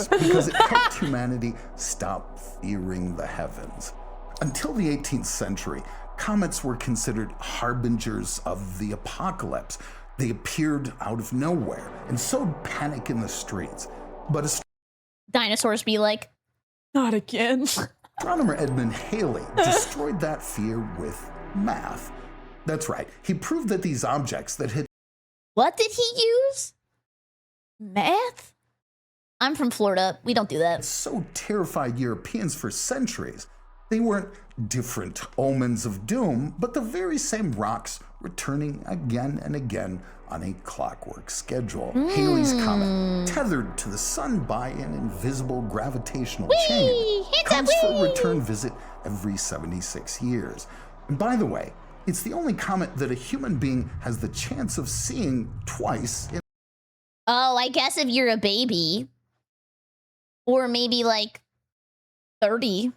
this because it helped humanity stop fearing the heavens. Until the 18th century, comets were considered harbingers of the apocalypse. They appeared out of nowhere and sowed panic in the streets. But dinosaurs be like, not again. Astronomer Edmund Halley destroyed that fear with math. That's right, he proved that these objects that had... What did he use? Math? I'm from Florida. We don't do that. So terrified Europeans for centuries. They weren't different omens of doom, but the very same rocks returning again and again on a clockwork schedule. Halley's Comet, tethered to the sun by an invisible gravitational chain, comes for a return visit every 76 years. And by the way, it's the only comet that a human being has the chance of seeing twice. Oh, I guess if you're a baby. Or maybe like 30.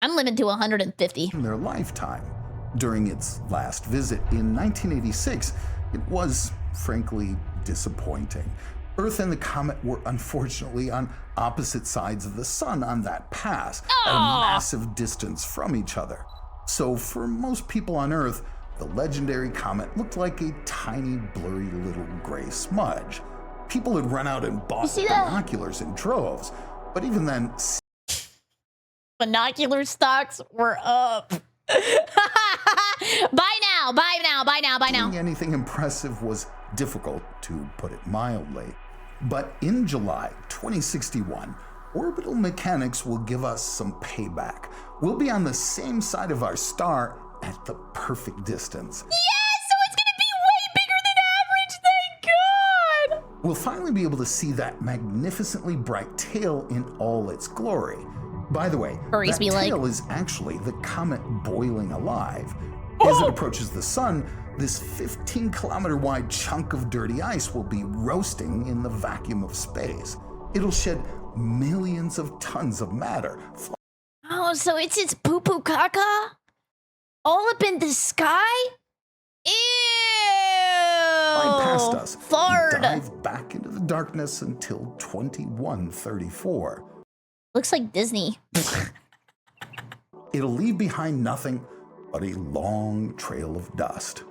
I'm living to 150. In their lifetime. During its last visit in 1986, it was frankly disappointing. Earth and the comet were unfortunately on opposite sides of the sun on that pass, at a massive distance from each other. So for most people on Earth, the legendary comet looked like a tiny, blurry little gray smudge. People had run out and bought binoculars in droves, but even then, binocular stocks were up. Buy now, buy now, buy now, buy now. Doing anything impressive was difficult, to put it mildly. But in July 2061, orbital mechanics will give us some payback. We'll be on the same side of our star at the perfect distance. Yes, so it's gonna be way bigger than average, thank God! We'll finally be able to see that magnificently bright tail in all its glory. By the way, that tail is actually the comet boiling alive. As it approaches the sun, this 15-kilometer wide chunk of dirty ice will be roasting in the vacuum of space. It'll shed millions of tons of matter. Oh, so it's its poo-poo caca? All up in the sky? Ew! Flying past us, Fard. dive back into the darkness until 2134. Looks like Disney. It'll leave behind nothing but a long trail of dust.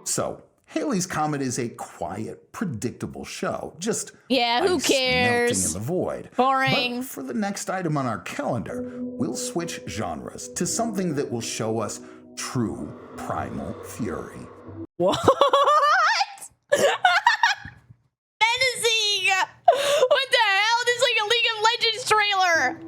So, Halley's Comet is a quiet, predictable show. Just who ice cares? melting in the void. Boring. But for the next item on our calendar, we'll switch genres to something that will show us true primal fury. What? Menacing! What the hell? This is like a League of Legends trailer!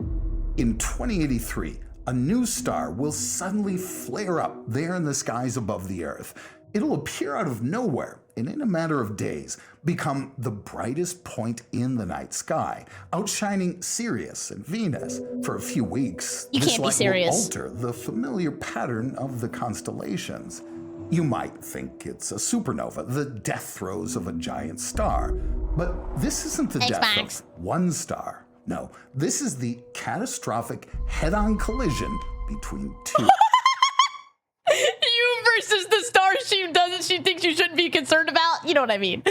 In 2083, a new star will suddenly flare up there in the skies above the Earth. It'll appear out of nowhere and in a matter of days become the brightest point in the night sky, outshining Sirius and Venus. For a few weeks, this light will alter the familiar pattern of the constellations. You might think it's a supernova, the death throes of a giant star. But this isn't the death of one star. No, this is the catastrophic head-on collision between two. You versus the star she thinks you shouldn't be concerned about? You know what I mean.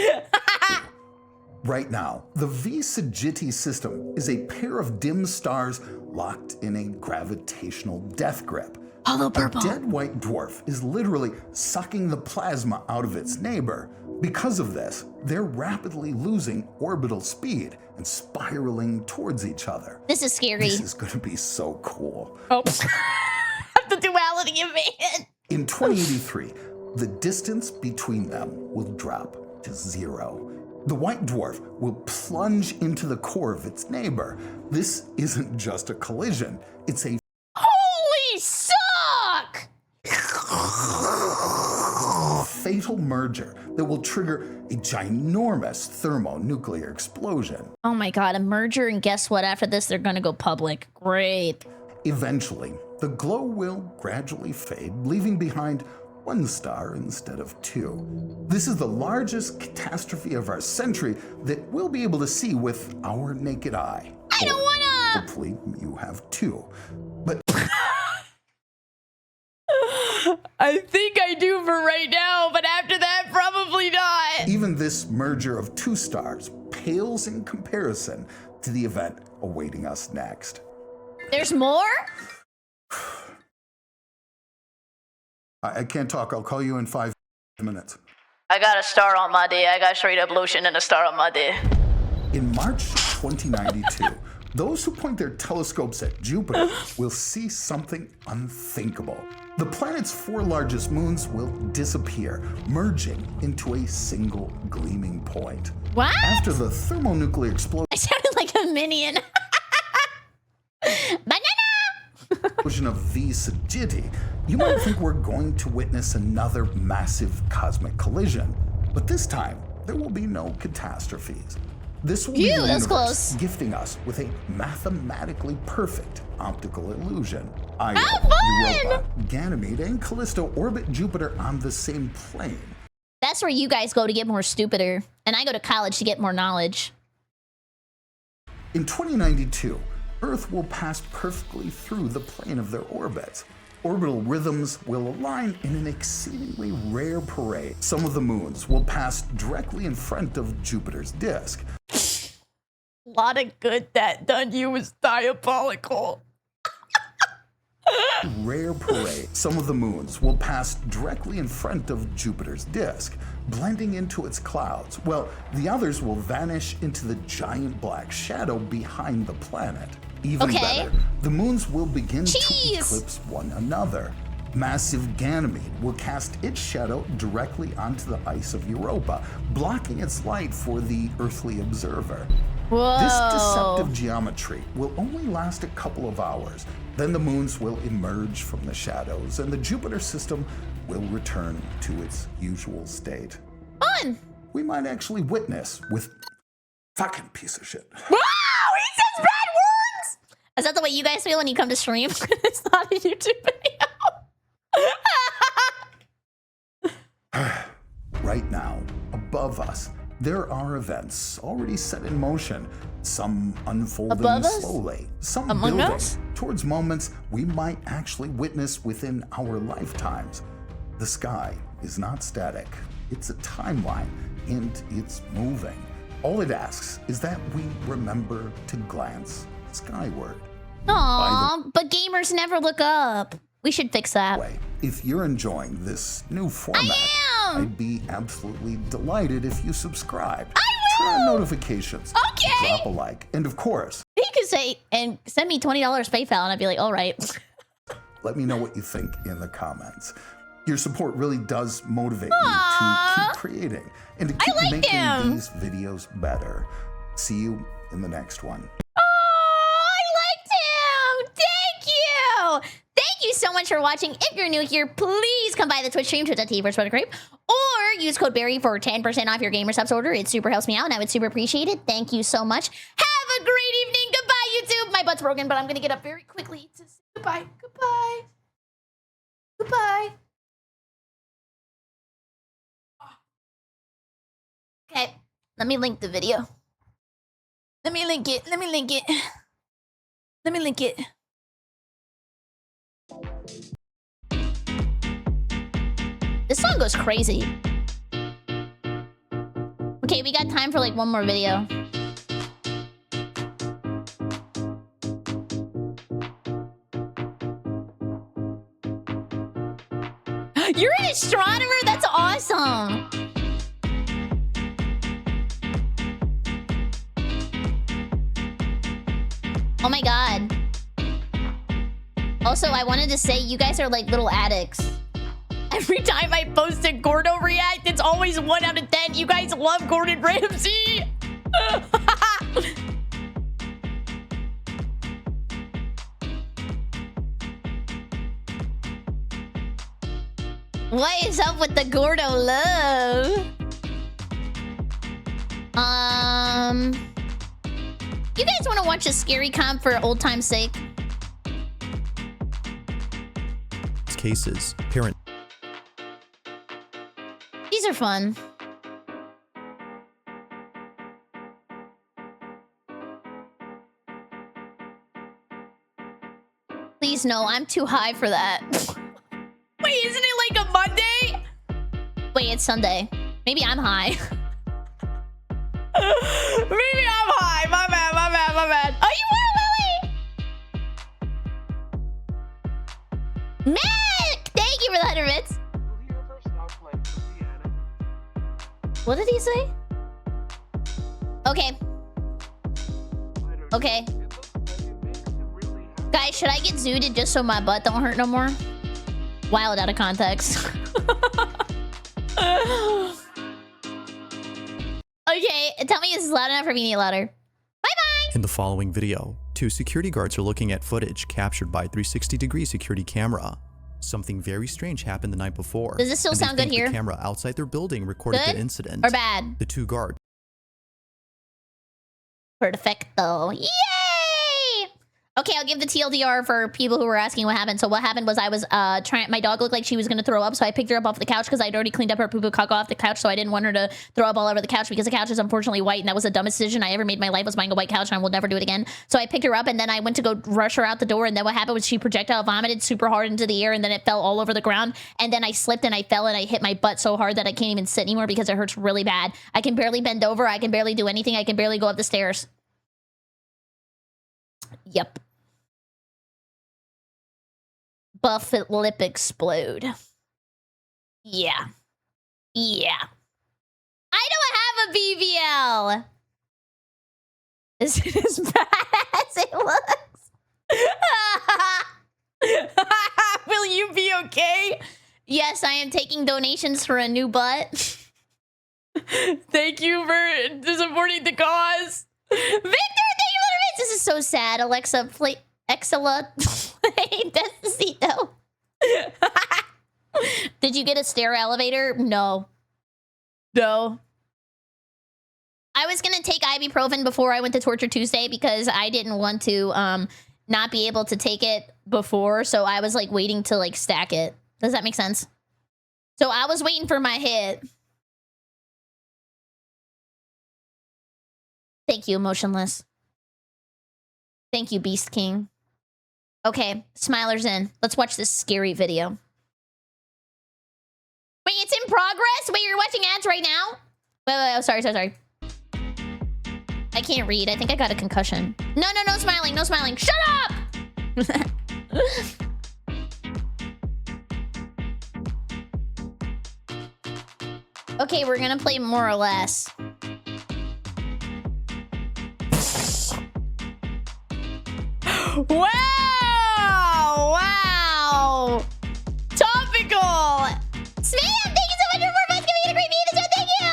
Right now, the V Sagittae system is a pair of dim stars locked in a gravitational death grip. Hollow purple. A dead white dwarf is literally sucking the plasma out of its neighbor. Because of this, they're rapidly losing orbital speed and spiraling towards each other. This is scary. This is going to be so cool. Oh, the duality of man. In 2083, the distance between them will drop to 0. The white dwarf will plunge into the core of its neighbor. This isn't just a collision, it's a holy suck! fatal merger that will trigger a ginormous thermonuclear explosion. Oh my God, a merger, and guess what? After this, they're gonna go public. Great. Eventually, the glow will gradually fade, leaving behind one star instead of two. This is the largest catastrophe of our century that we'll be able to see with our naked eye. I don't wanna! Hopefully you have two. But I think I do for right now, but after that, probably not. even this merger of two stars pales in comparison to the event awaiting us next. There's more? I can't talk. I'll call you in 5 minutes. I got a star on my day. I got straight up lotion and a star on my day. In March 2092, those who point their telescopes at Jupiter will see something unthinkable. The planet's 4 largest moons will disappear, merging into a single gleaming point. What? After the thermonuclear explosion. I sounded like a minion. Explosion of V Sagitti, you might think we're going to witness another massive cosmic collision, but this time there will be no catastrophes. This will be the universe gifting us with a mathematically perfect optical illusion. Io, Europa, Ganymede, and Callisto orbit Jupiter on the same plane. That's where you guys go to get more stupider, and I go to college to get more knowledge. In 2092, Earth will pass perfectly through the plane of their orbits. Orbital rhythms will align in an exceedingly rare parade. Some of the moons will pass directly in front of Jupiter's disk. A lot of good that done you was diabolical. Rare parade. Some of the moons will pass directly in front of Jupiter's disk, blending into its clouds, while the others will vanish into the giant black shadow behind the planet. Even better, the moons will begin to eclipse one another. Massive Ganymede will cast its shadow directly onto the ice of Europa, blocking its light for the earthly observer. Whoa. This deceptive geometry will only last a couple of hours. Then the moons will emerge from the shadows and the Jupiter system will return to its usual state. Fun! We might actually witness with fucking piece of shit. Wow! He says bad words! Is that the way you guys feel when you come to stream? It's not a YouTube video. Right now, above us, there are events already set in motion, some unfolding slowly, some building towards moments we might actually witness within our lifetimes. The sky is not static, it's a timeline, and it's moving. All it asks is that we remember to glance skyward. Aw, but gamers never look up. We should fix that. If you're enjoying this new format, I'd be absolutely delighted if you subscribe. Turn on notifications. Okay. Drop a like. And of course, You could say, and send me $20 PayPal, and I'd be like, all right. let me know what you think in the comments. Your support really does motivate me to keep creating and to keep making these videos better. See you in the next one. Thank you so much for watching. If you're new here, please come by the Twitch stream, twitch.tv/BerryCrepe, or use code Berry for 10% off your gamer subs order. It super helps me out, and I would super appreciate it. Thank you so much. Have a great evening. Goodbye, YouTube. My butt's broken, but I'm gonna get up very quickly to say goodbye. Goodbye. Goodbye. Okay, let me link the video. Let me link it. Let me link it. Let me link it. This song goes crazy. Okay, we got time for like one more video. You're an astronomer? That's awesome. Oh my god. Also, I wanted to say you guys are like little addicts. Every time I post a Gordo react, it's always 1 out of 10. You guys love Gordon Ramsay. What is up with the Gordo love? You guys want to watch a scary comp for old time's sake? Cases, parent. These are fun. Please no, I'm too high for that. Wait, isn't it like a Monday? Wait, it's Sunday. Maybe I'm high. Maybe say? Okay. Okay. Guys, should I get zooted just so my butt don't hurt no more? Wild out of context. Okay, tell me this is loud enough for me to need louder. Bye-bye! In the following video, 2 security guards are looking at footage captured by a 360-degree security camera. Something very strange happened the night before. Does this still sound good here? The camera outside their building recorded Good the incident. or bad? The 2 guards. Perfecto. Yay! Okay, I'll give the TLDR for people who were asking what happened. So what happened was I was trying. My dog looked like she was gonna throw up, so I picked her up off the couch because I'd already cleaned up her poo-poo caca off the couch, so I didn't want her to throw up all over the couch because the couch is unfortunately white, and that was the dumbest decision I ever made in my life, was buying a white couch, and I will never do it again. So I picked her up, and then I went to go rush her out the door, and then what happened was she projectile vomited super hard into the air, and then it fell all over the ground, and then I slipped and I fell and I hit my butt so hard that I can't even sit anymore because it hurts really bad. I can barely bend over. I can barely do anything. I can barely go up the stairs. Yep. Buffet lip explode. Yeah. Yeah. I don't have a BBL. Is it as bad as it looks? Will you be okay? Yes, I am taking donations for a new butt. Thank you for supporting the cause. Victor, thank you for the This is so sad. Alexa, play Exala. Despacito. Did you get a stair elevator? No. No. I was gonna take ibuprofen before I went to Torture Tuesday because I didn't want to not be able to take it before, so I was like waiting to like stack it. Does that make sense? So I was waiting for my hit. Thank you, Emotionless. Thank you, Beast King. Okay, Smiler's in. Let's watch this scary video. Wait, it's in progress? Wait, you're watching ads right now? Wait, oh, sorry. I can't read. I think I got a concussion. No smiling, no smiling. Shut up! Okay, we're gonna play more or less. Wow! Wow! Topical! Spam, thank you so much for 4 months. Give me a great video. Thank you!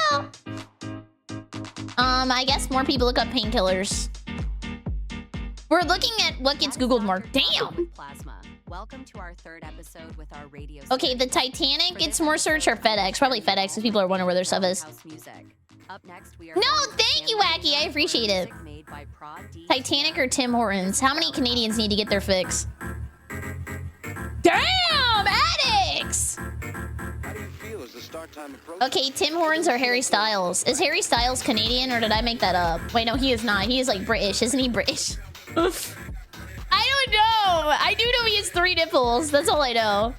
I guess more people look up painkillers. We're looking at what gets Googled more. Damn! Plasma. Welcome to our 3rd episode with our radio. Okay, the Titanic gets more search or FedEx? Probably FedEx because people are wondering where their stuff is. Up next, we are No, thank you, Wacky. I appreciate it. Titanic or Tim Hortons? How many Canadians need to get their fix? Damn, addicts! Okay, Tim Hortons or Harry Styles? Is Harry Styles Canadian or did I make that up? Wait, no, he is not. He is like British. Isn't he British? I don't know. I do know he has 3 nipples. That's all I know.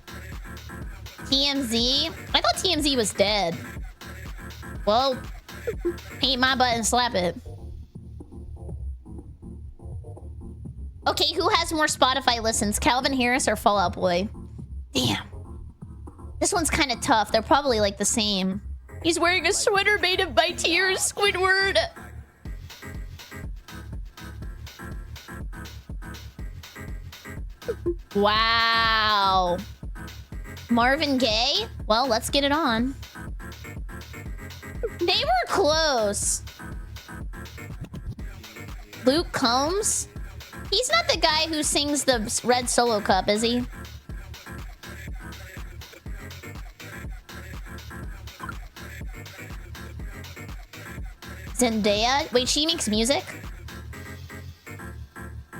TMZ? I thought TMZ was dead. Well, paint my butt and slap it. Okay, who has more Spotify listens? Calvin Harris or Fall Out Boy? Damn. This one's kind of tough. They're probably like the same. He's wearing a sweater made of my tears, Squidward. Wow. Marvin Gaye? Well, let's get it on. They were close. Luke Combs? He's not the guy who sings the Red Solo Cup, is he? Zendaya? Wait, she makes music?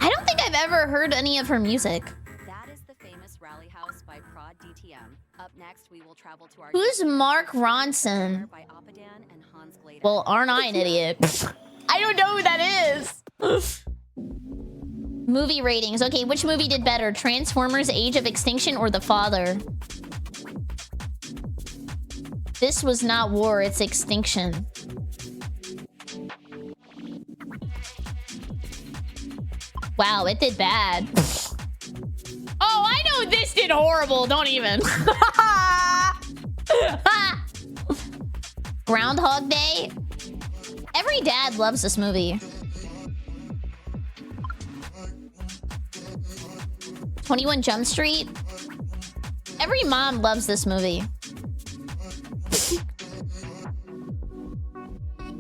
I don't think I've ever heard any of her music. That is the famous Rally House by Prod DTM. Up next, we will travel to our Who's Mark Ronson? Well, aren't I an idiot? I don't know who that is. Movie ratings. Okay, which movie did better? Transformers: Age of Extinction or The Father? This was not war, it's extinction. Wow, it did bad. Oh, I know this did horrible. Don't even. Groundhog Day. Every dad loves this movie. 21 Jump Street. Every mom loves this movie.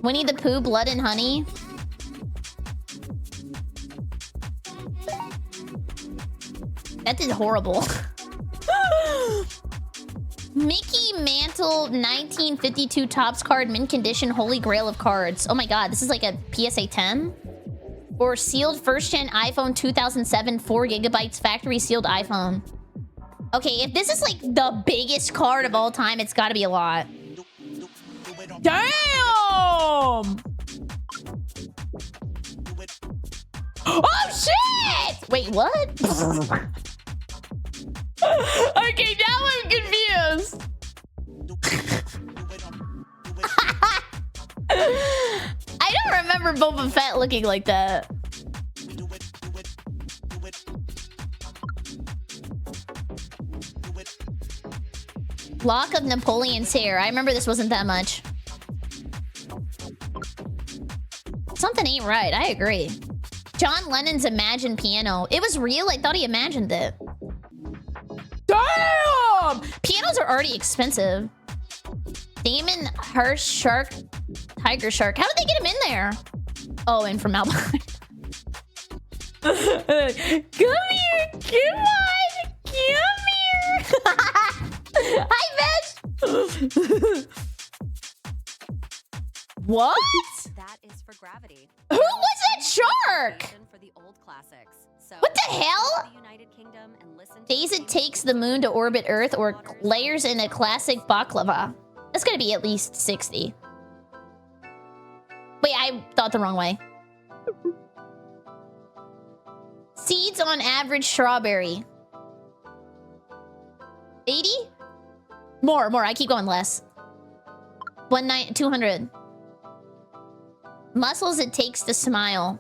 Winnie the Pooh, Blood and Honey. That did horrible. Mickey Mantle 1952 Topps card, mint condition, holy grail of cards. Oh my god, this is like a PSA 10? Or sealed first gen iPhone 2007, 4 gigabytes factory sealed iPhone. Okay, if this is like the biggest card of all time, it's gotta be a lot. Damn! Oh shit! Wait, what? Okay, now I'm confused. I don't remember Boba Fett looking like that. Lock of Napoleon's hair. I remember this wasn't that much. Something ain't right. I agree. John Lennon's Imagine piano. It was real? I thought he imagined it. Damn! Pianos are already expensive. Damon Hirsch Shark. Tiger Shark. How did they get him in there? Oh, and from Alpine. Come here. Come on. Come here. Hi, bitch. What? That is for gravity. Who was that shark? For the old classics. So What the hell? the United Kingdom and listen to Days it takes the moon to orbit Earth or layers in a classic baklava. That's gonna be at least 60. Wait, I thought the wrong way. Seeds on average strawberry. 80? More. I keep going less. 200. Muscles it takes to smile.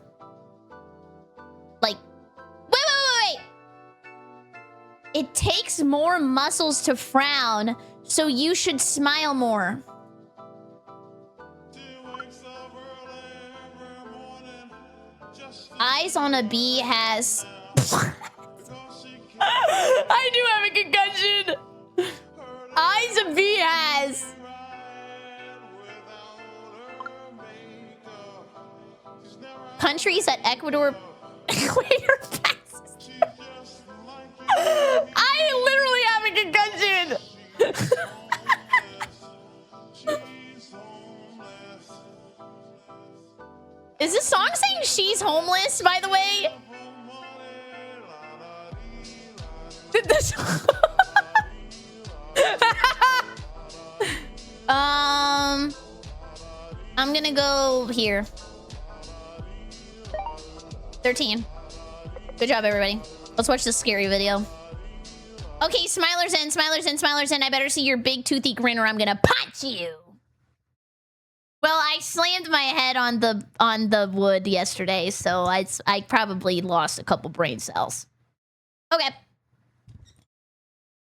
Like, wait. It takes more muscles to frown, so you should smile more. Eyes on a bee has... I do have a concussion. Eyes a bee has... Countries that Ecuador... Equator passes. I literally have a concussion. Is this song saying she's homeless, by the way? Did this... I'm gonna go here. 13. Good job, everybody. Let's watch this scary video. Okay, smilers in. I better see your big toothy grin or I'm gonna punch you. Well, I slammed my head on the wood yesterday, so I probably lost a couple brain cells. Okay.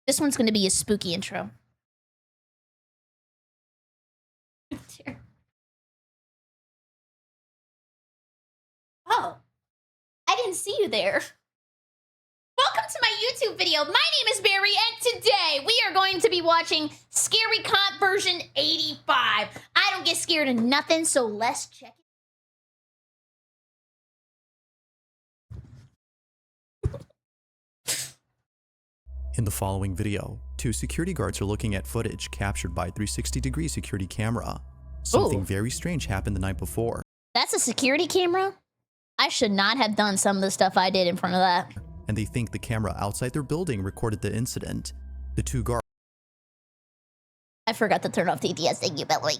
This one's gonna be a spooky intro. Oh, I didn't see you there. Welcome to my YouTube video. My name is Barry, and today we are going to be watching Scary Comp version 85. I don't get scared of nothing, so let's check it. In the following video, 2 security guards are looking at footage captured by a 360-degree security camera. Something very strange happened the night before. That's a security camera? I should not have done some of the stuff I did in front of that. And they think the camera outside their building recorded the incident. The 2 guards... I forgot to turn off TTS. Thank you, Belly.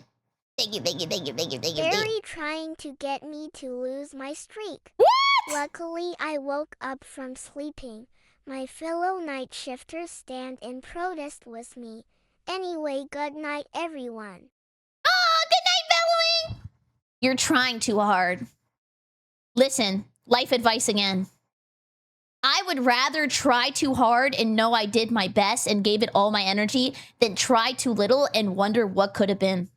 Thank you. Barry trying to get me to lose my streak. What? Luckily, I woke up from sleeping. My fellow night shifters stand in protest with me. Anyway, good night, everyone. Oh, good night, Bellowing! You're trying too hard. Listen, life advice again. I would rather try too hard and know I did my best and gave it all my energy than try too little and wonder what could have been.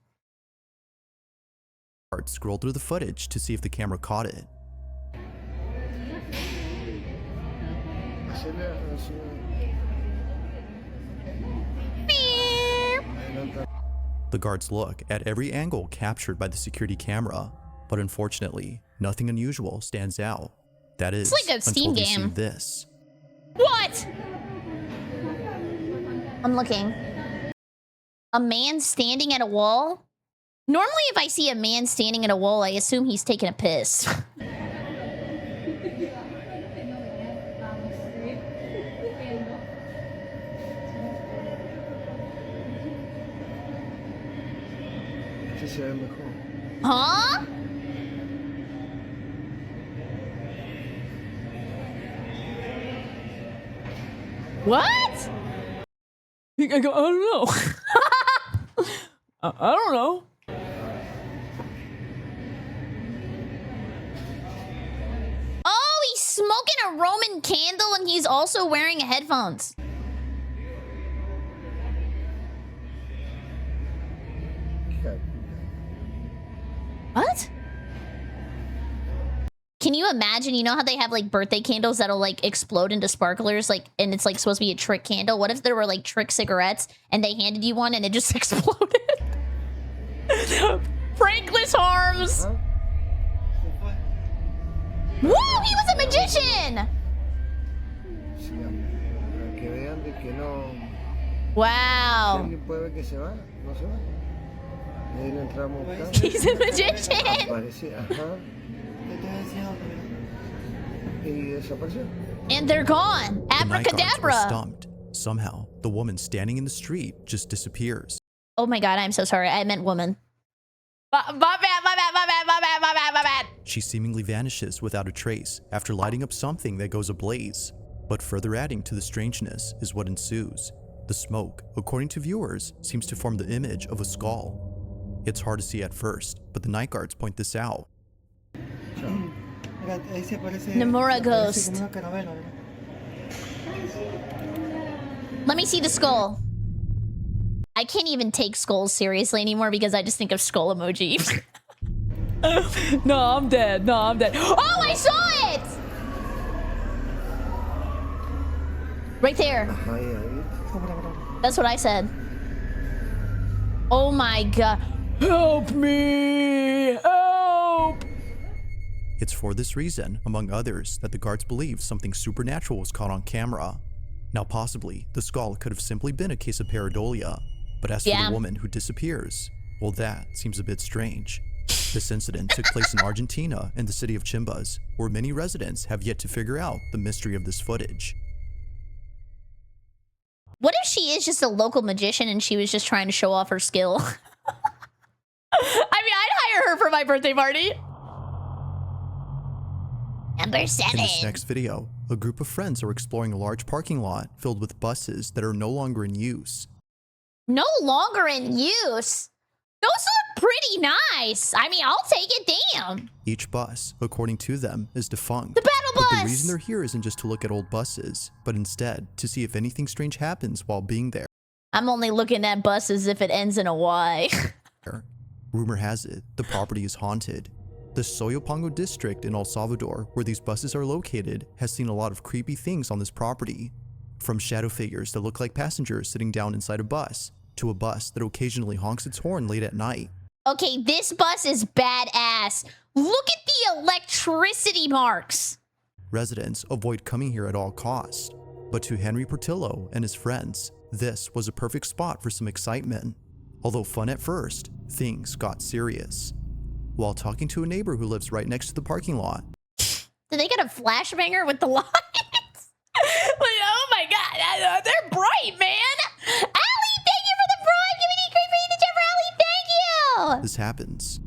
Guards scroll through the footage to see if the camera caught it. The guards look at every angle captured by the security camera, but unfortunately, nothing unusual stands out. That is, It's like a Steam until they see game. this. What? I'm looking. A man standing at a wall? Normally, if I see a man standing at a wall, I assume he's taking a piss. Huh? What? I don't know. I don't know. Oh, he's smoking a Roman candle and he's also wearing headphones. What? Can you imagine, you know how they have like birthday candles that'll like explode into sparklers, like, and it's like supposed to be a trick candle? What if there were like trick cigarettes and they handed you one and it just exploded? Frankless harms. Whoa, he was a magician. Wow. He's a magician. And they're gone. The night guards are Abracadabra. stumped. Somehow, the woman standing in the street just disappears. Oh my god, I'm so sorry. I meant woman. My bad. She seemingly vanishes without a trace after lighting up something that goes ablaze. But further adding to the strangeness is what ensues. The smoke, according to viewers, seems to form the image of a skull. It's hard to see at first, but the night guards point this out. Nomura ghost. Let me see the skull. I can't even take skulls seriously anymore because I just think of skull emoji. No, I'm dead. No, I'm dead. Oh, I saw it! Right there. That's what I said. Oh my god. Help me! Help! It's for this reason, among others, that the guards believe something supernatural was caught on camera. Now possibly, the skull could have simply been a case of pareidolia, but as for the woman who disappears, well, that seems a bit strange. This incident took place in Argentina in the city of Chimbas, where many residents have yet to figure out the mystery of this footage. What if she is just a local magician and she was just trying to show off her skill? I mean, I'd hire her for my birthday party. Number 7. In this next video, a group of friends are exploring a large parking lot filled with buses that are no longer in use. No longer in use? Those look pretty nice. I mean, I'll take it, damn. Each bus, according to them, is defunct. The battle bus! But the reason they're here isn't just to look at old buses, but instead to see if anything strange happens while being there. I'm only looking at buses if it ends in a Y. Rumor has it, the property is haunted. The Soyopango district in El Salvador, where these buses are located, has seen a lot of creepy things on this property. From shadow figures that look like passengers sitting down inside a bus, to a bus that occasionally honks its horn late at night. Okay, this bus is badass. Look at the electricity marks. Residents avoid coming here at all costs. But to Henry Portillo and his friends, this was a perfect spot for some excitement. Although fun at first, things got serious. While talking to a neighbor who lives right next to the parking lot. Did they get a flashbanger with the lights? Like, oh my god, they're bright, man. Allie, thank you for the prime. Give me the creepy in the chat for Allie. Thank you. This happens.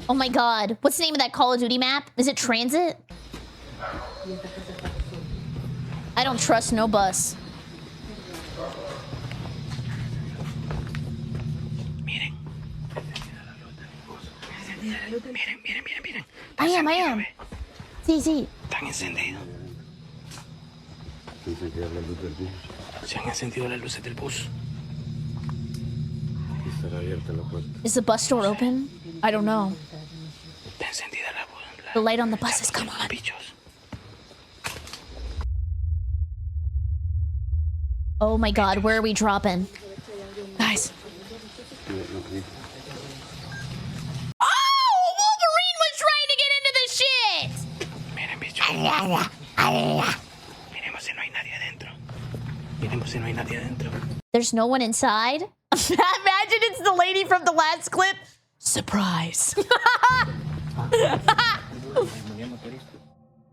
Oh my god, what's the name of that Call of Duty map? Is it Transit? I don't trust no bus. I am. Sí. Están encendidos. Se han encendido las luces del bus. Is the bus door open? I don't know. Está encendida la The light on the bus is come on. Oh my god, where are we dropping? Guys. Oh! Wolverine was trying to get into the shit! Miren, bicho. Miremos si no hay nadie adentro. Miremos si no hay nadie adentro. There's no one inside? Imagine it's the lady from the last clip. Surprise.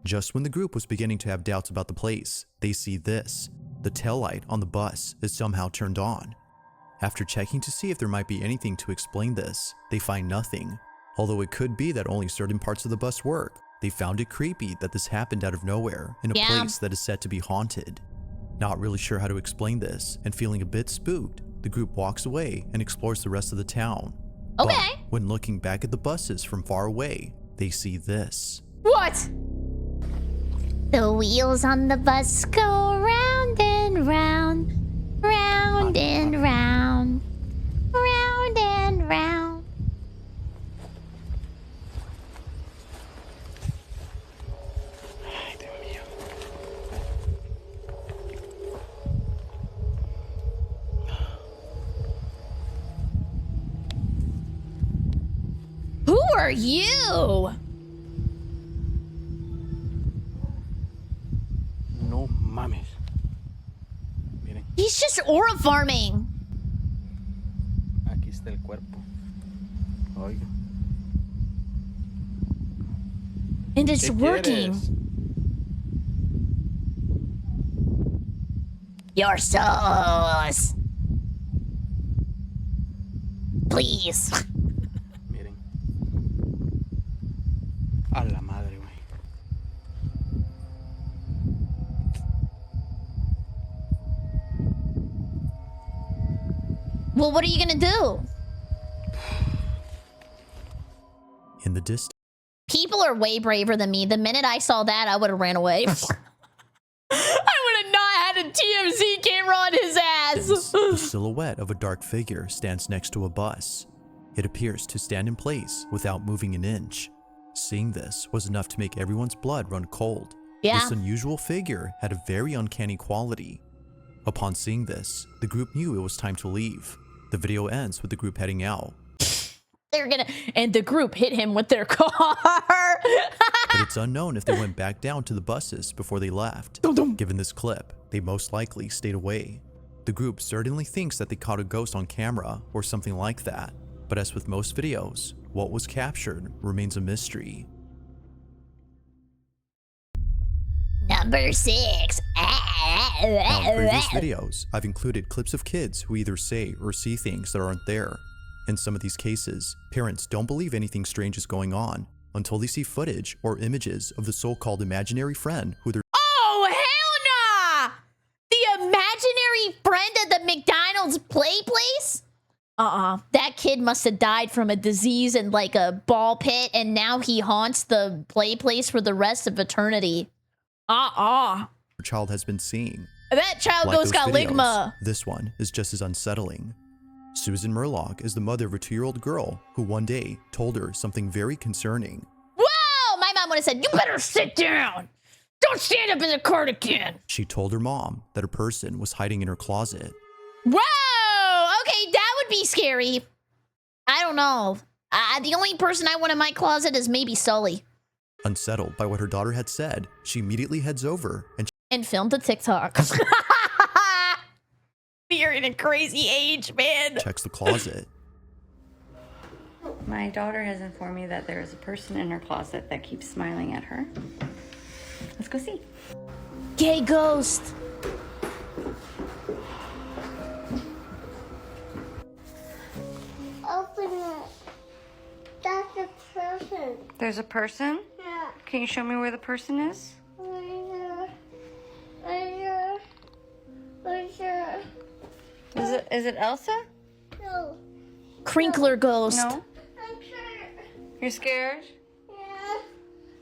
Just when the group was beginning to have doubts about the place, they see this. The taillight on the bus is somehow turned on. After checking to see if there might be anything to explain this, they find nothing. Although it could be that only certain parts of the bus work, they found it creepy that this happened out of nowhere in a place that is said to be haunted. Not really sure how to explain this, and feeling a bit spooked, the group walks away and explores the rest of the town. Okay. But when looking back at the buses from far away, they see this. What? The wheels on the bus go round and round, round and round, round and round. Who are you? No mames. Miren. He's just aura farming. Aquí está el cuerpo. Oiga. And it's working. Your sauce. Please. Miren. A la madre, güey. Well, what are you gonna do? In the distance. People are way braver than me. The minute I saw that, I would have ran away. I would have not had a TMZ camera on his ass. The silhouette of a dark figure stands next to a bus. It appears to stand in place without moving an inch. Seeing this was enough to make everyone's blood run cold. Yeah. This unusual figure had a very uncanny quality. Upon seeing this, the group knew it was time to leave. The video ends with the group heading out. And the group hit him with their car. But it's unknown if they went back down to the buses before they left. Given this clip, they most likely stayed away. The group certainly thinks that they caught a ghost on camera or something like that. But as with most videos, what was captured remains a mystery. Number 6. Now, in previous videos, I've included clips of kids who either say or see things that aren't there. In some of these cases, parents don't believe anything strange is going on until they see footage or images of the so-called imaginary friend who they're— Oh, hell nah! The imaginary friend at the McDonald's play place? That kid must have died from a disease in like a ball pit, and now he haunts the play place for the rest of eternity. child has been seeing. That child Like goes those got videos, ligma. This one is just as unsettling. Susan Murlock is the mother of a 2-year-old girl who one day told her something very concerning. Whoa! My mom would have said, "You better sit down. Don't stand up in the cardigan." She told her mom that a person was hiding in her closet. Whoa! Okay, that would be scary. I don't know. The only person I want in my closet is maybe Sully. Unsettled by what her daughter had said, she immediately heads over and filmed a TikTok. You're in a crazy age, man. checks the closet. My daughter has informed me that there is a person in her closet that keeps smiling at her. Let's go see. Gay ghost. Open it. That's a person. There's a person? Yeah. Can you show me where the person is? Is it Elsa? No. Crinkler ghost. No. You're scared? Yeah.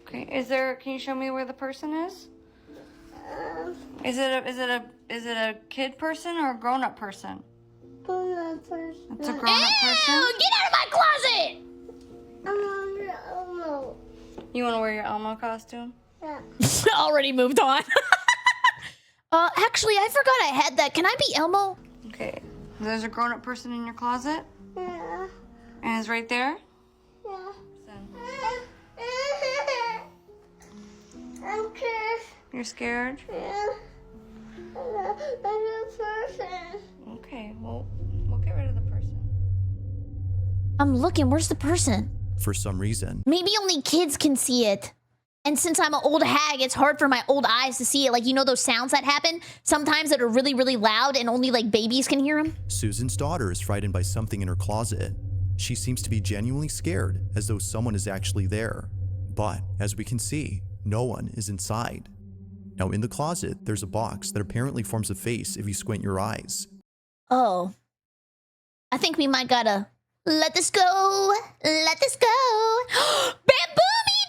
Okay. Can you show me where the person is? Is it a kid person or a grown-up person? Grown-up person. It's a grown-up person? Ew, get out of my closet! Elmo. You want to wear your Elmo costume? Yeah. Already moved on. Actually, I forgot I had that. Can I be Elmo? Okay. There's a grown-up person in your closet? Yeah. And it's right there? Yeah. I'm scared. You're scared? Yeah. I'm a person. Okay, well, we'll get rid of the person. I'm looking. Where's the person? For some reason, Maybe only kids can see it. And since I'm an old hag, it's hard for my old eyes to see it. Like, you know those sounds that happen? Sometimes that are really, really loud and only, like, babies can hear them? Susan's daughter is frightened by something in her closet. She seems to be genuinely scared, as though someone is actually there. But, as we can see, no one is inside. Now, in the closet, there's a box that apparently forms a face if you squint your eyes. Oh. I think we might gotta let this go. Let this go. Bamboomy,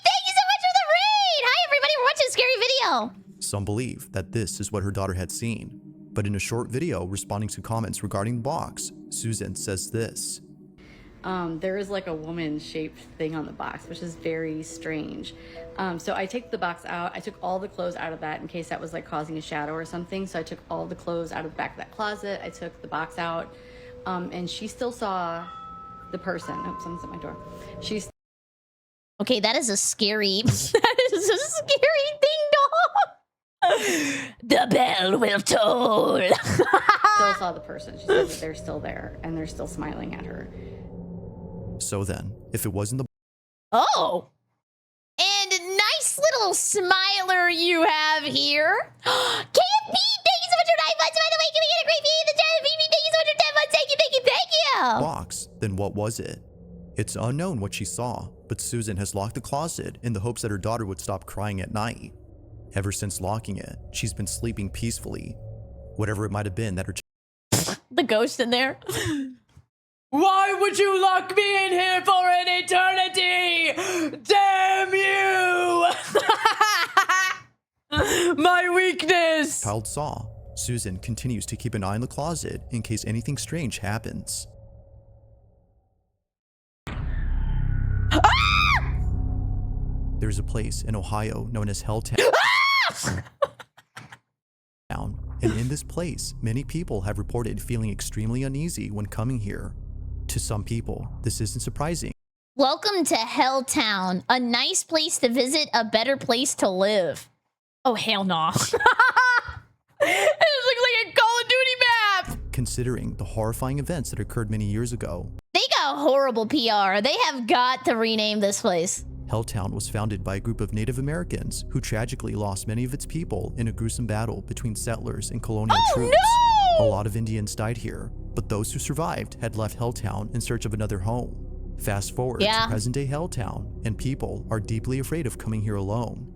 thank you so much for the raid. Hi, everybody. We're watching a scary video. Some believe that this is what her daughter had seen. But in a short video responding to comments regarding the box, Susan says this. There is like a woman-shaped thing on the box, which is very strange. So I take the box out. I took all the clothes out of that in case that was like causing a shadow or something. So I took all the clothes out of the back of that closet. I took the box out, and she still saw the person. Oh, someone's at my door. She's okay. That is a scary. That is a scary ding dong. The bell will toll. still saw the person. She said that they're still there and they're still smiling at her. So then, if it wasn't the Oh. And a nice little smiler you have here. KFP, thank you so much for 9 months. By the way, can we get a great view of the chat? BB, thank you so much for 10 months. Thank you, thank you, thank you. box, then what was it? It's unknown what she saw, but Susan has locked the closet in the hopes that her daughter would stop crying at night. Ever since locking it, she's been sleeping peacefully. Whatever it might have been that her the ghost in there. Why would you lock me in here for an eternity? Damn you! My weakness! child saw, Susan continues to keep an eye on the closet in case anything strange happens. There's a place in Ohio known as Helltown. And in this place, many people have reported feeling extremely uneasy when coming here. To some people, this isn't surprising. Welcome to Helltown, a nice place to visit, a better place to live. Oh, hell no. This looks like a Call of Duty map! Considering the horrifying events that occurred many years ago. They got horrible PR. They have got to rename this place. Helltown was founded by a group of Native Americans who tragically lost many of its people in a gruesome battle between settlers and colonial troops. No! A lot of Indians died here, but those who survived had left Helltown in search of another home. Fast forward to present-day Helltown, and people are deeply afraid of coming here alone.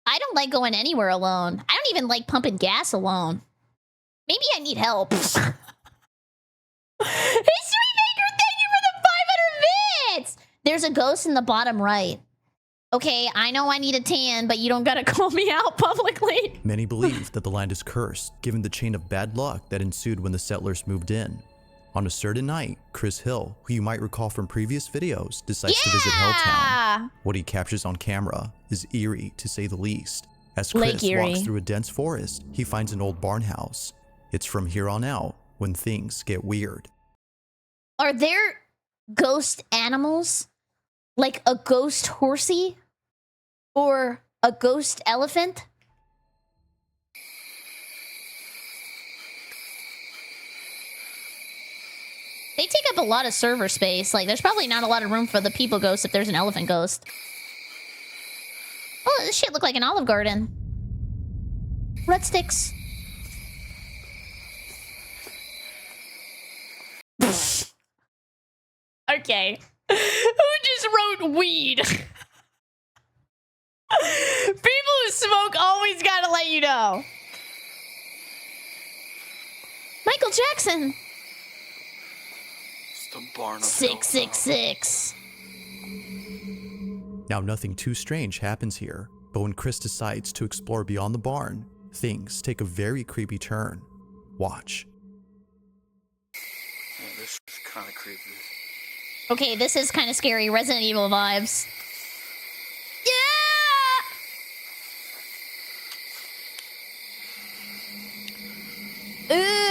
I don't like going anywhere alone. I don't even like pumping gas alone. Maybe I need help. History Maker, thank you for the 500 bits! There's a ghost in the bottom right. Okay, I know I need a tan, but you don't gotta call me out publicly. Many believe that the land is cursed, given the chain of bad luck that ensued when the settlers moved in. On a certain night, Chris Hill, who you might recall from previous videos, decides to visit Helltown. What he captures on camera is eerie, to say the least. As Chris walks through a dense forest, he finds an old barn house. It's from here on out when things get weird. Are there ghost animals? Like a ghost horsey? Or a ghost elephant? They take up a lot of server space. Like, there's probably not a lot of room for the people ghost if there's an elephant ghost. Oh, this shit look like an Olive Garden. Red sticks. Okay. Who just wrote weed? People who smoke always gotta let you know. Michael Jackson. It's the Barn of 666. Now, nothing too strange happens here, but when Chris decides to explore beyond the barn, things take a very creepy turn. Watch. Oh, this is kind of creepy. Okay, this is kind of scary. Resident Evil vibes. Yeah! Ooh.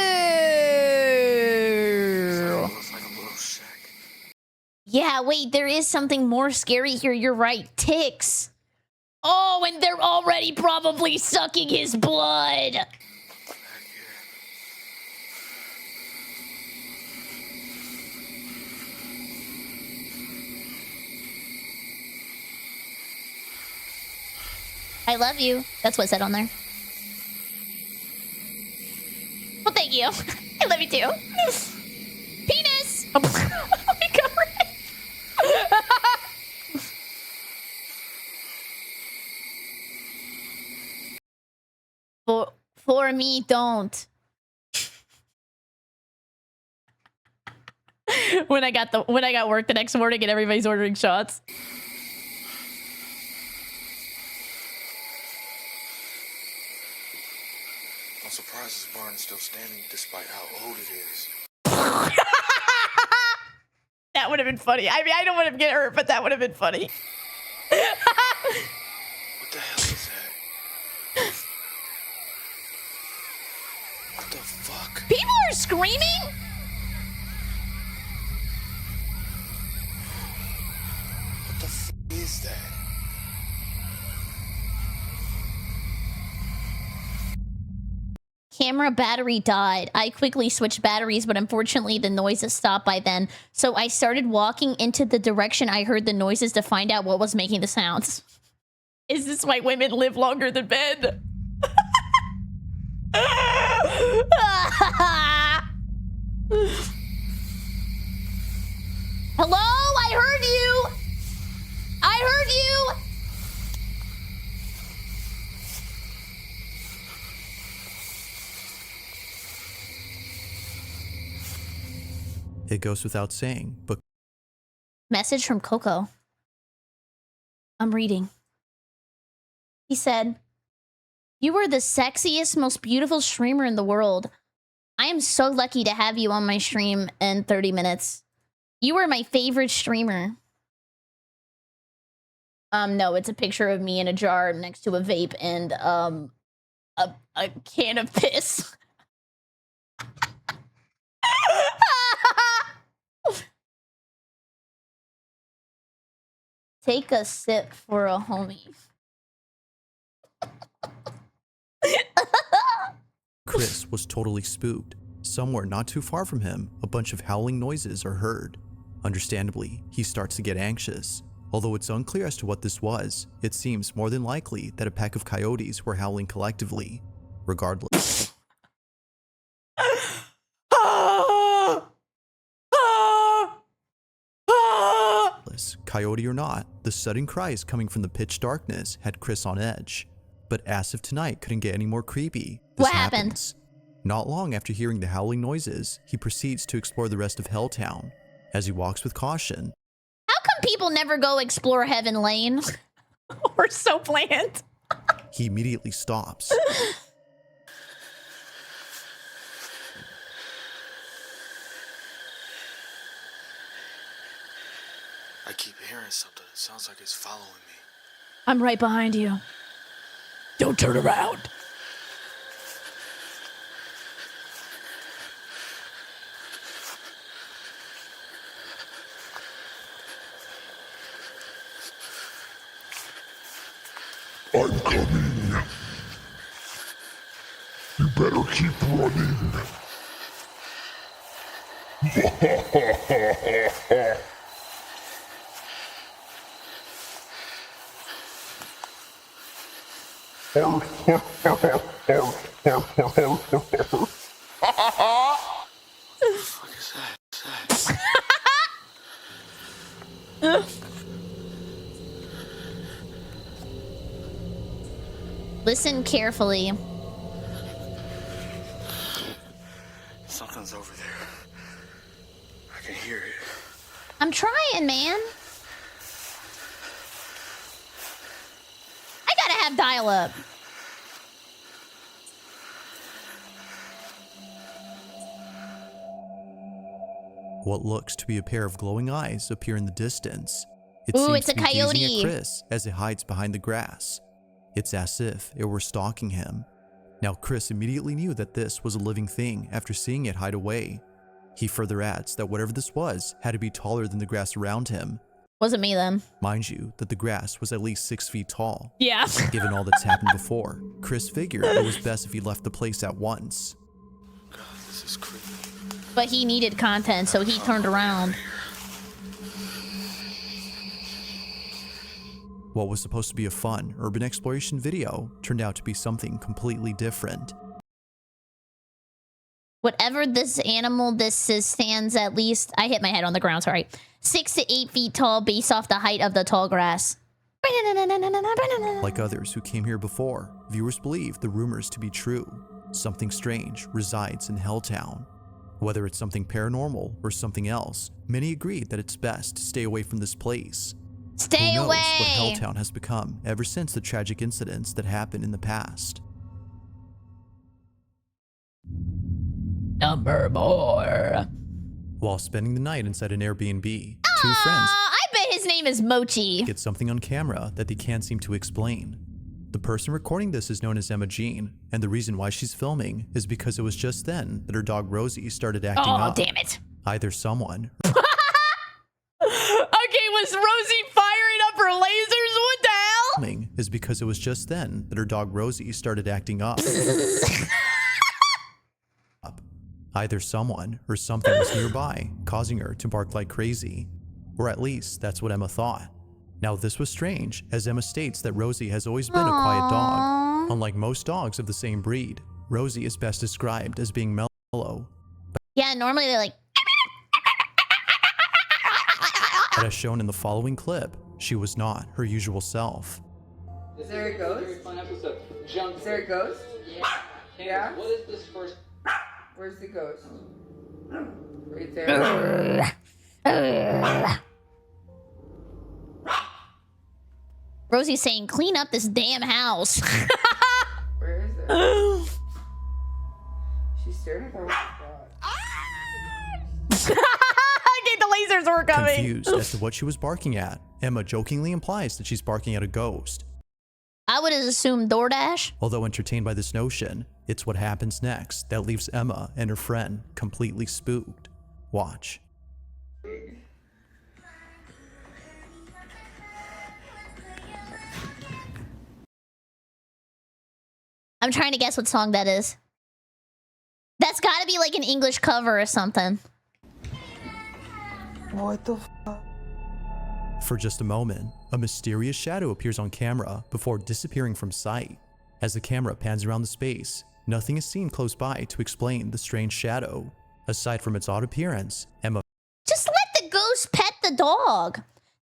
Yeah, wait, there is something more scary here. You're right. Ticks. Oh, and they're already probably sucking his blood. I love you. That's what it said on there. Well, thank you. I love you too. Penis! Oh my God. For me, don't. when I got work the next morning and everybody's ordering shots. I'm surprised this barn is still standing despite how old it is. That would have been funny. I mean, I don't want to get hurt, but that would have been funny. What the hell is that? What the fuck? People are screaming? What the fuck is that? Camera battery died. I quickly switched batteries, but unfortunately the noises stopped by then. So I started walking into the direction I heard the noises to find out what was making the sounds. Is this why women live longer than men? Hello? I heard you! I heard you! It goes without saying, but... Message from Coco. I'm reading. He said, "You are the sexiest, most beautiful streamer in the world. I am so lucky to have you on my stream in 30 minutes. You are my favorite streamer." No, it's a picture of me in a jar next to a vape and a can of piss. Take a sip for a homie. Chris was totally spooked. Somewhere not too far from him, a bunch of howling noises are heard. Understandably, he starts to get anxious. Although it's unclear as to what this was, it seems more than likely that a pack of coyotes were howling collectively. Regardless. Coyote or not, the sudden cries coming from the pitch darkness had Chris on edge. But as if tonight couldn't get any more creepy, this What happened? happens. Not long after hearing the howling noises, he proceeds to explore the rest of Helltown. As he walks with caution, How come people never go explore Heaven Lane? We're so bland. he immediately stops. I keep hearing something. It sounds like it's following me. I'm right behind you. Don't turn around. I'm coming. You better keep running. Listen carefully. Something's over there. I can hear it. I'm trying, man. have dial-up. What looks to be a pair of glowing eyes appear in the distance. It Ooh, seems it's to a be gazing coyote. at Chris as it hides behind the grass. It's as if it were stalking him. Now Chris immediately knew that this was a living thing after seeing it hide away. He further adds that whatever this was had to be taller than the grass around him. Wasn't me then. Mind you, that the grass was at least 6 feet tall. Yeah. Given all that's happened before, Chris figured it was best if he left the place at once. God, this is creepy. But he needed content, so he turned around. What was supposed to be a fun urban exploration video turned out to be something completely different. Whatever this animal this is stands at least, I hit my head on the ground, sorry, 6 to 8 feet tall based off the height of the tall grass. Like others who came here before, viewers believe the rumors to be true. Something strange resides in Helltown. Whether it's something paranormal or something else, many agreed that it's best to stay away from this place. Stay Who knows away! what Helltown has become ever since the tragic incidents that happened in the past. Number 4. While spending the night inside an Airbnb, two friends I bet his name is Mochi. get something on camera that they can't seem to explain. The person recording this is known as Emma Jean, and the reason why she's filming is because it was just then that her dog Rosie started acting up. Oh, damn it. Either someone Okay, was Rosie firing up her lasers? What the hell? filming is because it was just then that her dog Rosie started acting up. Either someone or something was nearby, causing her to bark like crazy. Or at least that's what Emma thought. Now this was strange, as Emma states that Rosie has always been a quiet dog. Unlike most dogs of the same breed, Rosie is best described as being mellow. Yeah, normally they're like, But as shown in the following clip, she was not her usual self. Is there a ghost? Very fun episode. Is there a ghost? Yeah. What is this first? Where's the ghost? Right there. Rosie's saying, clean up this damn house. Where is it? She's staring at the Okay, the lasers were coming. Confused as to what she was barking at, Emma jokingly implies that she's barking at a ghost. I would have assumed DoorDash. Although entertained by this notion, it's what happens next that leaves Emma and her friend completely spooked. Watch. I'm trying to guess what song that is. That's gotta be like an English cover or something. What the For just a moment, a mysterious shadow appears on camera before disappearing from sight. As the camera pans around the space, nothing is seen close by to explain the strange shadow. Aside from its odd appearance, Emma Just let the ghost pet the dog.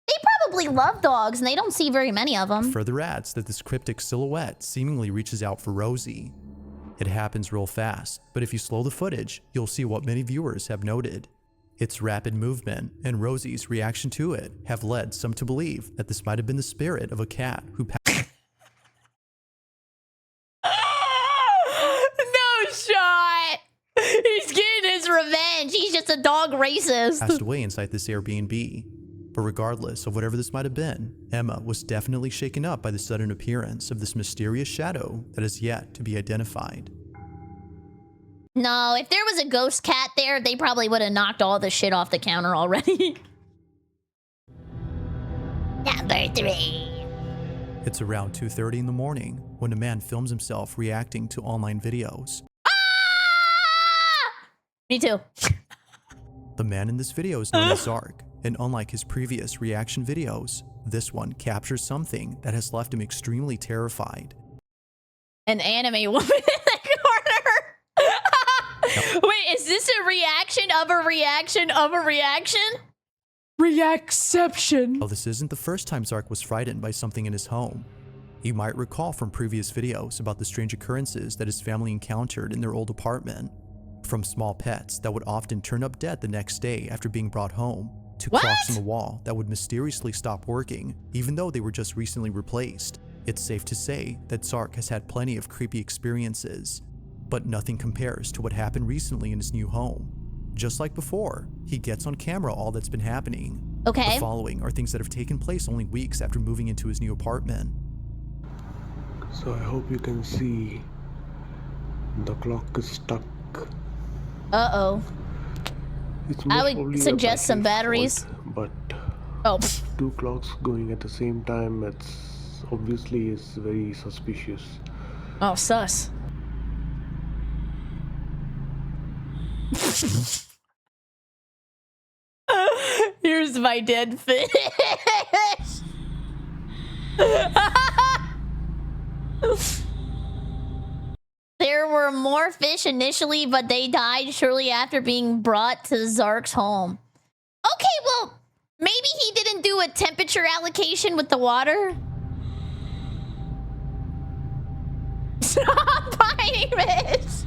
They probably love dogs and they don't see very many of them. further adds that this cryptic silhouette seemingly reaches out for Rosie. It happens real fast, but if you slow the footage, you'll see what many viewers have noted. Its rapid movement and Rosie's reaction to it have led some to believe that this might have been the spirit of a cat who No shot. He's getting his revenge. He's just a dog racist. passed away inside this Airbnb. But regardless of whatever this might have been, Emma was definitely shaken up by the sudden appearance of this mysterious shadow that is yet to be identified. No, if there was a ghost cat there, they probably would have knocked all the shit off the counter already. Number 3. It's around 2:30 in the morning when a man films himself reacting to online videos. Me too. The man in this video is known as Zark, and unlike his previous reaction videos, this one captures something that has left him extremely terrified. An anime woman in the corner. Wait, is this a reaction of a reaction of a reaction? Reacception. While this isn't the first time Zark was frightened by something in his home, you might recall from previous videos about the strange occurrences that his family encountered in their old apartment. From small pets that would often turn up dead the next day after being brought home, to clocks on the wall that would mysteriously stop working even though they were just recently replaced. It's safe to say that Zark has had plenty of creepy experiences, but nothing compares to what happened recently in his new home. Just like before, he gets on camera all that's been happening. Okay. The following are things that have taken place only weeks after moving into his new apartment. So I hope you can see the clock is stuck. Uh-oh. I would suggest some batteries. Fault, but two clocks going at the same time, it's obviously is very suspicious. Oh, sus. Here's my dead fish. There were more fish initially, but they died shortly after being brought to Zark's home. Okay, well, maybe he didn't do a temperature allocation with the water. Stop biting fish.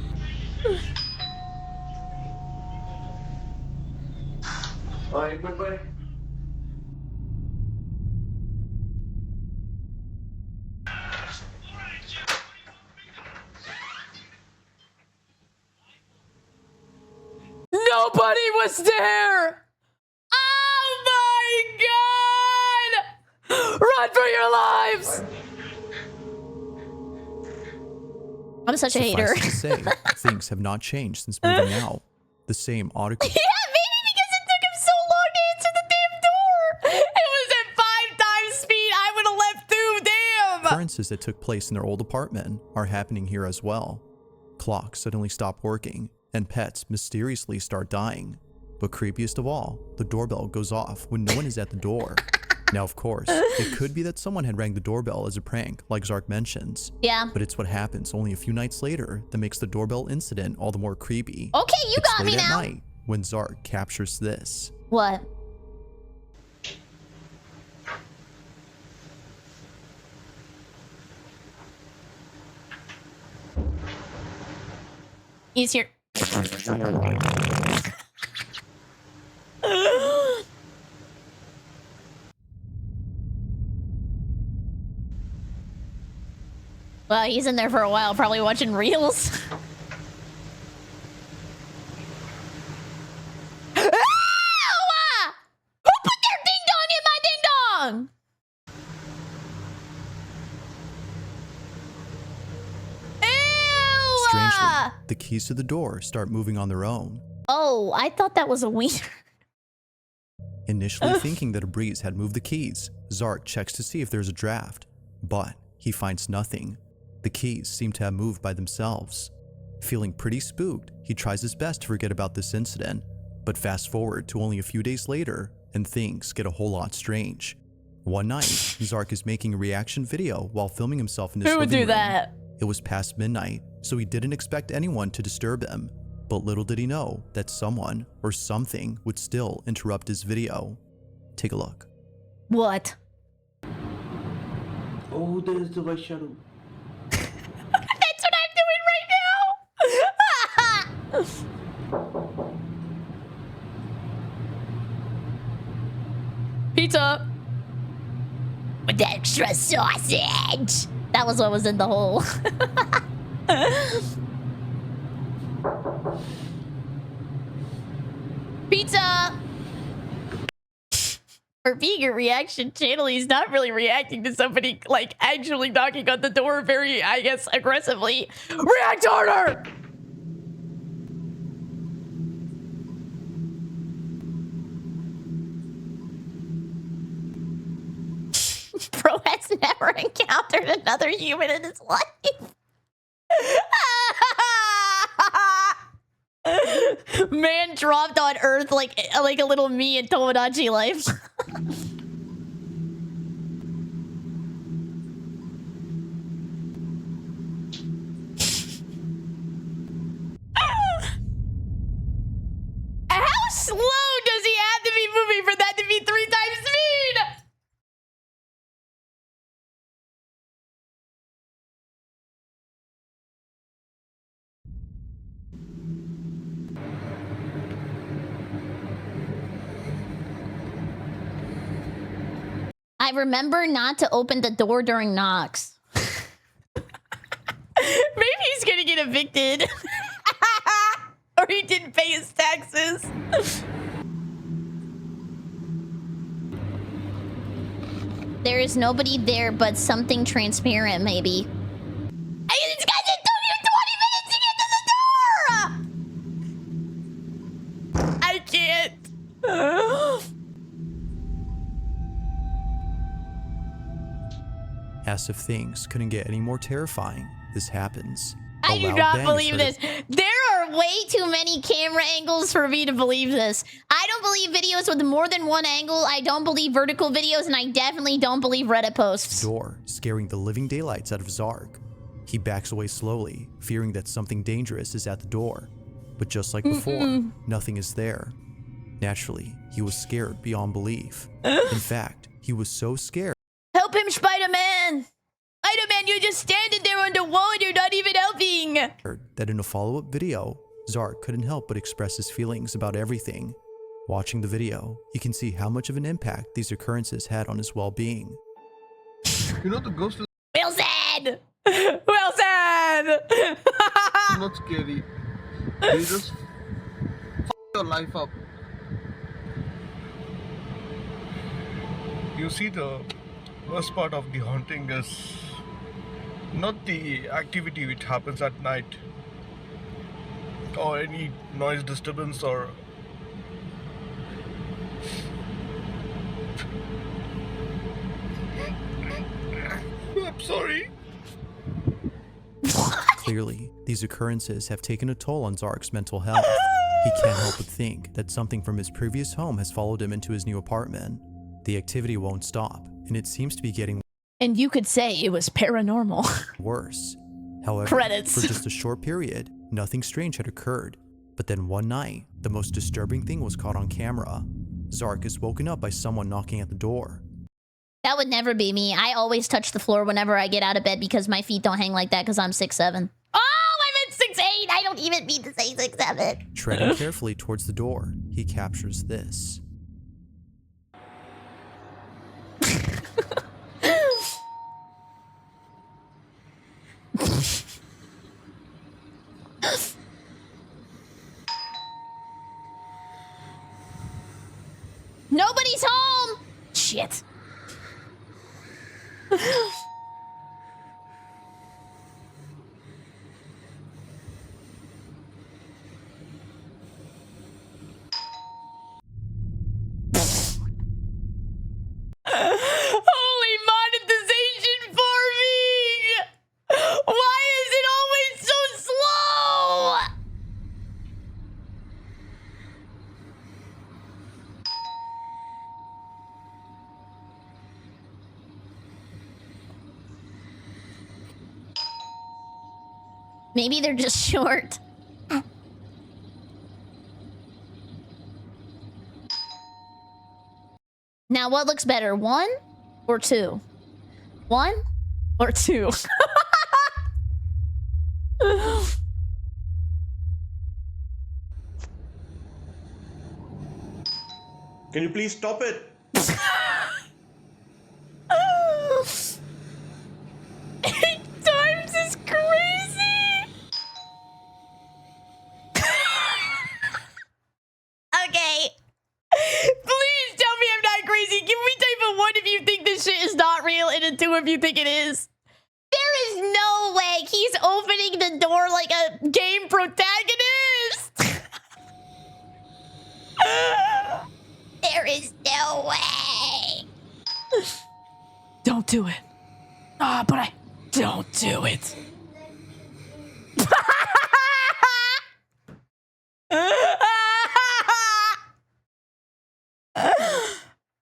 Bye-bye. Nobody was there! Oh my god! Run for your lives! I'm such a hater. Suffice to say, things have not changed since moving out. The same article. Yeah, maybe because it took him so long to answer the damn door. It was at 5 times speed. I would have left through. Damn. Occurrences that took place in their old apartment are happening here as well. Clocks suddenly stop working, and pets mysteriously start dying. But creepiest of all, the doorbell goes off when no one is at the door. Now, of course, it could be that someone had rang the doorbell as a prank, like Zark mentions. Yeah. But it's what happens only a few nights later that makes the doorbell incident all the more creepy. Okay, you It's got me late at now. night when Zark captures this. What? He's here. Well, he's in there for a while, probably watching reels. Ow! Who put their ding dong in my ding dong? Ew! Strangely, the keys to the door start moving on their own. Oh, I thought that was a wiener. Initially thinking that a breeze had moved the keys, Zark checks to see if there's a draft, but he finds nothing. The keys seem to have moved by themselves. Feeling pretty spooked, he tries his best to forget about this incident, but fast forward to only a few days later, and things get a whole lot strange. One night, Zark is making a reaction video while filming himself in his Who would living do room. that? It was past midnight, so he didn't expect anyone to disturb him, but little did he know that someone or something would still interrupt his video. Take a look. What? Oh, there's the white shadow. That's what I'm doing right now. Pizza. With extra sausage. That was what was in the hole. Pizza. For being a reaction channel, he's not really reacting to somebody like actually knocking on the door very, I guess, aggressively. React harder! Bro has never encountered another human in his life. Man dropped on Earth like a little me in Tomodachi life. How slow does he have to be moving for that to be 3 times speed? I remember not to open the door during knocks. he's gonna get evicted. Or he didn't pay his taxes. There is nobody there but something transparent, maybe. Hey, these guys, it took you 20 minutes to get to the door! I can't. As if things couldn't get any more terrifying, this happens. I do not believe this. There are way too many camera angles for me to believe this. I don't believe videos with more than one angle. I don't believe vertical videos, and I definitely don't believe Reddit posts. Door, scaring the living daylights out of Zark. He backs away slowly, fearing that something dangerous is at the door. But just like before, nothing is there. Naturally, he was scared beyond belief. In fact, he was so scared. Help him, Spider-Man! Spider-Man, you're just standing there on the wall and you're not even helping! That in a follow-up video, Zark couldn't help but express his feelings about everything. Watching the video, you can see how much of an impact these occurrences had on his well-being. You know the ghost is Wilson! Wilson! not scary. They just f your life up. You see, the worst part of the haunting is not the activity which happens at night or any noise disturbance or I'm sorry. Clearly, these occurrences have taken a toll on Zark's mental health. He can't help but think that something from his previous home has followed him into his new apartment. The activity won't stop, and it seems to be getting And you could say it was paranormal. worse. However, Credits. for just a short period, nothing strange had occurred. But then one night, the most disturbing thing was caught on camera. Zark is woken up by someone knocking at the door. That would never be me. I always touch the floor whenever I get out of bed because my feet don't hang like that because I'm 6'7". Oh, I'm at 6'8". I don't even mean to say 6'7". Treading carefully towards the door, he captures this. Nobody's home! Shit. Holy monetization farming! Why is it always so slow? Maybe they're just short. Now, what looks better, 1 or 2? 1 or 2? Can you please stop it? Times is crazy. Okay. Please tell me I'm not crazy. Can we type a 1 if you think this shit is not real and a 2 if you think it is? There is no way he's opening the door like a game protagonist. There is no way. Don't do it. But I don't do it.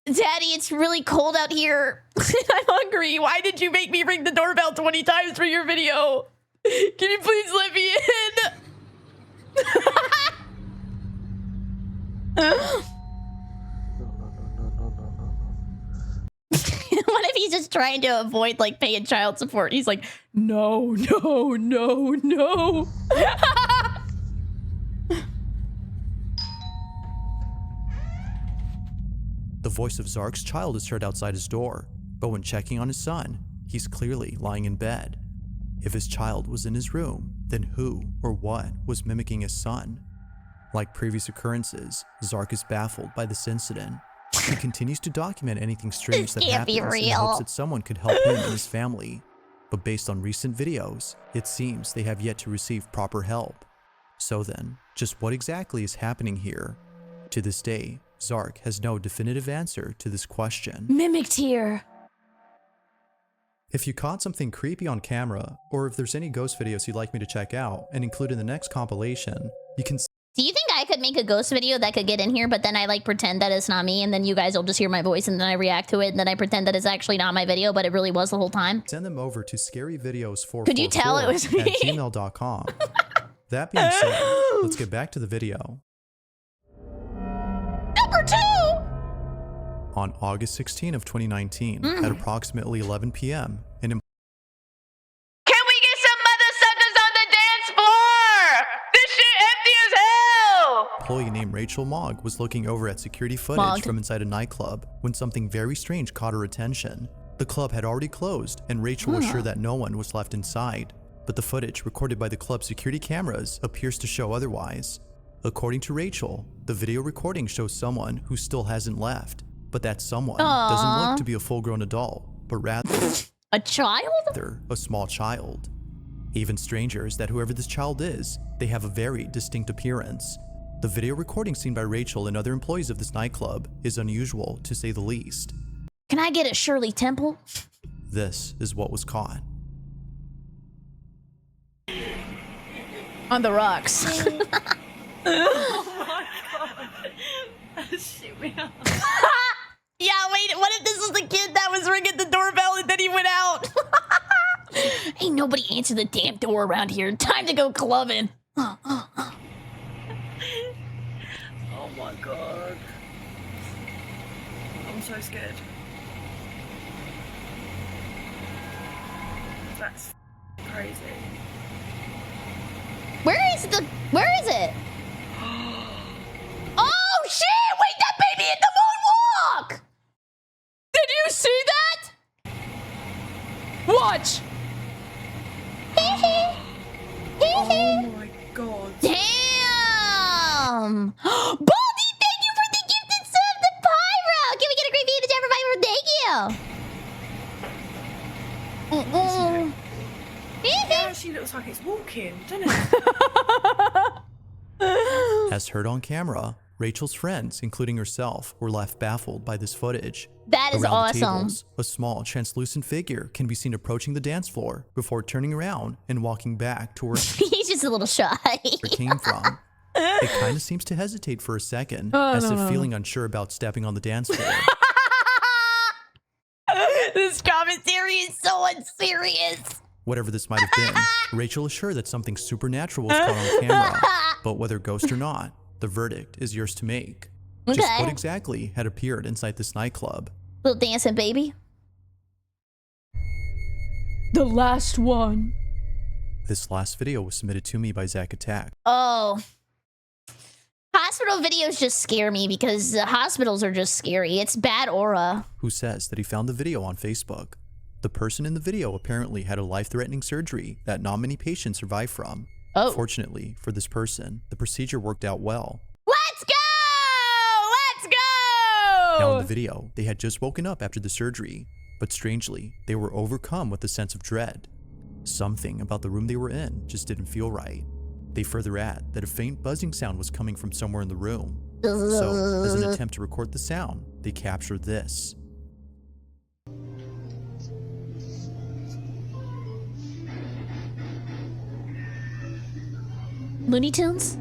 Daddy, it's really cold out here. I'm hungry. Why did you make me ring the doorbell 20 times for your video? Can you please let me in? What if he's just trying to avoid like paying child support? He's like, no, no, no, no. The voice of Zark's child is heard outside his door, but when checking on his son, he's clearly lying in bed. If his child was in his room, Then who or what was mimicking his son? Like previous occurrences, Zark is baffled by this incident. He continues to document anything strange that can't be happens in real. hopes that someone could help him and his family. But based on recent videos, it seems they have yet to receive proper help. So then, just what exactly is happening here? To this day, Zark has no definitive answer to this question. Mimicked here. If you caught something creepy on camera, or if there's any ghost videos you'd like me to check out and include in the next compilation, you can... Do you think I could make a ghost video that could get in here, but then I like pretend that it's not me, and then you guys will just hear my voice, and then I react to it, and then I pretend that it's actually not my video, but it really was the whole time? Send them over to scaryvideos444 Could you tell it was me? at gmail.com. That being said, let's get back to the video. Number 2! On August 16 of 2019, at approximately 11 p.m., an Can we get some mother suckers on the dance floor? This shit empty as hell! employee named Rachel Mogg was looking over at security footage Mogg. from inside a nightclub when something very strange caught her attention. The club had already closed, and Rachel was sure that no one was left inside. But the footage recorded by the club's security cameras appears to show otherwise. According to Rachel, the video recording shows someone who still hasn't left, but that someone doesn't look to be a full-grown adult, but rather a child? A small child. Even stranger is that whoever this child is, they have a very distinct appearance. The video recording seen by Rachel and other employees of this nightclub is unusual, to say the least. Can I get a Shirley Temple? This is what was caught. On the rocks. Oh my god. Shoot me up. Yeah, wait, what if this was the kid that was ringing the doorbell and then he went out? Ain't nobody answer the damn door around here. Time to go clubbing. Oh my god. I'm so scared. That's crazy. Where is it? Oh shit! Wait, that baby hit the moonwalk! Did you see that? Watch. Oh my god. Damn! Baldy, thank you for the gifted sub, the pyro! Can we get a great view of the Jabber Pyro? Thank you! It actually looks like it's walking, doesn't it? As heard on camera, Rachel's friends, including herself, were left baffled by this footage. That is Around the awesome. tables, a small, translucent figure can be seen approaching the dance floor before turning around and walking back to where He's just a little shy. it came from. It kind of seems to hesitate for a second, as if feeling unsure about stepping on the dance floor. This commentary is so unserious. Whatever this might have been, Rachel is sure that something supernatural was caught on camera, but whether ghost or not, the verdict is yours to make. Just Okay. what exactly had appeared inside this nightclub? Little dancing baby. The last one. This last video was submitted to me by Zach Attack, Oh. Hospital videos just scare me because hospitals are just scary. It's bad aura. who says that he found the video on Facebook. The person in the video apparently had a life-threatening surgery that not many patients survive from. Oh. Fortunately for this person, the procedure worked out well. Let's go! Let's go! Now in the video, they had just woken up after the surgery, but strangely, they were overcome with a sense of dread. Something about the room they were in just didn't feel right. They further add that a faint buzzing sound was coming from somewhere in the room. So, as an attempt to record the sound, they captured this. Looney Tunes?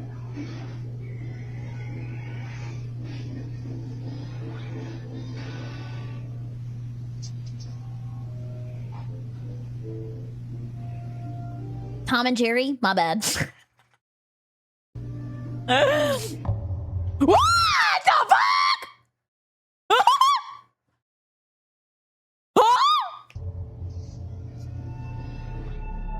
Tom and Jerry? My bad. What the fuck?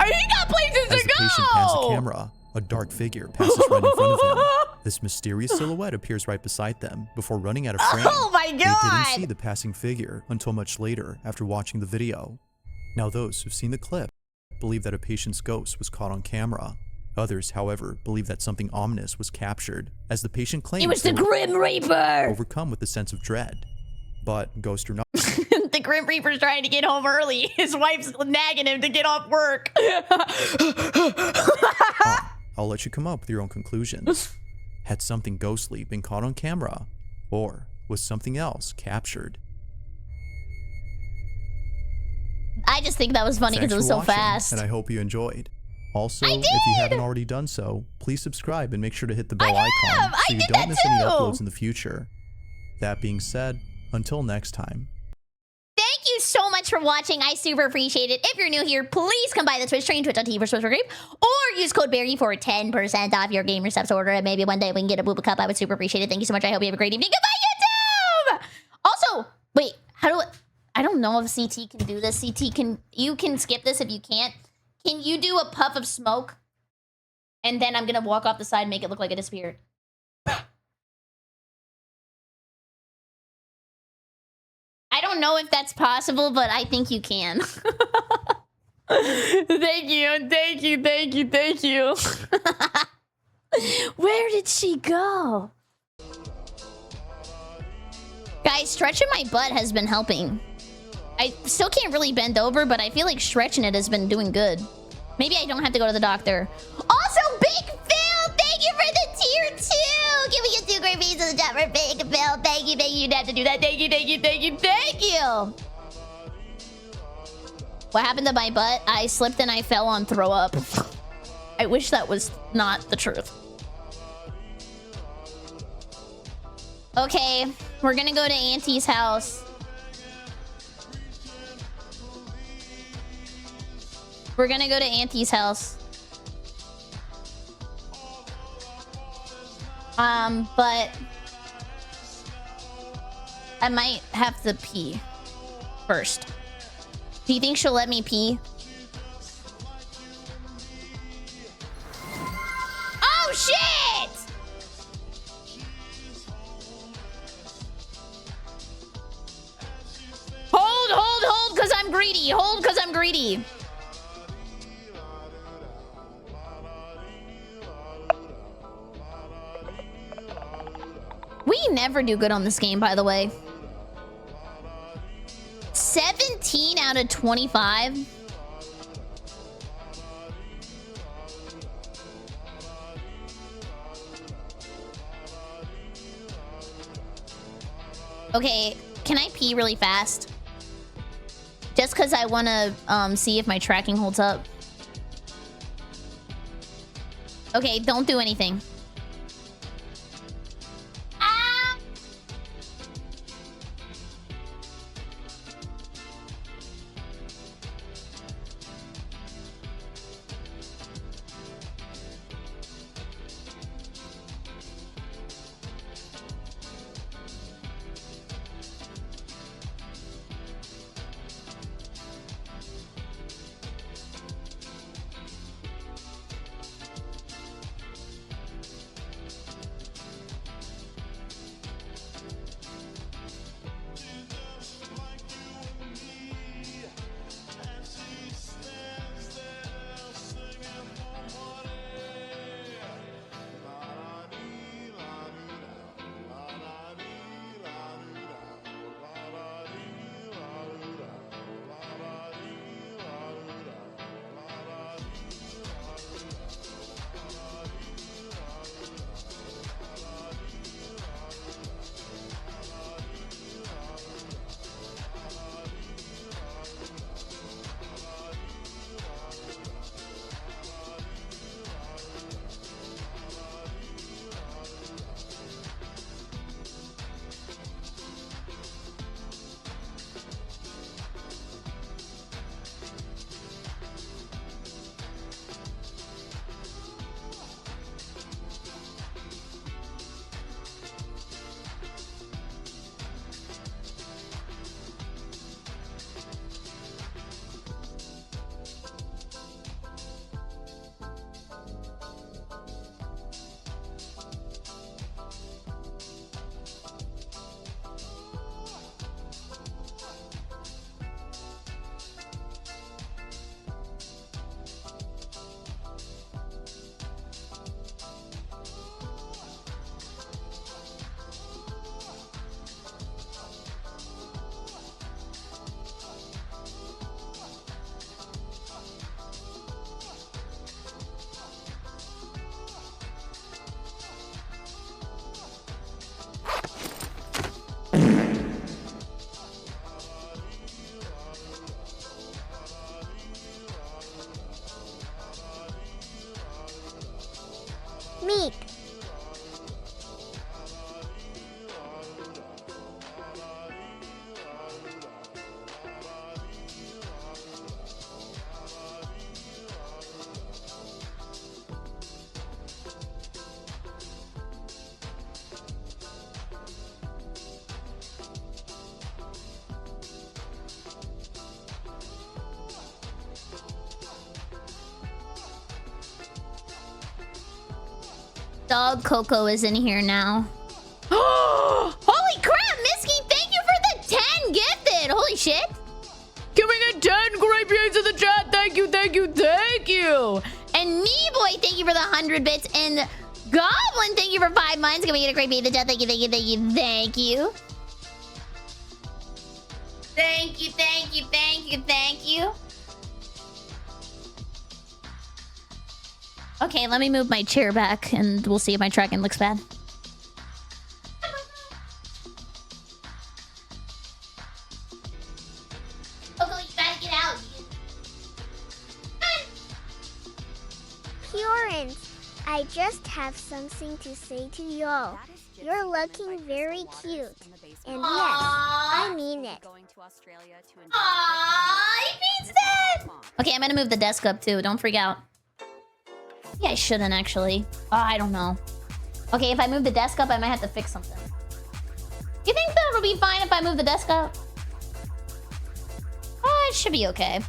He got places As to the patient pans the go! camera, a dark figure passes right in front of him. This mysterious silhouette appears right beside them before running out of frame. Oh my They didn't god! see the passing figure until much later after watching the video. Now those who've seen the clip believe that a patient's ghost was caught on camera. Others, however, believe that something ominous was captured, as the patient claims It was the Grim Reaper! Overcome with a sense of dread. But ghost or not, The Grim Reaper's trying to get home early. His wife's nagging him to get off work. I'll let you come up with your own conclusions. Had something ghostly been caught on camera, or was something else captured? I just think that was funny because Thanks it was for so watching, fast. and I hope you enjoyed. Also, if you haven't already done so, please subscribe and make sure to hit the bell icon so you don't miss any uploads in the future. That being said, until next time. Thank you so much for watching. I super appreciate it. If you're new here, please come by the Twitch stream, twitch.tv/BerryCrepe, or use code Berry for 10% off your gamer subs order. And maybe one day we can get a booba cup. I would super appreciate it. Thank you so much. I hope you have a great evening. Goodbye, YouTube! Also, wait, I don't know if CT can do this. You can skip this if you can't. Can you do a puff of smoke? And then I'm gonna walk off the side and make it look like it disappeared. I don't know if that's possible, but I think you can. Thank you, thank you, thank you, thank you. Where did she go? Guys, stretching my butt has been helping. I still can't really bend over, but I feel like stretching it has been doing good. Maybe I don't have to go to the doctor. Also, Big Phil, thank you for the tier 2. Give me a 2 great beans in the chat for Big Phil. Thank you, you didn't have to do that. Thank you, thank you, thank you, thank you. What happened to my butt? I slipped and I fell on throw up. I wish that was not the truth. Okay, we're gonna go to Auntie's house. We're gonna go to Auntie's house. But I might have to pee first. Do you think she'll let me pee? Oh shit! Hold, cause I'm greedy. Hold, cause I'm greedy. We never do good on this game, by the way. 17 out of 25. Okay, can I pee really fast? Just because I want to see if my tracking holds up. Okay, don't do anything. Dog Coco is in here now. Holy crap, Misky, thank you for the 10 gifted. Holy shit. Giving it 10 great views in the chat. Thank you, thank you, thank you. And Kneeboy, thank you for the 100 bits. And Goblin, thank you for 5 months. Can we get a great beat in the chat? Thank you, thank you, thank you, thank you. Thank you, thank you, thank you, thank you. Okay, let me move my chair back and we'll see if my tracking looks bad. Coco, you gotta get out. Purins, I just have something to say to y'all. You're looking very cute. And yes, I mean it. Aww, he means that! Okay, I'm gonna move the desk up too. Don't freak out. Yeah, I shouldn't actually. Oh, I don't know. Okay, if I move the desk up, I might have to fix something. You think that it'll be fine if I move the desk up? Oh, it should be okay.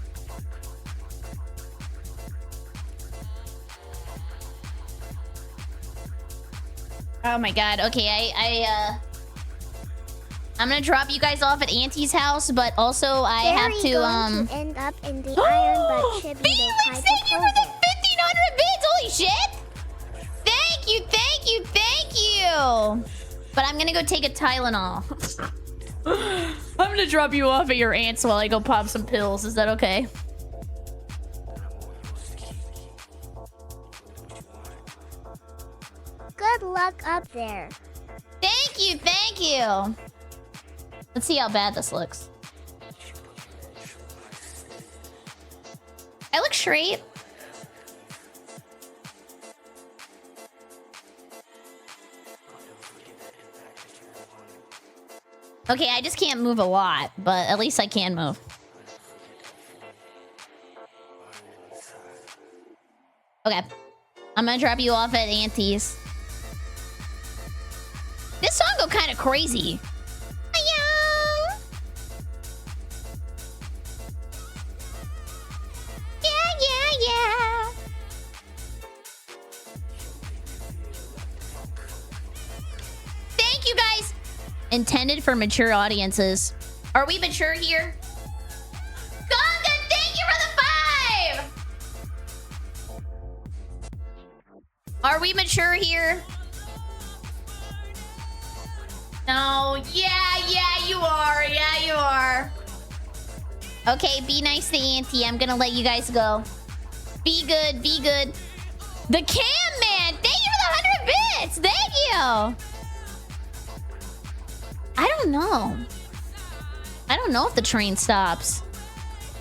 Oh my god. Okay, I'm gonna drop you guys off at Auntie's house, but also I have to end up in the iron butt chip. Felix, thank you for the 1,500 bits! Holy shit! Thank you, thank you, thank you! But I'm gonna go take a Tylenol. I'm gonna drop you off at your aunt's while I go pop some pills. Is that okay? Good luck up there. Thank you, thank you! Let's see how bad this looks. I look straight. Okay, I just can't move a lot, but at least I can move. Okay. I'm gonna drop you off at Auntie's. This song go kind of crazy. Yeah. Thank you guys. Intended for mature audiences. Are we mature here? Gonga, thank you for the 5! Are we mature here? No. Yeah, you are. Yeah, you are. Okay, be nice to Auntie. I'm gonna let you guys go. Be good, be good. The Cam Man, thank you for the 100 bits. Thank you. I don't know. I don't know if the train stops.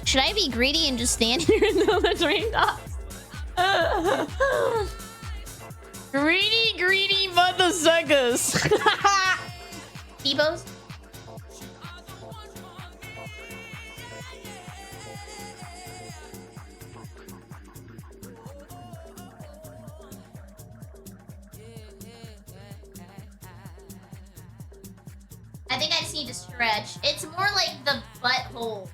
Should I be greedy and just stand here until the train stops? Greedy, but the suckers. T-Bows? I think I just need to stretch. It's more like the butthole.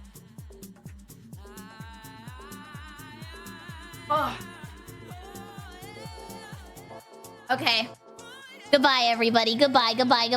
Oh. Okay. Goodbye, everybody. Goodbye. And my